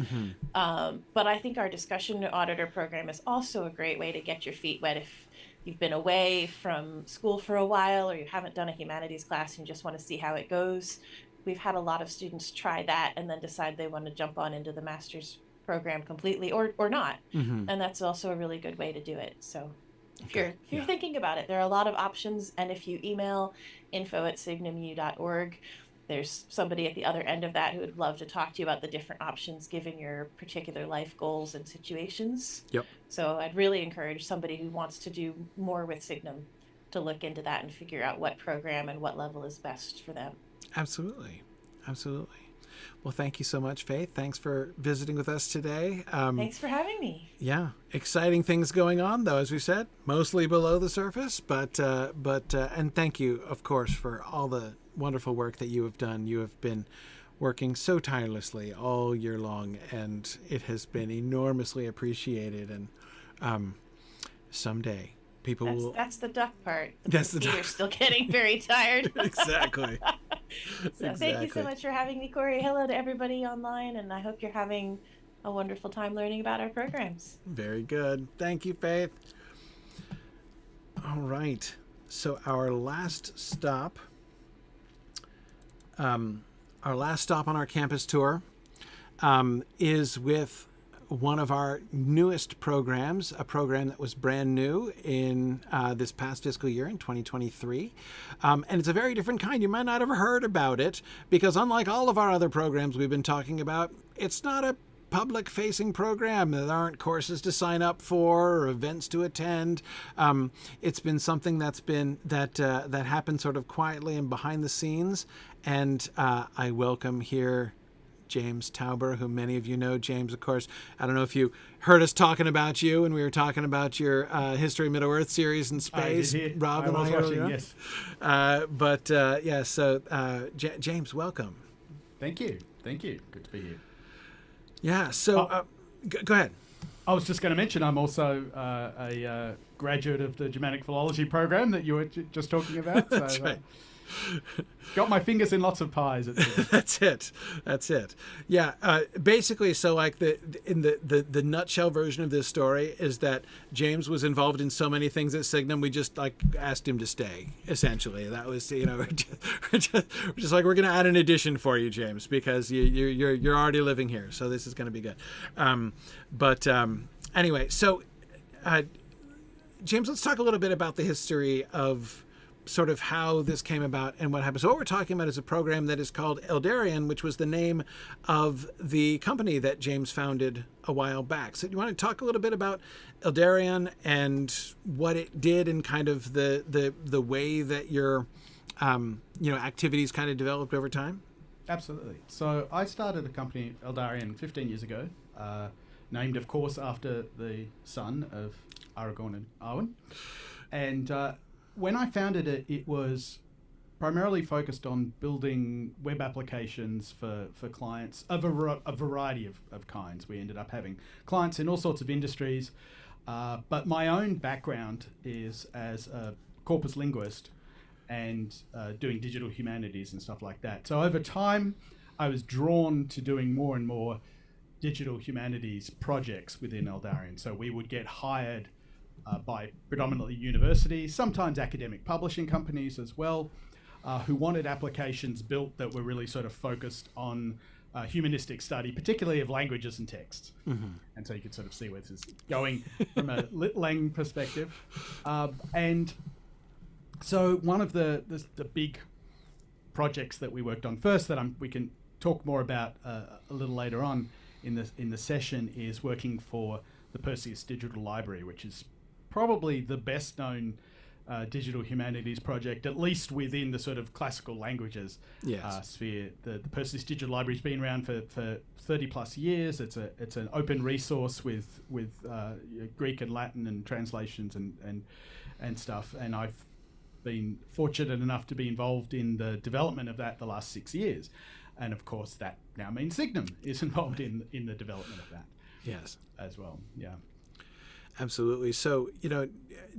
But I think our discussion auditor program is also a great way to get your feet wet if you've been away from school for a while, or you haven't done a humanities class and you just want to see how it goes. We've had a lot of students try that and then decide they want to jump on into the master's program completely or not. And that's also a really good way to do it. So if you're thinking about it, there are a lot of options. And if you email info@signumu.org, there's somebody at the other end of that who would love to talk to you about the different options given your particular life goals and situations. Yep. So I'd really encourage somebody who wants to do more with Signum to look into that and figure out what program and what level is best for them. Absolutely. Well, thank you so much, Faith. Thanks for visiting with us today. Thanks for having me. Yeah, exciting things going on, though, as we said, mostly below the surface. But and thank you, of course, for all the wonderful work that you have done. You have been working so tirelessly all year long, and it has been enormously appreciated. And someday people will. That's the duck part. That's the duck. You're still getting very tired. Exactly. Thank you so much for having me, Corey. Hello to everybody online, and I hope you're having a wonderful time learning about our programs. Very good. Thank you, Faith. All right. So our last stop on our campus tour is with one of our newest programs, a program that was brand new in this past fiscal year in 2023. And it's a very different kind. You might not have heard about it because unlike all of our other programs we've been talking about, it's not a public-facing program. There aren't courses to sign up for or events to attend. It's been something that happened sort of quietly and behind the scenes. And I welcome here James Tauber, who many of you know. James, of course, I don't know if you heard us talking about you when we were talking about your History of Middle-earth series in space. I did hear. Rob and I was watching, yes. James, welcome. Thank you. Good to be here. Yeah, so go ahead. I was just going to mention I'm also a graduate of the Germanic Philology program that you were just talking about. So, That's right. Got my fingers in lots of pies. That's it. Yeah. Basically, so like the nutshell version of this story is that James was involved in so many things at Signum. We just like asked him to stay. Essentially, that was we're just like, we're going to add an addition for you, James, because you're already living here, so this is going to be good. Anyway, so James, let's talk a little bit about the history of sort of how this came about and what happened. So what we're talking about is a program that is called Eldarian, which was the name of the company that James founded a while back. So do you want to talk a little bit about Eldarian and what it did and kind of the way that your activities kind of developed over time? Absolutely. So I started a company, Eldarian, 15 years ago, named, of course, after the son of Aragorn and Arwen. And when I founded it, it was primarily focused on building web applications for clients of a variety of kinds. We ended up having clients in all sorts of industries, but my own background is as a corpus linguist and doing digital humanities and stuff like that. So over time, I was drawn to doing more and more digital humanities projects within Eldarian. So we would get hired by predominantly universities, sometimes academic publishing companies as well, who wanted applications built that were really sort of focused on humanistic study, particularly of languages and texts. Mm-hmm. And so you could sort of see where this is going from a lit lang perspective. And so one of the big projects that we worked on first that we can talk more about a little later on in the session is working for the Perseus Digital Library, which is probably the best known digital humanities project, at least within the sort of classical languages sphere. The Perseus Digital Library has been around for 30 plus years. It's an open resource with Greek and Latin and translations and stuff. And I've been fortunate enough to be involved in the development of that the last 6 years. And of course, that now means Signum is involved in the development of that. Yes, as well. Yeah. Absolutely. So,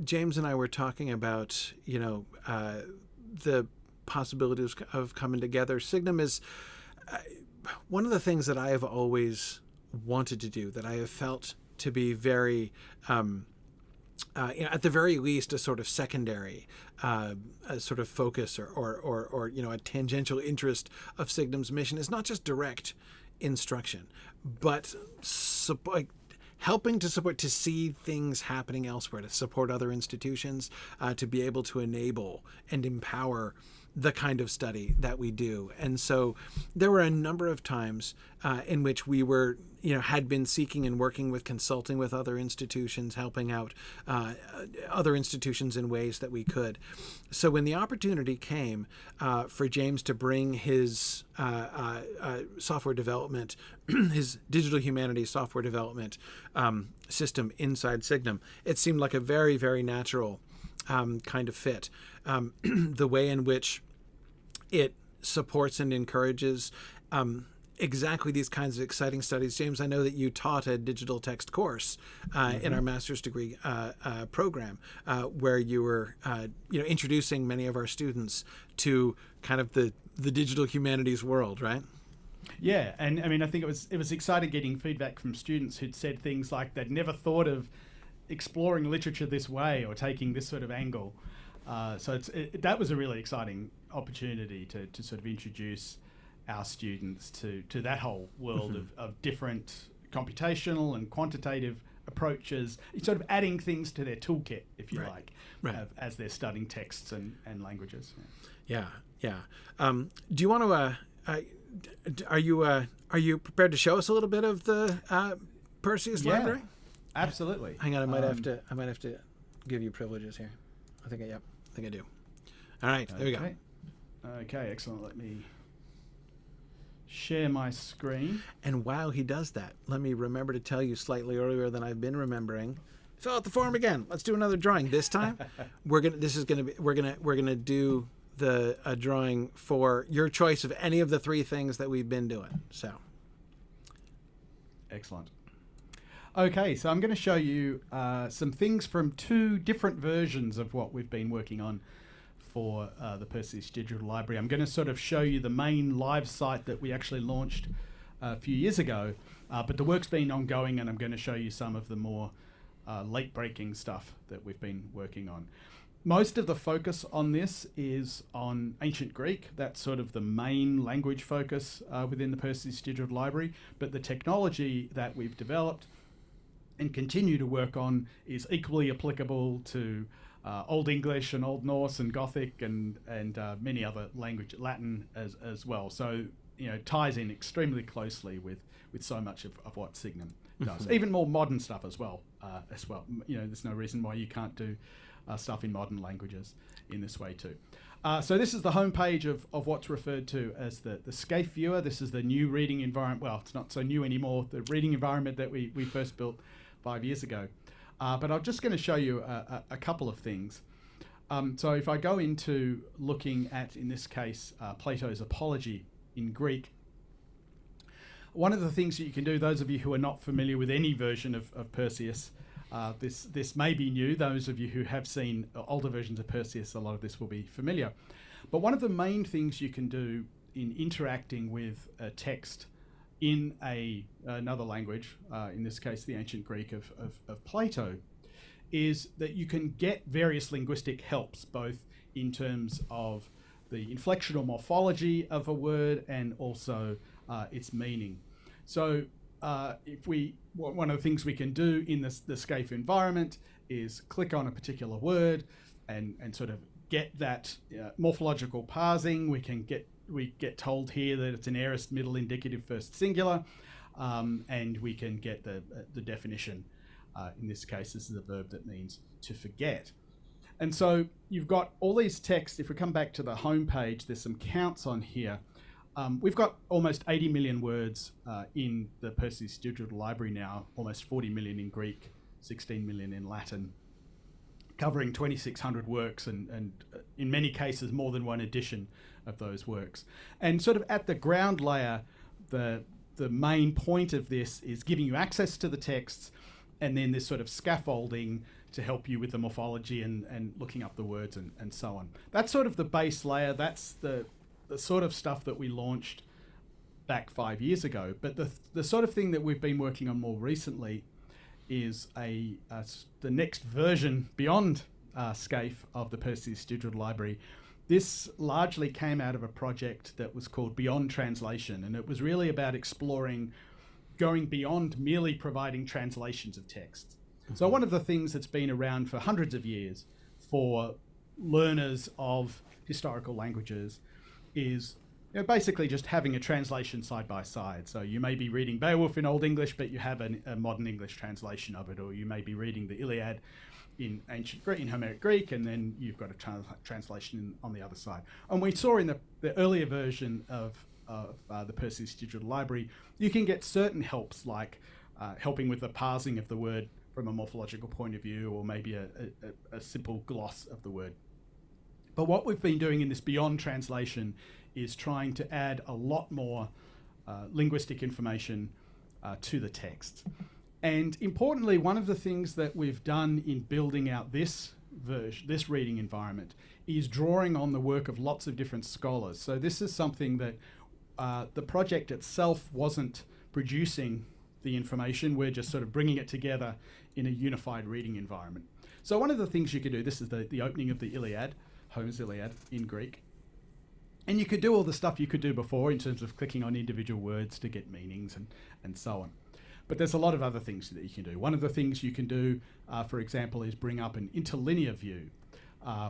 James and I were talking about, the possibilities of coming together. Signum is one of the things that I have always wanted to do, that I have felt to be very, at the very least, a sort of secondary a sort of focus or a tangential interest of Signum's mission is not just direct instruction, but helping to support, to see things happening elsewhere, to support other institutions, to be able to enable and empower the kind of study that we do. And so there were a number of times in which we were, had been seeking and working with, consulting with other institutions, helping out other institutions in ways that we could. So when the opportunity came for James to bring his software development, his digital humanities software development system inside Signum, it seemed like a very, very natural kind of fit. The way in which it supports and encourages exactly these kinds of exciting studies. James, I know that you taught a digital text course in our master's degree program where you were introducing many of our students to kind of the digital humanities world, right? Yeah, and I mean, I think it was exciting getting feedback from students who'd said things like they'd never thought of exploring literature this way or taking this sort of angle. So that was a really exciting opportunity to sort of introduce our students to that whole world of different computational and quantitative approaches, sort of adding things to their toolkit, if you like, as they're studying texts and languages. Yeah. Do you want to? Are you prepared to show us a little bit of the Perseus library? Absolutely. Hang on, I might have to give you privileges here. I think I do. All right, there we go. Okay, excellent. Let me share my screen. And while he does that, let me remember to tell you slightly earlier than I've been remembering. Fill out the form again. Let's do another drawing. This time, we're gonna do a drawing for your choice of any of the three things that we've been doing. So, excellent. Okay, so I'm going to show you some things from 2 different versions of what we've been working on for the Perseus Digital Library. I'm going to sort of show you the main live site that we actually launched a few years ago, but the work's been ongoing, and I'm going to show you some of the more late-breaking stuff that we've been working on. Most of the focus on this is on ancient Greek. That's sort of the main language focus within the Perseus Digital Library, but the technology that we've developed and continue to work on is equally applicable to Old English and Old Norse and Gothic and many other languages, Latin as well. So, ties in extremely closely with so much of what Signum does. Even more modern stuff as well. There's no reason why you can't do stuff in modern languages in this way too. So this is the homepage of what's referred to as the Scaife viewer. This is the new reading environment. Well, it's not so new anymore. The reading environment that we first built 5 years ago. But I'm just going to show you a couple of things. So if I go into looking at, in this case, Plato's Apology in Greek, one of the things that you can do, those of you who are not familiar with any version of Perseus, this may be new. Those of you who have seen older versions of Perseus, a lot of this will be familiar. But one of the main things you can do in interacting with a text in another language, in this case the ancient Greek of Plato, is that you can get various linguistic helps, both in terms of the inflectional morphology of a word and also its meaning. So one of the things we can do in the Scaife environment is click on a particular word and sort of get that morphological parsing. We get told here that it's an aorist middle indicative first singular, and we can get the definition. In this case, this is a verb that means to forget. And so you've got all these texts. If we come back to the home page, there's some counts on here. We've got almost 80 million words in the Perseus Digital Library now, almost 40 million in Greek, 16 million in Latin, covering 2,600 works and in many cases more than one edition of those works. And sort of at the ground layer, the main point of this is giving you access to the texts, and then this sort of scaffolding to help you with the morphology and looking up the words and so on. That's sort of the base layer. That's the sort of stuff that we launched back 5 years ago. But the sort of thing that we've been working on more recently is the next version beyond Scaife of the Perseus Digital Library. This largely came out of a project that was called Beyond Translation, and it was really about exploring going beyond merely providing translations of texts. So one of the things that's been around for hundreds of years for learners of historical languages is basically just having a translation side by side. So you may be reading Beowulf in Old English, but you have a modern English translation of it, or you may be reading the Iliad in ancient Greek, in Homeric Greek, and then you've got a translation on the other side. And we saw in the earlier version of the Perseus Digital Library, you can get certain helps like helping with the parsing of the word from a morphological point of view, or maybe a simple gloss of the word. But what we've been doing in this Beyond Translation is trying to add a lot more linguistic information to the text. And importantly, one of the things that we've done in building out this reading environment is drawing on the work of lots of different scholars. So this is something that the project itself wasn't producing the information. We're just sort of bringing it together in a unified reading environment. So one of the things you could do, this is the opening of the Iliad, Homer's Iliad in Greek. And you could do all the stuff you could do before in terms of clicking on individual words to get meanings and so on. But there's a lot of other things that you can do. One of the things you can do, for example, is bring up an interlinear view,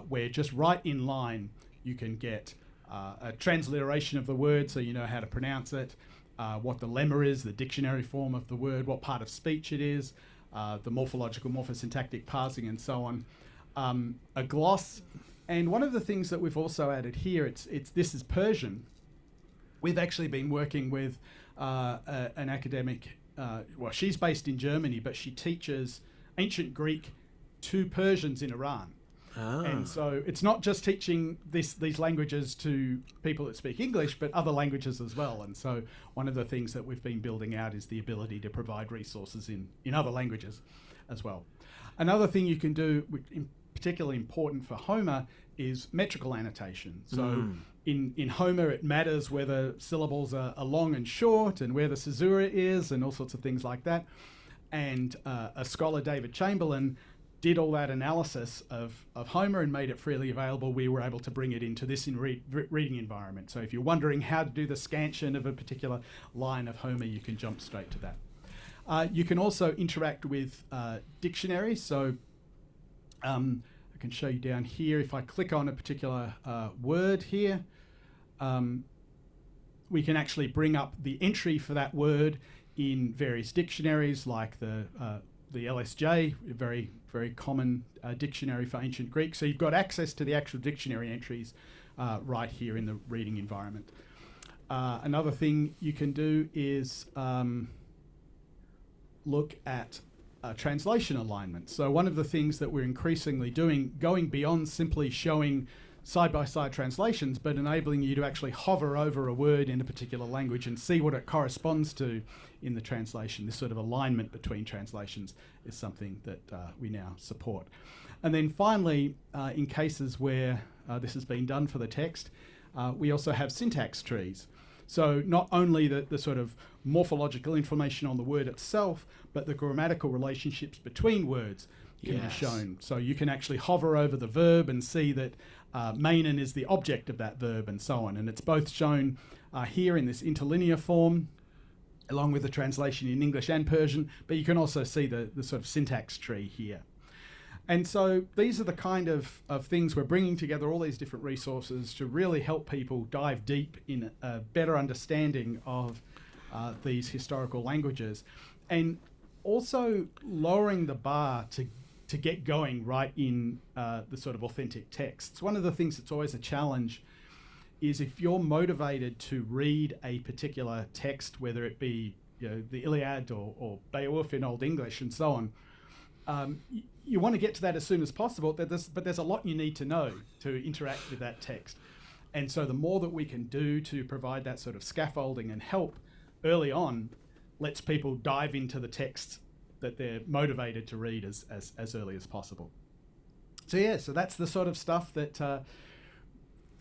where just right in line you can get a transliteration of the word so you know how to pronounce it, what the lemma is, the dictionary form of the word, what part of speech it is, the morphological, morphosyntactic parsing and so on, a gloss. And one of the things that we've also added here, this is Persian. We've actually been working with an academic, she's based in Germany, but she teaches ancient Greek to Persians in Iran. And so it's not just teaching these languages to people that speak English, but other languages as well. And so one of the things that we've been building out is the ability to provide resources in other languages as well. Another thing you can do, which is particularly important for Homer, is metrical annotation. So in Homer, it matters whether syllables are long and short and where the caesura is and all sorts of things like that. And a scholar, David Chamberlain, did all that analysis of Homer and made it freely available. We were able to bring it into this reading environment. So if you're wondering how to do the scansion of a particular line of Homer, you can jump straight to that. You can also interact with dictionaries. So I can show you down here. If I click on a particular word here, we can actually bring up the entry for that word in various dictionaries like the LSJ, a very, very common dictionary for ancient Greek. So you've got access to the actual dictionary entries right here in the reading environment. Another thing you can do is look at translation alignment. So one of the things that we're increasingly doing, going beyond simply showing side-by-side translations, but enabling you to actually hover over a word in a particular language and see what it corresponds to in the translation. This sort of alignment between translations is something that we now support. And then finally, in cases where this has been done for the text, we also have syntax trees. So not only the sort of morphological information on the word itself, but the grammatical relationships between words can be shown. So you can actually hover over the verb and see that Mainen is the object of that verb and so on. And it's both shown here in this interlinear form, along with the translation in English and Persian, but you can also see the sort of syntax tree here. And so these are the kind of things we're bringing together, all these different resources to really help people dive deep in a better understanding of these historical languages, and also lowering the bar to get going right in the sort of authentic texts. One of the things that's always a challenge is if you're motivated to read a particular text, whether it be the Iliad or Beowulf in Old English and so on, you want to get to that as soon as possible, but there's a lot you need to know to interact with that text. And so the more that we can do to provide that sort of scaffolding and help early on lets people dive into the text that they're motivated to read as early as possible. So that's the sort of stuff that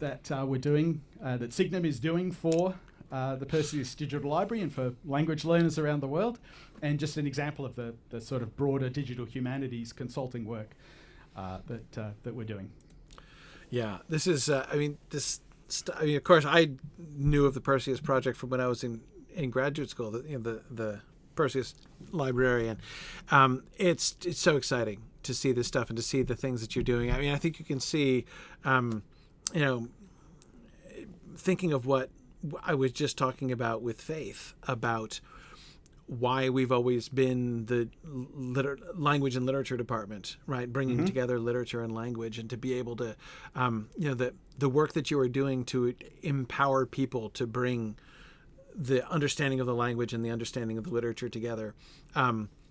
we're doing, that Signum is doing for the Perseus Digital Library and for language learners around the world, and just an example of the sort of broader digital humanities consulting work that we're doing. Yeah, this is, of course, I knew of the Perseus project from when I was in graduate school, the Perseus librarian. It's so exciting to see this stuff and to see the things that you're doing. I mean, I think you can see, thinking of what I was just talking about with Faith, about why we've always been the language and literature department, right? Bringing together literature and language, and to be able to, the work that you are doing to empower people to bring the understanding of the language and the understanding of the literature together.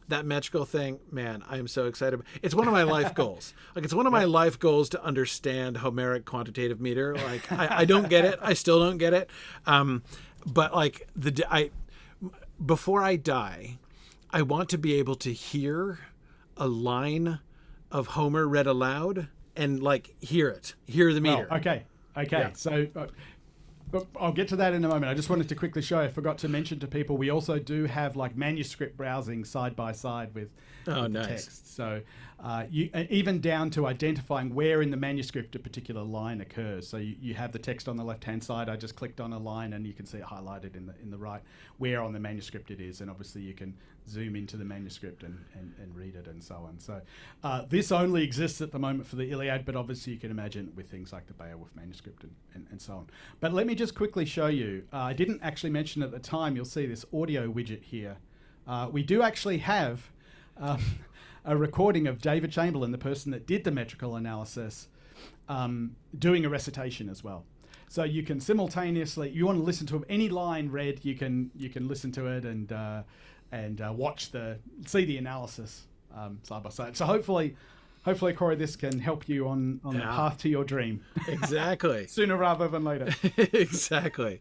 That metrical thing, man, I am so excited. It's one of my life goals. Like, it's one of my life goals to understand Homeric quantitative meter. Like, I don't get it. I still don't get it. But like before I die, I want to be able to hear a line of Homer read aloud and like hear the meter. Well, okay. Yeah. So I'll get to that in a moment. I just wanted to quickly show, I forgot to mention to people, we also do have like manuscript browsing side by side with the text. So you even down to identifying where in the manuscript a particular line occurs. So you have the text on the left-hand side. I just clicked on a line and you can see it highlighted in the right, where on the manuscript it is. And obviously you can zoom into the manuscript and read it and so on. So this only exists at the moment for the Iliad, but obviously you can imagine with things like the Beowulf manuscript and so on. But let me just quickly show you. I didn't actually mention at the time, you'll see this audio widget here. We do actually have a recording of David Chamberlain, the person that did the metrical analysis, doing a recitation as well. So you can simultaneously, you want to listen to any line read, you can listen to it and see the analysis side by side. So hopefully hopefully, Corey, this can help you on the path to your dream. Exactly. Sooner rather than later. Exactly.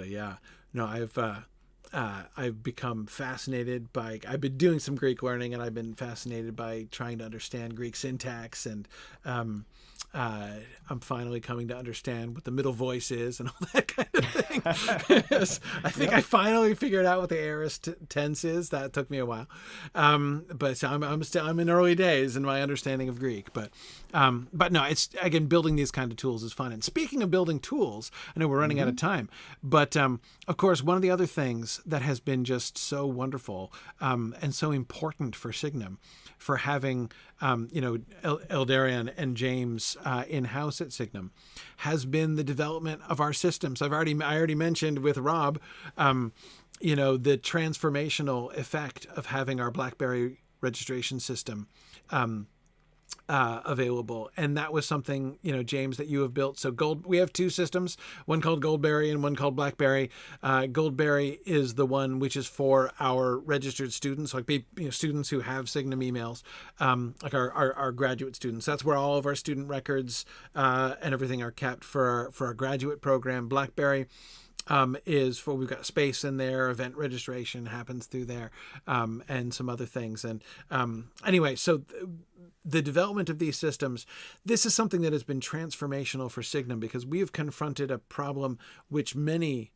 Yeah. No, I've become fascinated by, I've been doing some Greek learning, and I've been fascinated by trying to understand Greek syntax, and I'm finally coming to understand what the middle voice is and all that kind of thing. I think I finally figured out what the aorist tense is. That took me a while, but I'm in early days in my understanding of Greek. But no, it's, again, building these kind of tools is fun. And speaking of building tools, I know we're running out of time, but of course, one of the other things that has been just so wonderful and so important for Signum, for having Eldarion and James in-house at Signum, has been the development of our systems. I already mentioned with Rob, the transformational effect of having our BlackBerry registration system available. And that was something, James, that you have built. So we have two systems, one called Goldberry and one called Blackberry. Goldberry is the one which is for our registered students, like students who have Signum emails, like our graduate students. That's where all of our student records and everything are kept for our graduate program. Blackberry is for, we've got space in there, event registration happens through there, and some other things. And anyway, so the development of these systems, this is something that has been transformational for Signum, because we have confronted a problem which many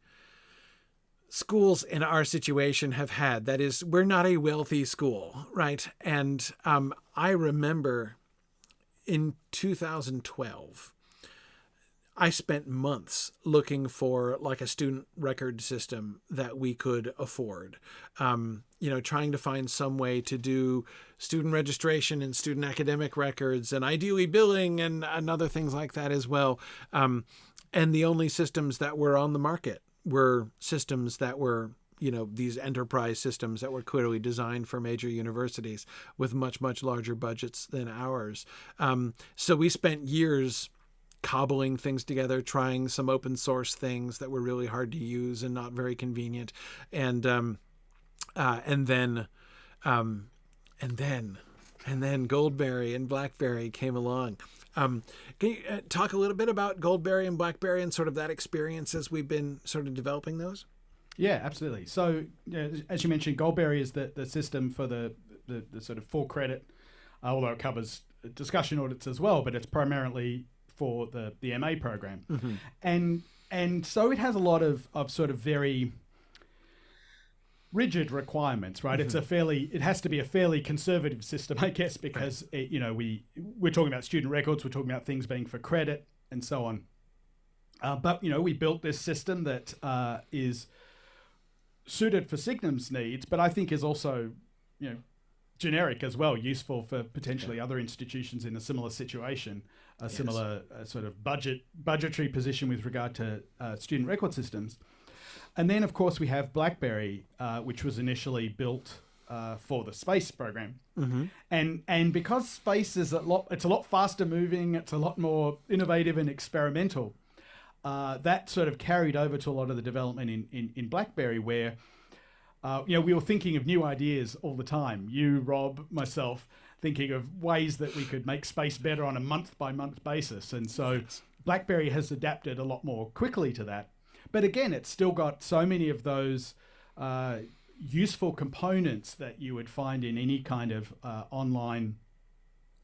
schools in our situation have had. That is, we're not a wealthy school, right? And I remember in 2012, I spent months looking for like a student record system that we could afford, trying to find some way to do student registration and student academic records, and ideally billing and other things like that as well. And the only systems that were on the market were systems that were, these enterprise systems that were clearly designed for major universities with much, much larger budgets than ours. So we spent years cobbling things together, trying some open source things that were really hard to use and not very convenient, and then Goldberry and Blackberry came along. Can you talk a little bit about Goldberry and Blackberry and sort of that experience as we've been sort of developing those? Yeah, absolutely. So as you mentioned, Goldberry is the system for the sort of full credit, although it covers discussion audits as well, but it's primarily for the MA program. Mm-hmm. And so it has a lot of sort of very rigid requirements, right? Mm-hmm. It has to be a fairly conservative system, I guess, because right. We're talking about student records, we're talking about things being for credit and so on. But we built this system that is suited for Signum's needs, but I think is also, generic as well, useful for potentially other institutions in a similar situation, a similar sort of budgetary position with regard to student record systems. And then, of course, we have Blackberry, which was initially built for the space program. Mm-hmm. And because space is it's a lot faster moving, it's a lot more innovative and experimental, that sort of carried over to a lot of the development in Blackberry, where we were thinking of new ideas all the time. You, Rob, myself, thinking of ways that we could make space better on a month-by-month basis. And so Blackberry has adapted a lot more quickly to that. But again, it's still got so many of those useful components that you would find in any kind of online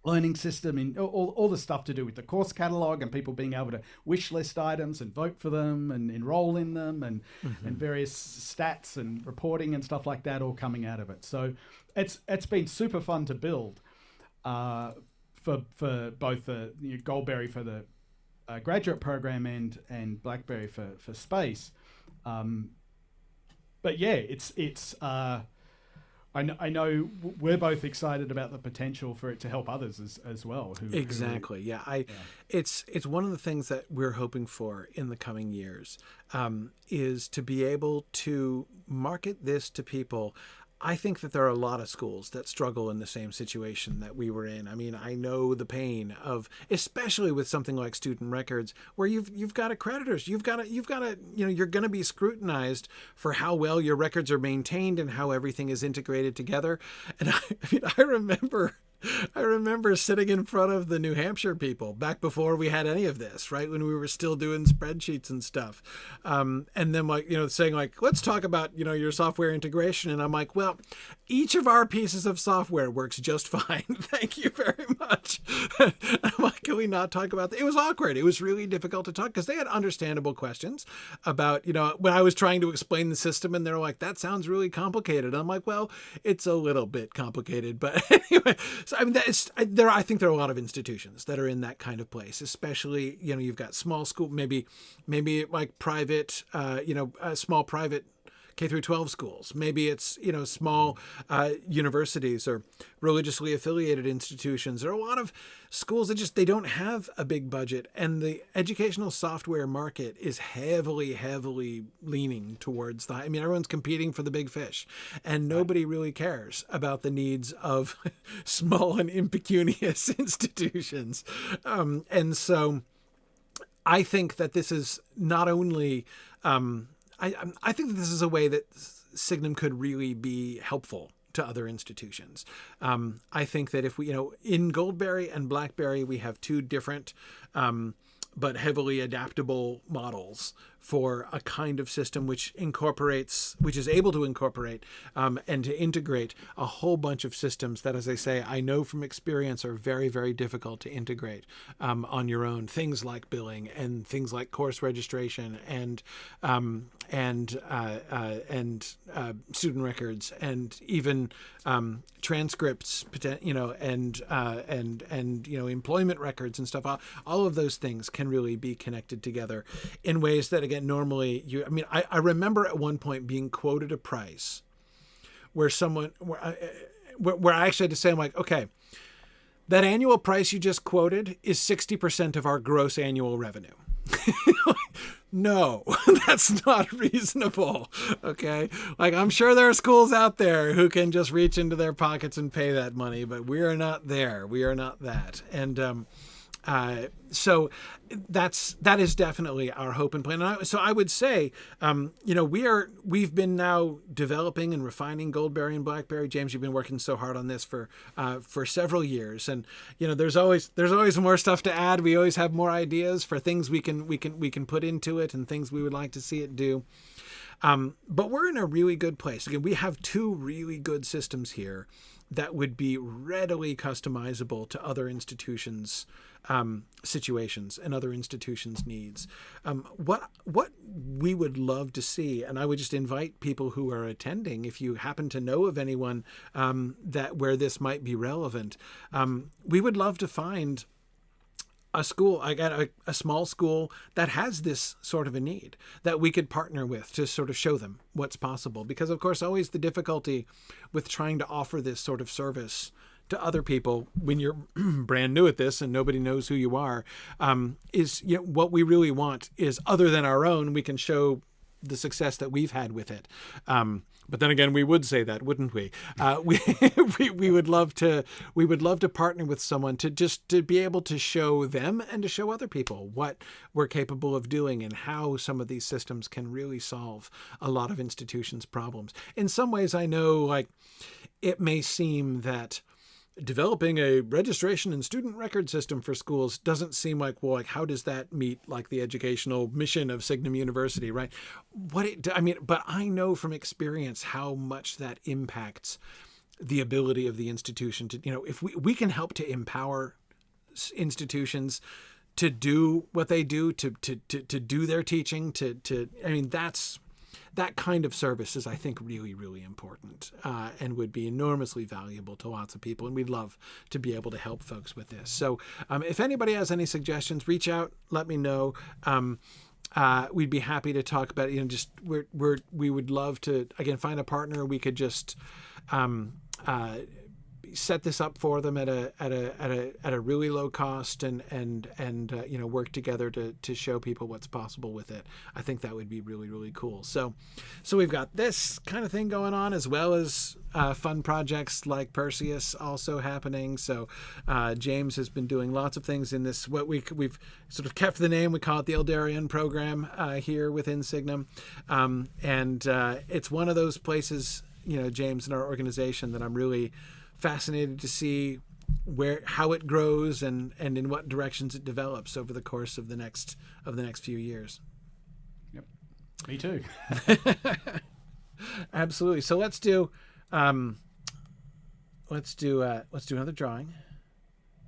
learning system, in all the stuff to do with the course catalog and people being able to wish list items and vote for them and enroll in them and various stats and reporting and stuff like that all coming out of it. So it's been super fun to build for both the Goldberry for the graduate program and Blackberry for space. But yeah, it's I know we're both excited about the potential for it to help others as well. Exactly. It's one of the things that we're hoping for in the coming years, is to be able to market this to people. I think that there are a lot of schools that struggle in the same situation that we were in. I mean, I know the pain of, especially with something like student records, where you've got accreditors, you've got to, you're going to be scrutinized for how well your records are maintained and how everything is integrated together. And I remember I remember sitting in front of the New Hampshire people back before we had any of this, right? When we were still doing spreadsheets and stuff. And then saying let's talk about, your software integration. And I'm like, well, each of our pieces of software works just fine. Thank you very much. I'm like, can we not talk about that? It was awkward. It was really difficult to talk because they had understandable questions about, when I was trying to explain the system and they're like, that sounds really complicated. I'm like, well, it's a little bit complicated, but anyway. So, I mean, I think there are a lot of institutions that are in that kind of place, especially, you've got small school, maybe like private, small private K through 12 schools. Maybe it's, small universities or religiously affiliated institutions. There are a lot of schools that they don't have a big budget. And the educational software market is heavily, heavily leaning towards everyone's competing for the big fish. And nobody really cares about the needs of small and impecunious institutions. And so I think that this is not only... I think that this is a way that Signum could really be helpful to other institutions. I think that if we, in Goldberry and Blackberry, we have two different but heavily adaptable models for a kind of system which is able to incorporate and to integrate a whole bunch of systems that, as I say, I know from experience are very, very difficult to integrate on your own. Things like billing and things like course registration and student records and even transcripts, and employment records and stuff. All of those things can really be connected together in ways that, again, normally I remember at one point being quoted a price where I actually had to say, I'm like, okay, that annual price you just quoted is 60% of our gross annual revenue. No, that's not reasonable. Okay. I'm sure there are schools out there who can just reach into their pockets and pay that money, but we are not there. We are not that. And, so that is definitely our hope and plan. And so I would say, we've been now developing and refining Goldberry and Blackberry. James, you've been working so hard on this for several years, and there's always more stuff to add. We always have more ideas for things we can put into it and things we would like to see it do. But we're in a really good place. Again, we have two really good systems here that would be readily customizable to other institutions' situations and other institutions' needs. What we would love to see, and I would just invite people who are attending, if you happen to know of anyone where this might be relevant, we would love to find a school, a small school that has this sort of a need that we could partner with to sort of show them what's possible. Because, of course, always the difficulty with trying to offer this sort of service to other people when you're brand new at this and nobody knows who you are, is what we really want is, other than our own, we can show the success that we've had with it. But then again, we would say that, wouldn't we? We would love to partner with someone to be able to show them and to show other people what we're capable of doing and how some of these systems can really solve a lot of institutions' problems. In some ways, I know, it may seem that developing a registration and student record system for schools doesn't seem like, how does that meet the educational mission of Signum University, right? But I know from experience how much that impacts the ability of the institution to, if we can help to empower institutions to do what they do, to do their teaching, that kind of service is, I think, really, really important and would be enormously valuable to lots of people. And we'd love to be able to help folks with this. So if anybody has any suggestions, reach out, let me know. We'd be happy to talk about it. We would love to, again, find a partner. We could just set this up for them at a really low cost and work together to show people what's possible with it. I think that would be really, really cool. So we've got this kind of thing going on, as well as fun projects like Perseus also happening. So James has been doing lots of things in this, what we've sort of kept the name, we call it the Eldarian program here within Signum. And it's one of those places, James, in our organization that I'm really fascinated to see how it grows and in what directions it develops over the course of the next few years. Yep, me too. Absolutely. So let's do another drawing.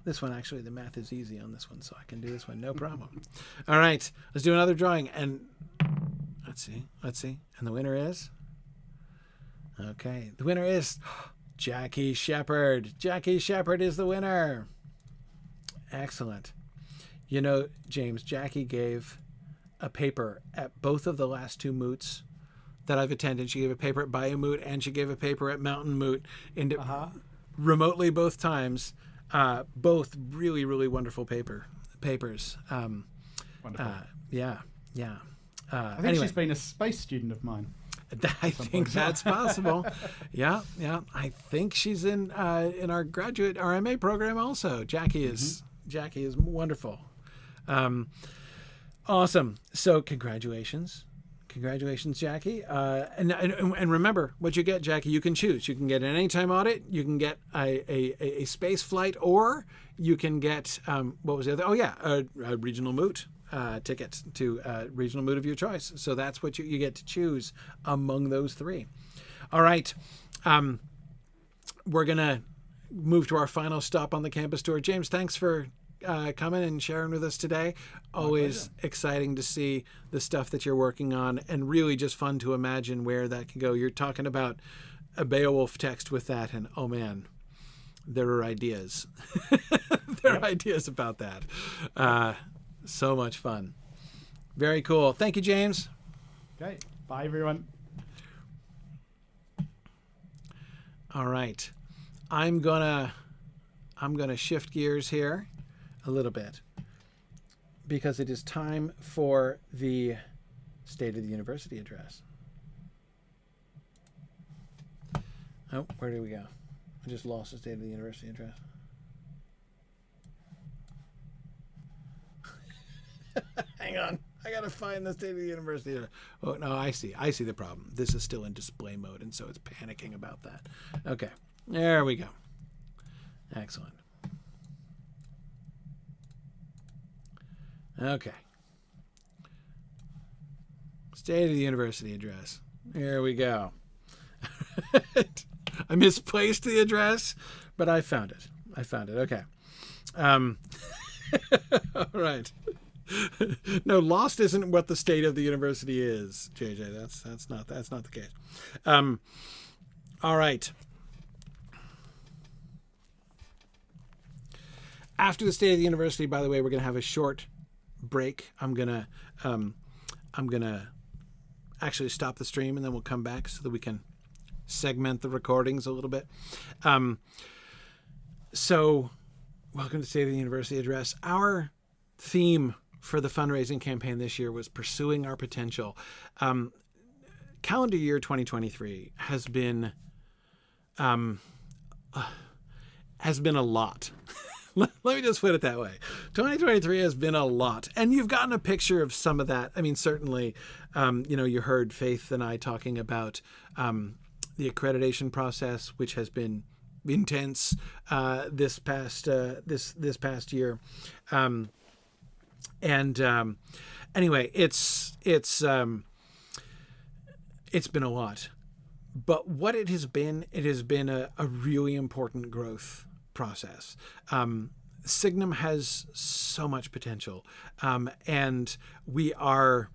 This one, actually, the math is easy on this one, so I can do this one, no problem. All right, let's do another drawing, and let's see. And the winner is? Okay, the winner is Jackie Shepard. Jackie Shepard is the winner. Excellent. You know, James, Jackie gave a paper at both of the last two moots that I've attended. She gave a paper at Bayou Moot, and she gave a paper at Mountain Moot, remotely both times. Both really, really wonderful papers. Wonderful. Yeah. I think Anyway, she's been a space student of mine. I think that's possible. Yeah. I think she's in our graduate RMA program also. Jackie is wonderful. Awesome. So congratulations. Congratulations, Jackie. And remember, what you get, Jackie, you can choose. You can get an anytime audit, you can get a space flight, or you can get, what was the other? Oh, yeah, a regional moot ticket to a regional moot of your choice. So that's what you get to choose among those three. All right. We're going to move to our final stop on the campus tour. James, thanks for coming and sharing with us today. Always exciting to see the stuff that you're working on, and really just fun to imagine where that can go. You're talking about a Beowulf text with that, and oh man, there are ideas. There are ideas about that. So much fun. Very cool. Thank you, James. Okay. Bye, everyone. All right. I'm gonna shift gears here a little bit, because it is time for the State of the University address. Oh, where did we go? I just lost the State of the University address. Hang on. I gotta find the State of the University address. Oh, no, I see the problem. This is still in display mode, and so it's panicking about that. Okay. There we go. Excellent. Okay. State of the University address. Here we go. I misplaced the address, but I found it. Okay. All right. No, lost isn't what the state of the university is, JJ. That's not the case. All right. After the State of the University, by the way, we're going to have a short break. I'm gonna actually stop the stream, and then we'll come back so that we can segment the recordings a little bit. So welcome to State of the University address. Our theme for the fundraising campaign this year was pursuing our potential. Calendar year 2023 has been a lot. Let me just put it that way. 2023 has been a lot, and you've gotten a picture of some of that. I mean, certainly, you heard Faith and I talking about the accreditation process, which has been intense this past year. Anyway, it's been a lot, but what it has been a really important growth process. Signum has so much potential, and we are,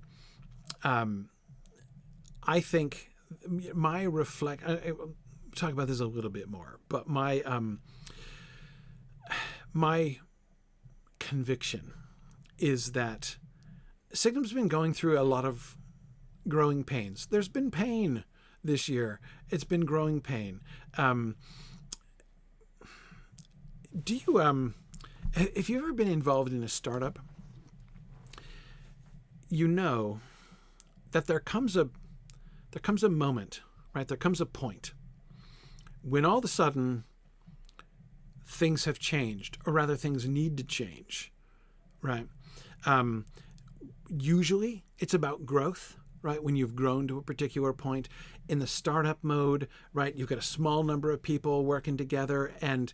I think, I'll talk about this a little bit more, but my conviction is that Signum's been going through a lot of growing pains. There's been pain this year. It's been growing pain. If you've ever been involved in a startup, you know that there comes a moment, right? There comes a point when all of a sudden things have changed, or rather things need to change, right? Usually it's about growth, right? When you've grown to a particular point in the startup mode, right? You've got a small number of people working together, and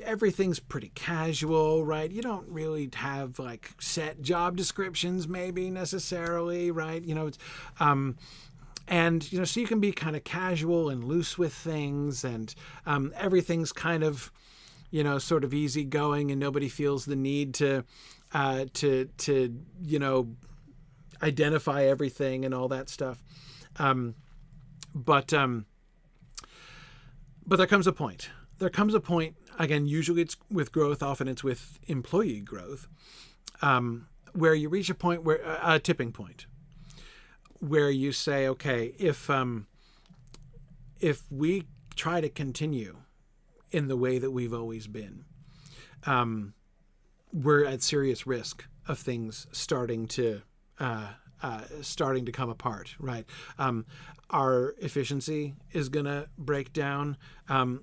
everything's pretty casual, right? You don't really have like set job descriptions maybe necessarily, right? It's, and, so you can be kind of casual and loose with things, and everything's kind of, sort of easygoing, and nobody feels the need to identify everything and all that stuff. But there comes a point. Again, usually it's with growth, often it's with employee growth, where you reach a point a tipping point, where you say, okay, if we try to continue in the way that we've always been, we're at serious risk of things starting to come apart, right? Our efficiency is going to break down.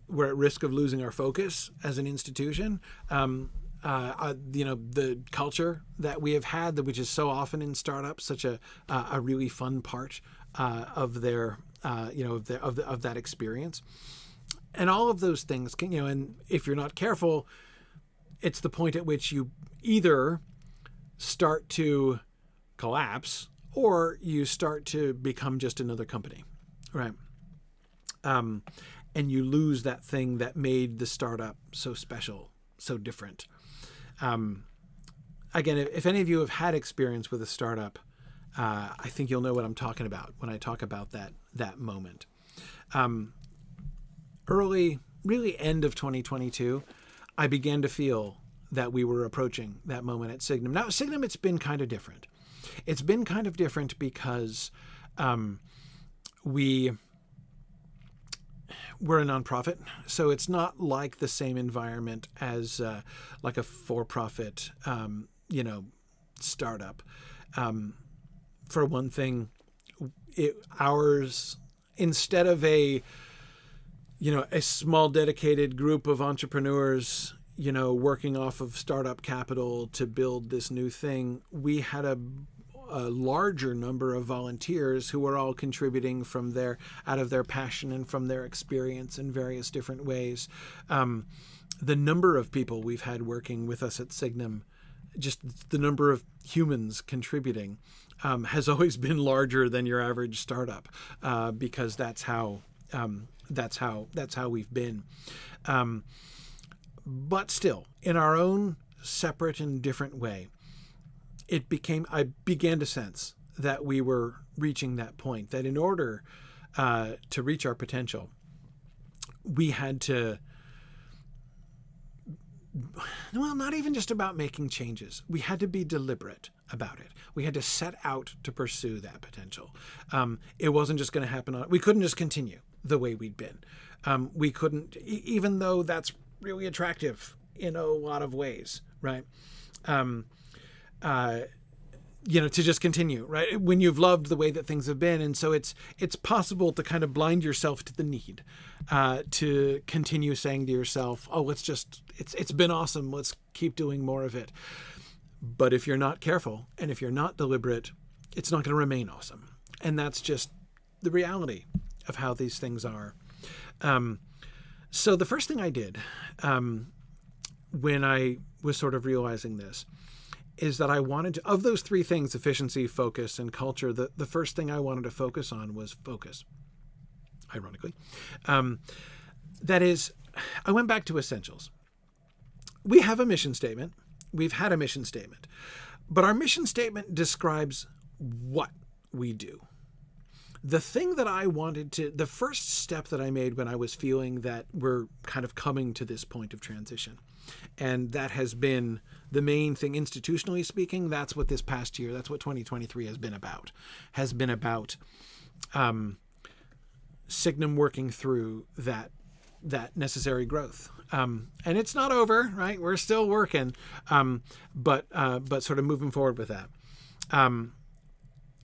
We're at risk of losing our focus as an institution. The culture that we have had, which is so often in startups, such a really fun part of their, of that experience, and all of those things can, and if you're not careful, it's the point at which you either start to collapse or you start to become just another company, right? And you lose that thing that made the startup so special, so different. Again, if any of you have had experience with a startup, I think you'll know what I'm talking about when I talk about that moment. Early, really end of 2022, I began to feel that we were approaching that moment at Signum. Now, at Signum, it's been kind of different. It's been kind of different because we're a nonprofit, so it's not like the same environment as like a for-profit, startup. For one thing, ours, instead of a small dedicated group of entrepreneurs, working off of startup capital to build this new thing, we had a larger number of volunteers who were all contributing out of their passion and from their experience in various different ways. The number of people we've had working with us at Signum, just the number of humans contributing, has always been larger than your average startup, because that's how we've been. But still, in our own separate and different way, I began to sense that we were reaching that point, that in order to reach our potential, we had to, not even just about making changes. We had to be deliberate about it. We had to set out to pursue that potential. It wasn't just going to happen. We couldn't just continue the way we'd been. We couldn't, even though that's really attractive in a lot of ways, right? To just continue, right? When you've loved the way that things have been. And so it's possible to kind of blind yourself to the need to continue saying to yourself, oh, it's been awesome. Let's keep doing more of it. But if you're not careful and if you're not deliberate, it's not going to remain awesome. And that's just the reality of how these things are. So the first thing I did when I was sort of realizing this is that I wanted to, of those three things, efficiency, focus, and culture, the first thing I wanted to focus on was focus, ironically. That is, I went back to essentials. We have a mission statement. We've had a mission statement. But our mission statement describes what we do. The thing that I wanted to, the first step that I made when I was feeling that we're kind of coming to this point of transition, and that has been the main thing institutionally speaking, that's what this past year, that's what 2023 has been about Signum working through that necessary growth. And it's not over, right? We're still working, but sort of moving forward with that.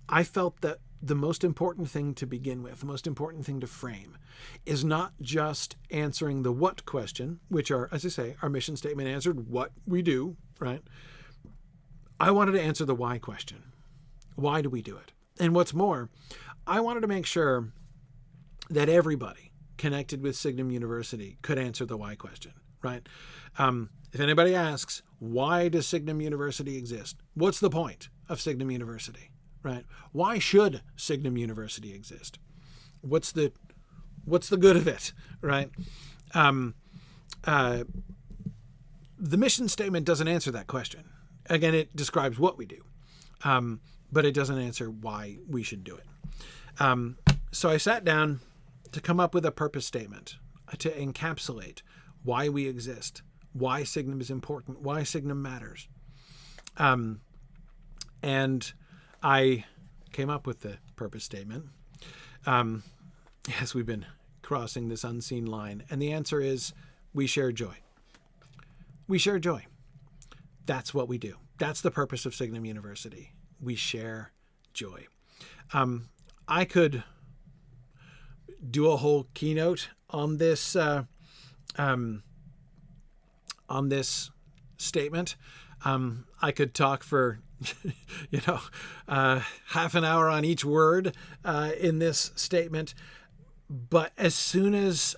I felt that the most important thing to begin with, the most important thing to frame, is not just answering the what question, which are, as I say, our mission statement answered what we do, right? I wanted to answer the why question. Why do we do it? And what's more, I wanted to make sure that everybody connected with Signum University could answer the why question, right? If anybody asks, why does Signum University exist? What's the point of Signum University, right? Why should Signum University exist? What's the good of it, right? The mission statement doesn't answer that question. Again, it describes what we do, but it doesn't answer why we should do it. So I sat down to come up with a purpose statement to encapsulate why we exist, why Signum is important, why Signum matters. And I came up with the purpose statement. Yes, we've been crossing this unseen line. And the answer is, we share joy. We share joy. That's what we do. That's the purpose of Signum University. We share joy. I could do a whole keynote on this statement. I could talk for half an hour on each word in this statement. But as soon as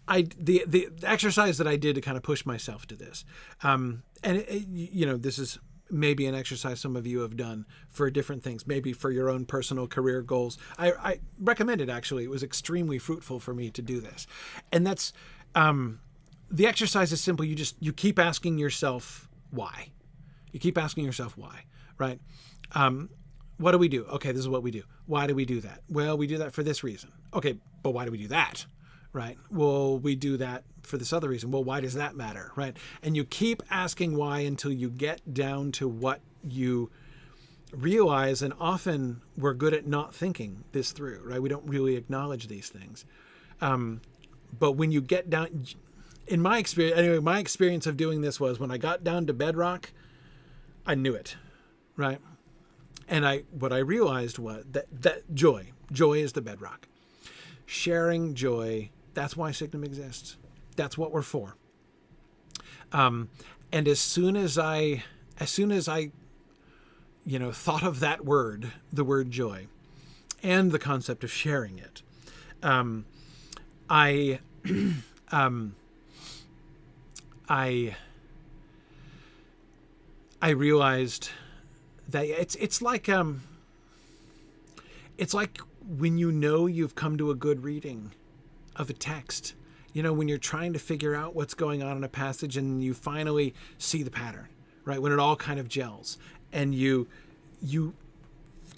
the exercise that I did to kind of push myself to this, this is maybe an exercise some of you have done for different things, maybe for your own personal career goals. I recommend it, actually. It was extremely fruitful for me to do this. And that's, the exercise is simple. You keep asking yourself why. You keep asking yourself why, right? What do we do? Okay, this is what we do. Why do we do that? Well, we do that for this reason. Okay, but why do we do that? Right? Well, we do that for this other reason. Well, why does that matter? Right? And you keep asking why until you get down to what you realize. And often we're good at not thinking this through, right? We don't really acknowledge these things. But when you get down, in my experience, anyway, my experience of doing this was when I got down to bedrock, I knew it, right? And what I realized was that joy is the bedrock. Sharing joy, that's why Signum exists. That's what we're for. And as soon as I thought of that word, the word joy, and the concept of sharing it, I realized that it's like when you've come to a good reading of a text, when you're trying to figure out what's going on in a passage and you finally see the pattern, right? When it all kind of gels and you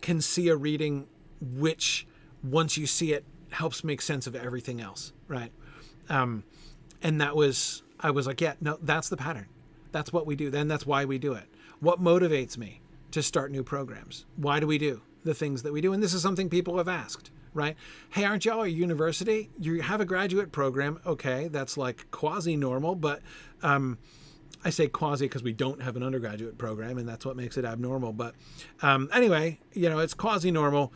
can see a reading which, once you see it, helps make sense of everything else, right? And I was like, yeah, no, that's the pattern. That's what we do. Then that's why we do it. What motivates me to start new programs? Why do we do the things that we do? And this is something people have asked, right? Hey, aren't y'all a university? You have a graduate program. Okay, that's like quasi-normal, but I say quasi because we don't have an undergraduate program, and that's what makes it abnormal. But anyway, it's quasi-normal.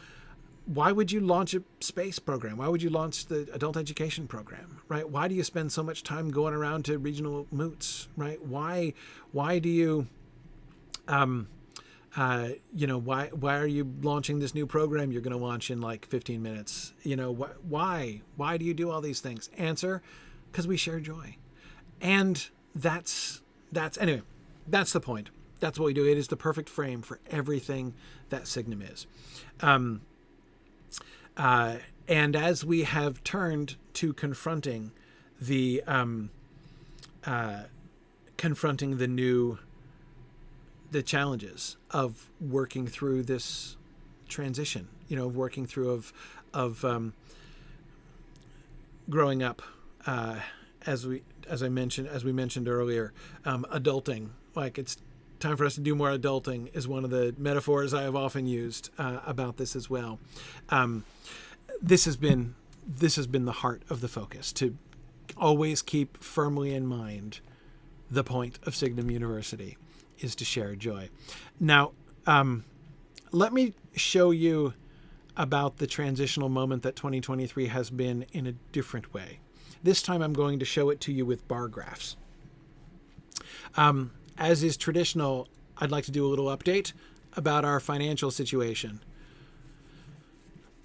Why would you launch a space program? Why would you launch the adult education program, right? Why do you spend so much time going around to regional moots, right? Why do you, why are you launching this new program you're going to launch in like 15 minutes? Why do you do all these things? Answer, because we share joy. And that's the point. That's what we do. It is the perfect frame for everything that Signum is. And as we have turned to confronting the challenges of working through this transition, of working through of growing up, as we mentioned earlier, adulting, like it's time for us to do more adulting is one of the metaphors I have often used about this as well. This has been the heart of the focus, to always keep firmly in mind the point of Signum University is to share joy. Now, let me show you about the transitional moment that 2023 has been in a different way. This time I'm going to show it to you with bar graphs. As is traditional, I'd like to do a little update about our financial situation.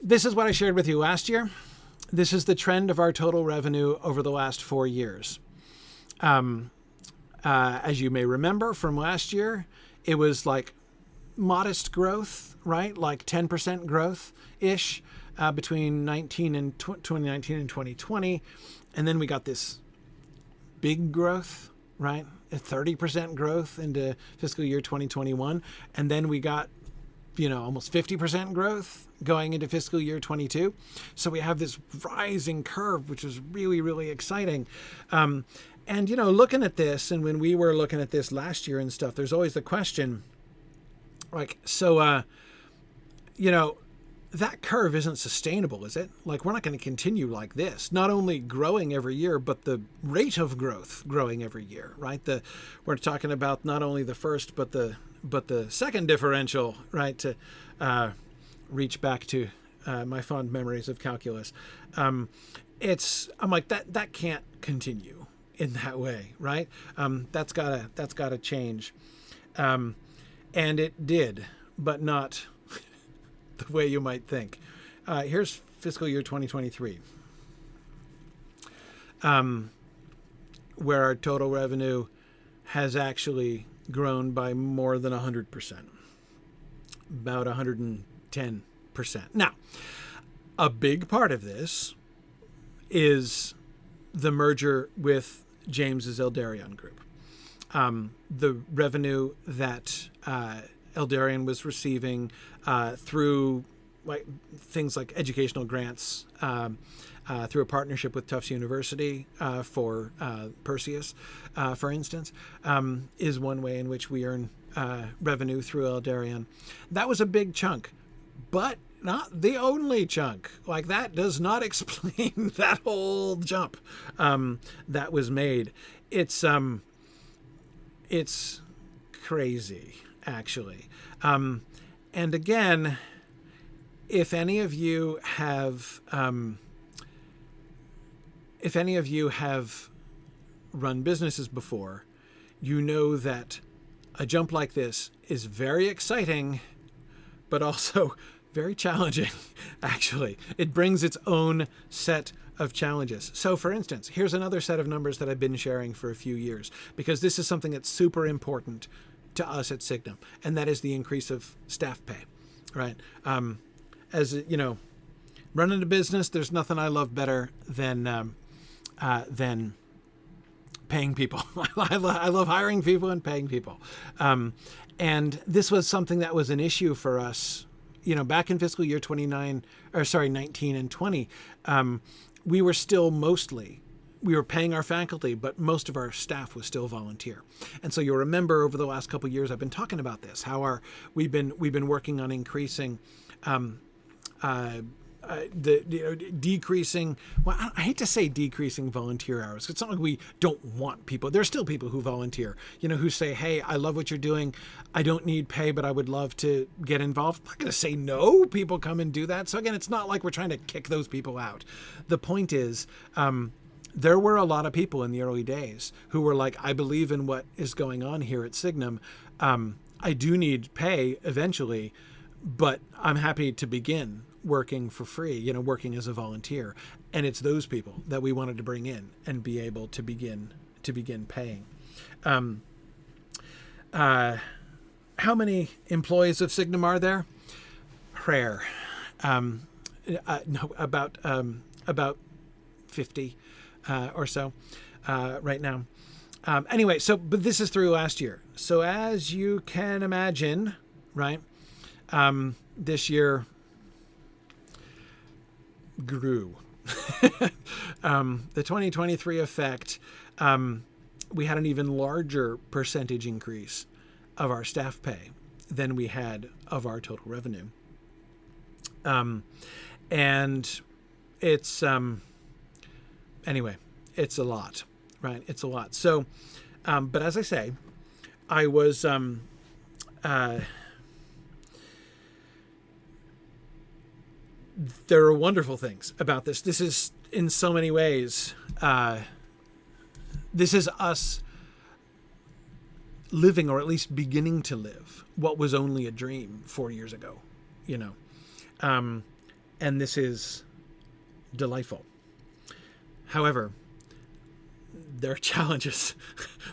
This is what I shared with you last year. This is the trend of our total revenue over the last 4 years. As you may remember from last year, it was like modest growth, right? Like 10% growth ish between 2019 and 2020. And then we got this big growth, right? A 30% growth into fiscal year 2021. And then we got, almost 50% growth going into fiscal year 22. So we have this rising curve, which is really, really exciting. And, looking at this, and when we were looking at this last year and stuff, there's always the question, like, so, that curve isn't sustainable, is it? Like, we're not going to continue like this, not only growing every year, but the rate of growth growing every year, right? We're talking about not only the first, but the second differential, right? To reach back to my fond memories of calculus. I'm like, that can't continue in that way, right? That's gotta change. And it did, but not the way you might think. Here's fiscal year 2023, where our total revenue has actually grown by more than 100%, about 110%. Now, a big part of this is the merger with James's Eldarion Group. The revenue that Eldarion was receiving through things like educational grants, through a partnership with Tufts University for Perseus, for instance, is one way in which we earn revenue through Eldarion. That was a big chunk, but not the only chunk. Like, that does not explain that whole jump that was made. It's crazy, actually. And again, if any of you have run businesses before, you know that a jump like this is very exciting, but also very challenging, actually. It brings its own set of challenges. So, for instance, here's another set of numbers that I've been sharing for a few years, because this is something that's super important to us at Signum, and that is the increase of staff pay, right? As you know, running a business, there's nothing I love better than paying people. I love hiring people and paying people. And this was something that was an issue for us, back in fiscal year 19 and 20. We were still we were paying our faculty, but most of our staff was still volunteer. And so you'll remember over the last couple of years, I've been talking about this, how we've been working on increasing, decreasing. Well, I hate to say decreasing volunteer hours. It's not like we don't want people. There's still people who volunteer, who say, "Hey, I love what you're doing. I don't need pay, but I would love to get involved." I'm not going to say no. People come and do that. So again, it's not like we're trying to kick those people out. The point is, there were a lot of people in the early days who were like, "I believe in what is going on here at Signum. I do need pay eventually, but I'm happy to begin working for free, working as a volunteer." And it's those people that we wanted to bring in and be able to begin paying. How many employees of Signum are there? Rare. No, about 50 or so right now. Anyway, but this is through last year. So as you can imagine, right, this year grew. The 2023 effect, we had an even larger percentage increase of our staff pay than we had of our total revenue. And it's, anyway, it's a lot, right? It's a lot. So, but as I say, I was, there are wonderful things about this. This is, in so many ways, this is us living, or at least beginning to live, what was only a dream 4 years ago, and this is delightful. However, there are challenges.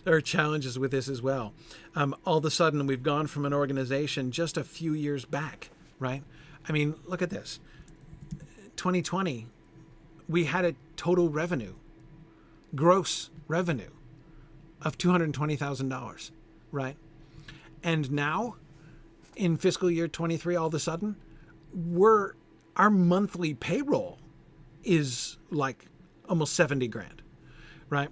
There are challenges with this as well. All of a sudden, we've gone from an organization just a few years back, right? I mean, look at this. 2020, we had a total revenue, gross revenue of $220,000, right? And now, in fiscal year 23, all of a sudden, our monthly payroll is like almost 70 grand, right?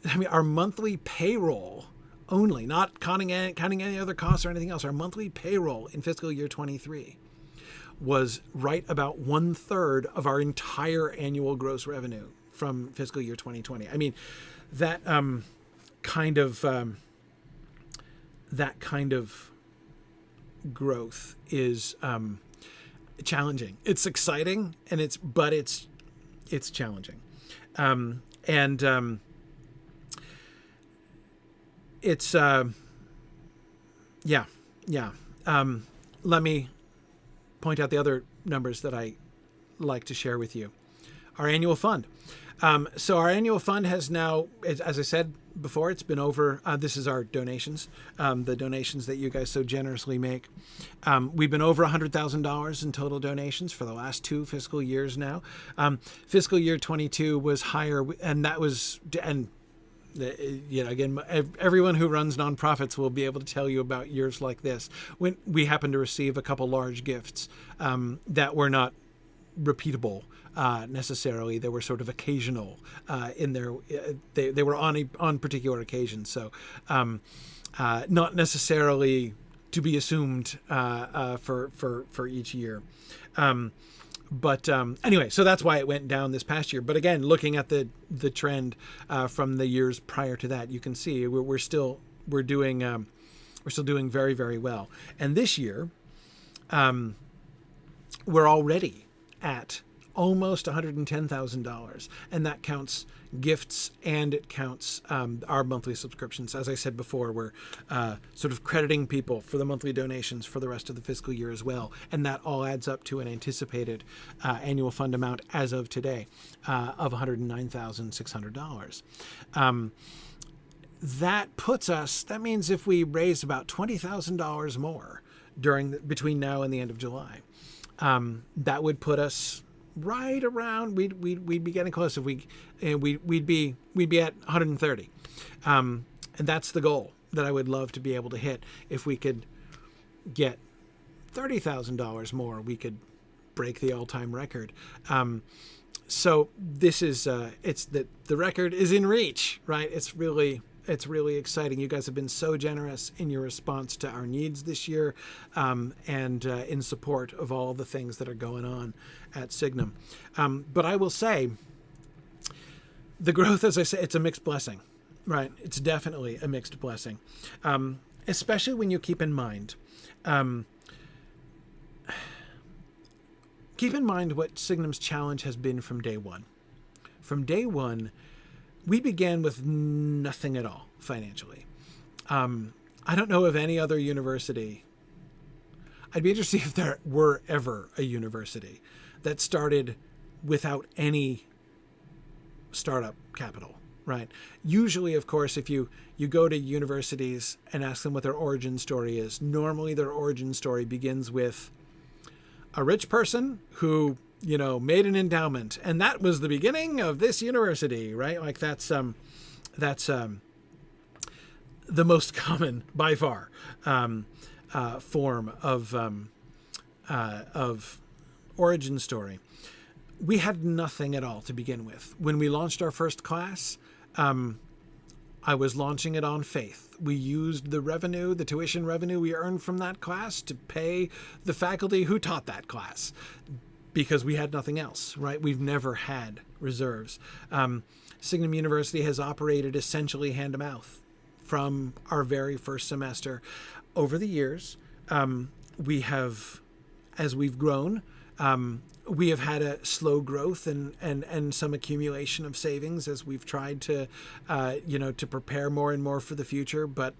I mean, our monthly payroll only, not counting any other costs or anything else, our monthly payroll in fiscal year 23 was right about 1/3 of our entire annual gross revenue from fiscal year 2020. I mean, that kind of growth is challenging. It's exciting, and it's challenging, it's let me point out the other numbers that I like to share with you. Our annual fund. So our annual fund has now, as I said before, it's been over. This is our donations, the donations that you guys so generously make. We've been over $100,000 in total donations for the last 2 fiscal years now. Fiscal year 22 was higher, and that was, and again, everyone who runs nonprofits will be able to tell you about years like this, when we happened to receive a couple large gifts that were not repeatable necessarily. They were sort of occasional in their, they were on particular occasions. So not necessarily to be assumed for each year. But anyway, so that's why it went down this past year. But again, looking at the trend from the years prior to that, you can see we're still doing very, very well. And this year, we're already at almost $110,000, and that counts gifts and it counts our monthly subscriptions. As I said before, we're sort of crediting people for the monthly donations for the rest of the fiscal year as well, and that all adds up to an anticipated annual fund amount as of today of $109,600. That means if we raise about $20,000 more between now and the end of July, that would put us right around, we'd be getting close. If we'd be at 130, and that's the goal that I would love to be able to hit. If we could get $30,000 more, we could break the all-time record. So this is the record is in reach, right? It's really exciting. You guys have been so generous in your response to our needs this year, and in support of all the things that are going on at Signum. But I will say, the growth, as I say, it's a mixed blessing, right? It's definitely a mixed blessing, especially when you keep in mind what Signum's challenge has been from day one. From day one, we began with nothing at all financially. I don't know of any other university. I'd be interested if there were ever a university that started without any startup capital, right? Usually, of course, if you go to universities and ask them what their origin story is, normally their origin story begins with a rich person who made an endowment, and that was the beginning of this university, right? Like that's the most common by far form of origin story. We had nothing at all to begin with. When we launched our first class, I was launching it on faith. We used the tuition revenue we earned from that class to pay the faculty who taught that class, because we had nothing else, right? We've never had reserves. Signum University has operated essentially hand-to-mouth from our very first semester. Over the years, as we've grown, we have had a slow growth and some accumulation of savings as we've tried to prepare more and more for the future. But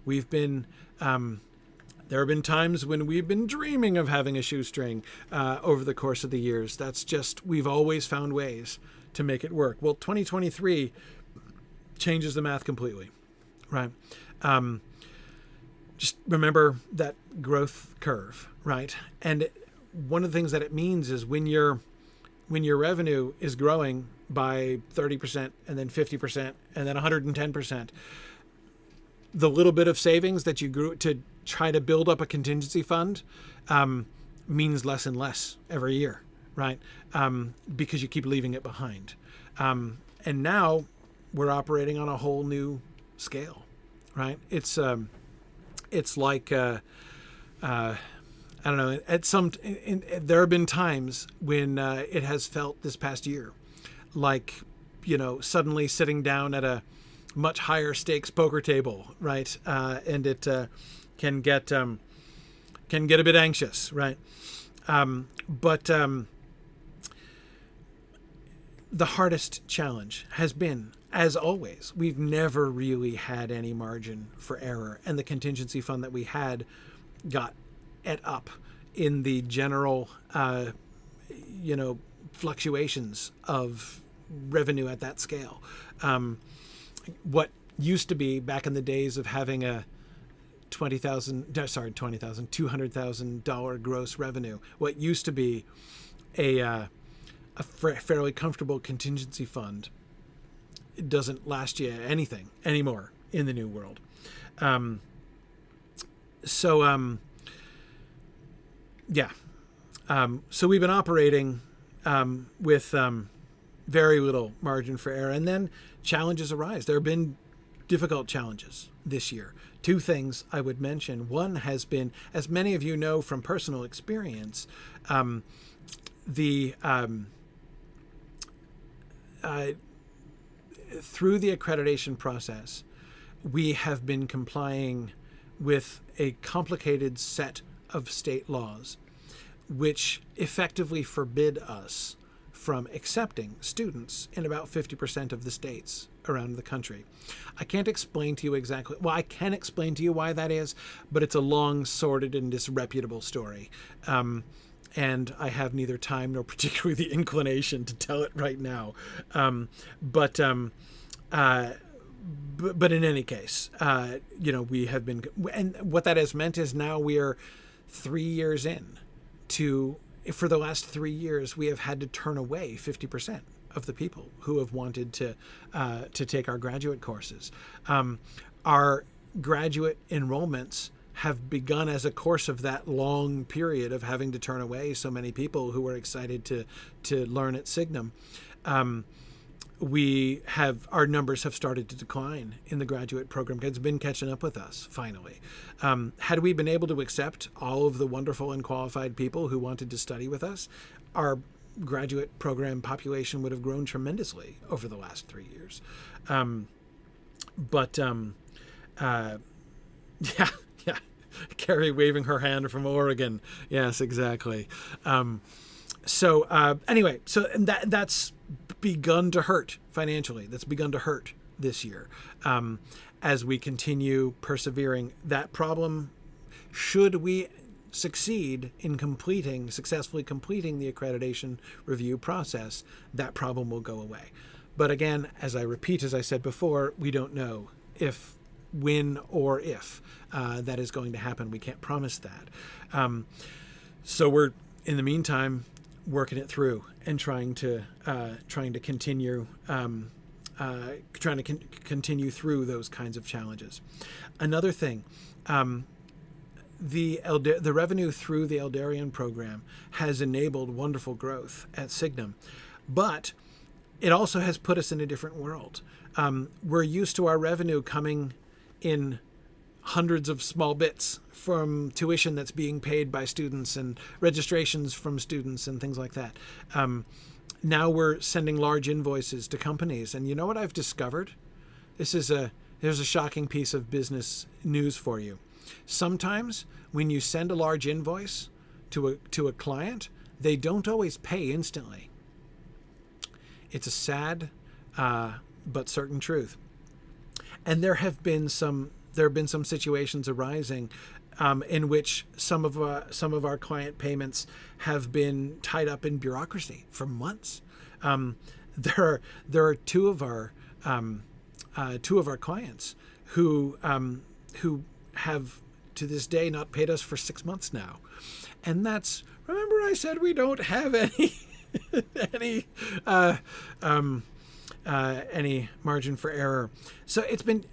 we've been, there have been times when we've been dreaming of having a shoestring over the course of the years. We've always found ways to make it work. Well, 2023 changes the math completely, right? Just remember that growth curve, right? And one of the things that it means is when your revenue is growing by 30% and then 50% and then 110%, the little bit of savings that you grew to try to build up a contingency fund means less and less every year, right? Because you keep leaving it behind. And now we're operating on a whole new scale, right? It's like, I don't know, there have been times when it has felt this past year like, suddenly sitting down at a much higher stakes poker table, right? And it can get a bit anxious, right? But the hardest challenge has been, as always, we've never really had any margin for error, and the contingency fund that we had got ate up in the general, fluctuations of revenue at that scale. What used to be back in the days of having a $200,000 gross revenue, what used to be a fairly comfortable contingency fund, it doesn't last you anything anymore in the new world. So we've been operating with very little margin for error, and then challenges arise. There have been difficult challenges this year. Two things I would mention. One has been, as many of you know from personal experience, through the accreditation process, we have been complying with a complicated set of state laws, which effectively forbid us from accepting students in about 50% of the states around the country. I can't explain to you exactly, well, I can explain to you why that is, but it's a long, sordid, and disreputable story. And I have neither time nor particularly the inclination to tell it right now. But in any case, we have been, and what that has meant is now we are 3 years in for the last 3 years, we have had to turn away 50% of the people who have wanted to take our graduate courses. Our graduate enrollments have begun as a course of that long period of having to turn away so many people who were excited to learn at Signum. Our numbers have started to decline in the graduate program. It's been catching up with us, finally. Had we been able to accept all of the wonderful and qualified people who wanted to study with us, our graduate program population would have grown tremendously over the last 3 years. Yeah. Carrie waving her hand from Oregon. Yes, exactly. Anyway, that's begun to hurt financially. That's begun to hurt this year. As we continue persevering, that problem, should we succeed in successfully completing the accreditation review process, that problem will go away. But again, as I said before, we don't know when or if that is going to happen. We can't promise that. So we're, in the meantime, working it through and trying to continue continue through those kinds of challenges. Another thing, the revenue through the Eldarian program has enabled wonderful growth at Signum, but it also has put us in a different world. We're used to our revenue coming in hundreds of small bits from tuition that's being paid by students and registrations from students and things like that. Now we're sending large invoices to companies. And you know what I've discovered? There's a shocking piece of business news for you. Sometimes when you send a large invoice to a client, they don't always pay instantly. It's a sad but certain truth. And there have been some situations arising in which some of our client payments have been tied up in bureaucracy for months. There are two of our two of our clients who have to this day not paid us for 6 months now, and that's, remember I said we don't have any any margin for error. So it's been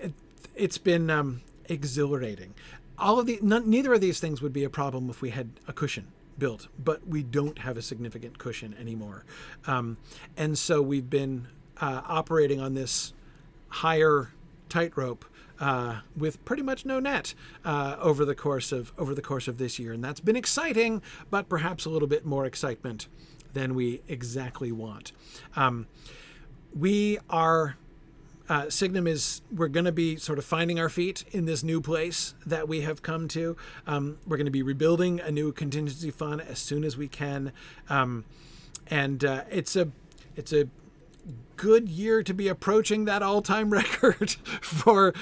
exhilarating. Neither of these things would be a problem if we had a cushion built, but we don't have a significant cushion anymore. And so we've been operating on this higher tightrope with pretty much no net over the course of this year, and that's been exciting, but perhaps a little bit more excitement than we exactly want. We are Signum we're going to be sort of finding our feet in this new place that we have come to. We're going to be rebuilding a new contingency fund as soon as we can, and it's a good year to be approaching that all-time record for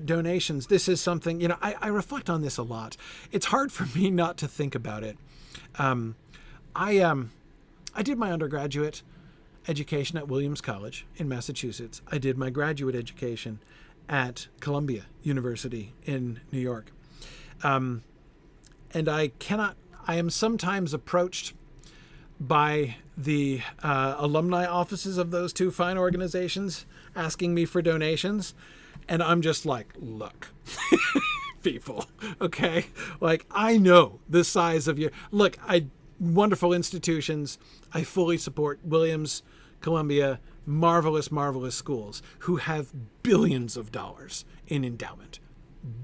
donations. This is something, I reflect on this a lot. It's hard for me not to think about it. I did my undergraduate education at Williams College in Massachusetts. I did my graduate education at Columbia University in New York. And I am sometimes approached by the alumni offices of those two fine organizations asking me for donations. And I'm just like, look, people, okay? Like, I know the size of wonderful institutions. I fully support Williams, Columbia, marvelous, marvelous schools who have billions of dollars in endowment.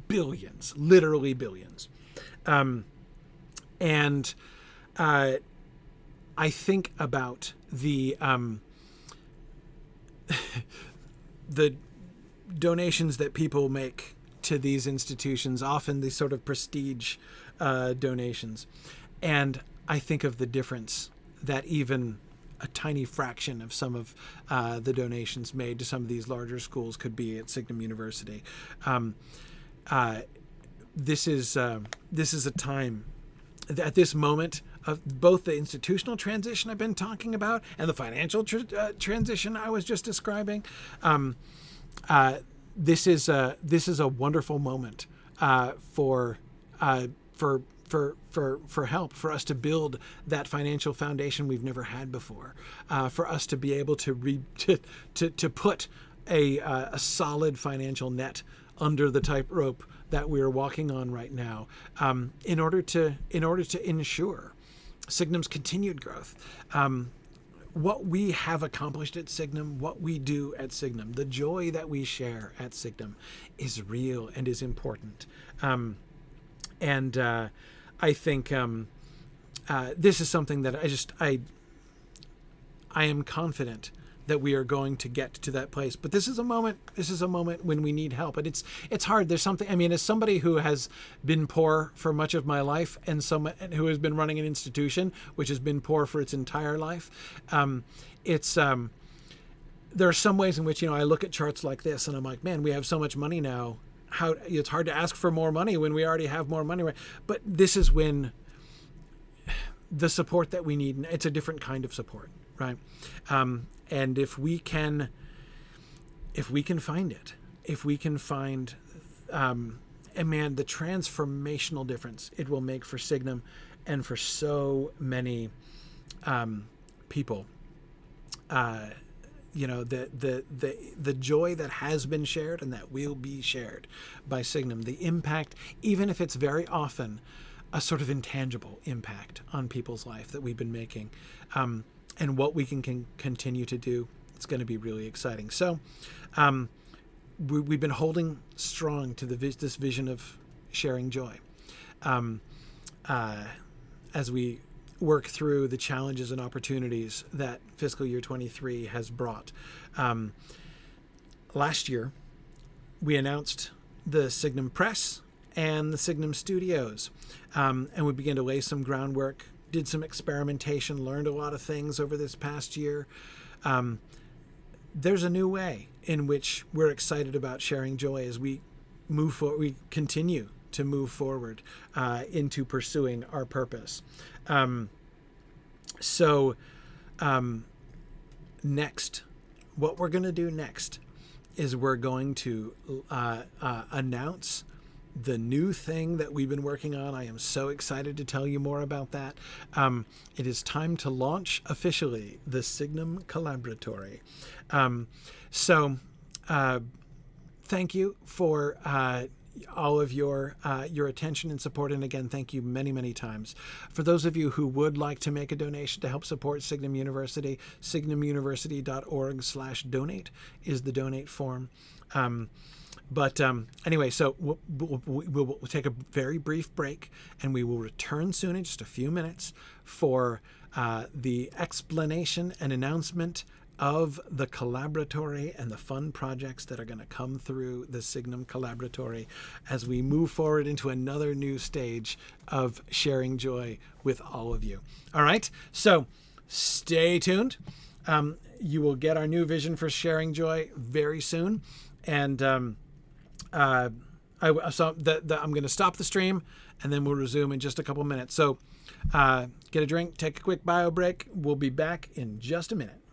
Billions, literally billions. And I think about the the donations that people make to these institutions, often these sort of prestige donations. And I think of the difference that even a tiny fraction of some of the donations made to some of these larger schools could be at Signum University. This is a time, at this moment, of both the institutional transition I've been talking about and the financial transition I was just describing. This is a wonderful moment for help, for us to build that financial foundation we've never had before, for us to be able to put a solid financial net under the tightrope that we're walking on right now, in order to ensure Signum's continued growth. What we have accomplished at Signum, what we do at Signum, the joy that we share at Signum is real and is important. I think this is something that I am confident that we are going to get to that place. But this is a moment when we need help. And it's hard. There's something, as somebody who has been poor for much of my life and who has been running an institution which has been poor for its entire life, there are some ways in which, I look at charts like this and I'm like, man, we have so much money now. How it's hard to ask for more money when we already have more money. Right? But this is when the support that we need, it's a different kind of support, right? And if we can find it, if we can find, and man, the transformational difference it will make for Signum and for so many people. The joy that has been shared and that will be shared by Signum, the impact, even if it's very often a sort of intangible impact on people's life that we've been making, and what we can continue to do, it's going to be really exciting. So we've been holding strong to this vision of sharing joy as we work through the challenges and opportunities that fiscal year 23 has brought. Last year, we announced the Signum Press and the Signum Studios, and we began to lay some groundwork, did some experimentation, learned a lot of things over this past year. There's a new way in which we're excited about sharing joy as we move forward, we continue to move forward into pursuing our purpose. Next, what we're going to do next is we're going to announce the new thing that we've been working on. I am so excited to tell you more about that. It is time to launch officially the Signum Collaboratory. Thank you for all of your attention and support. And again, thank you many, many times. For those of you who would like to make a donation to help support Signum University, signumuniversity.org/donate is the donate form. Anyway, so we'll take a very brief break, and we will return soon in just a few minutes for the explanation and announcement of the collaboratory and the fun projects that are going to come through the Signum Collaboratory as we move forward into another new stage of sharing joy with all of you. All right, so stay tuned. You will get our new vision for sharing joy very soon. And I'm going to stop the stream, and then we'll resume in just a couple minutes. So get a drink, take a quick bio break. We'll be back in just a minute.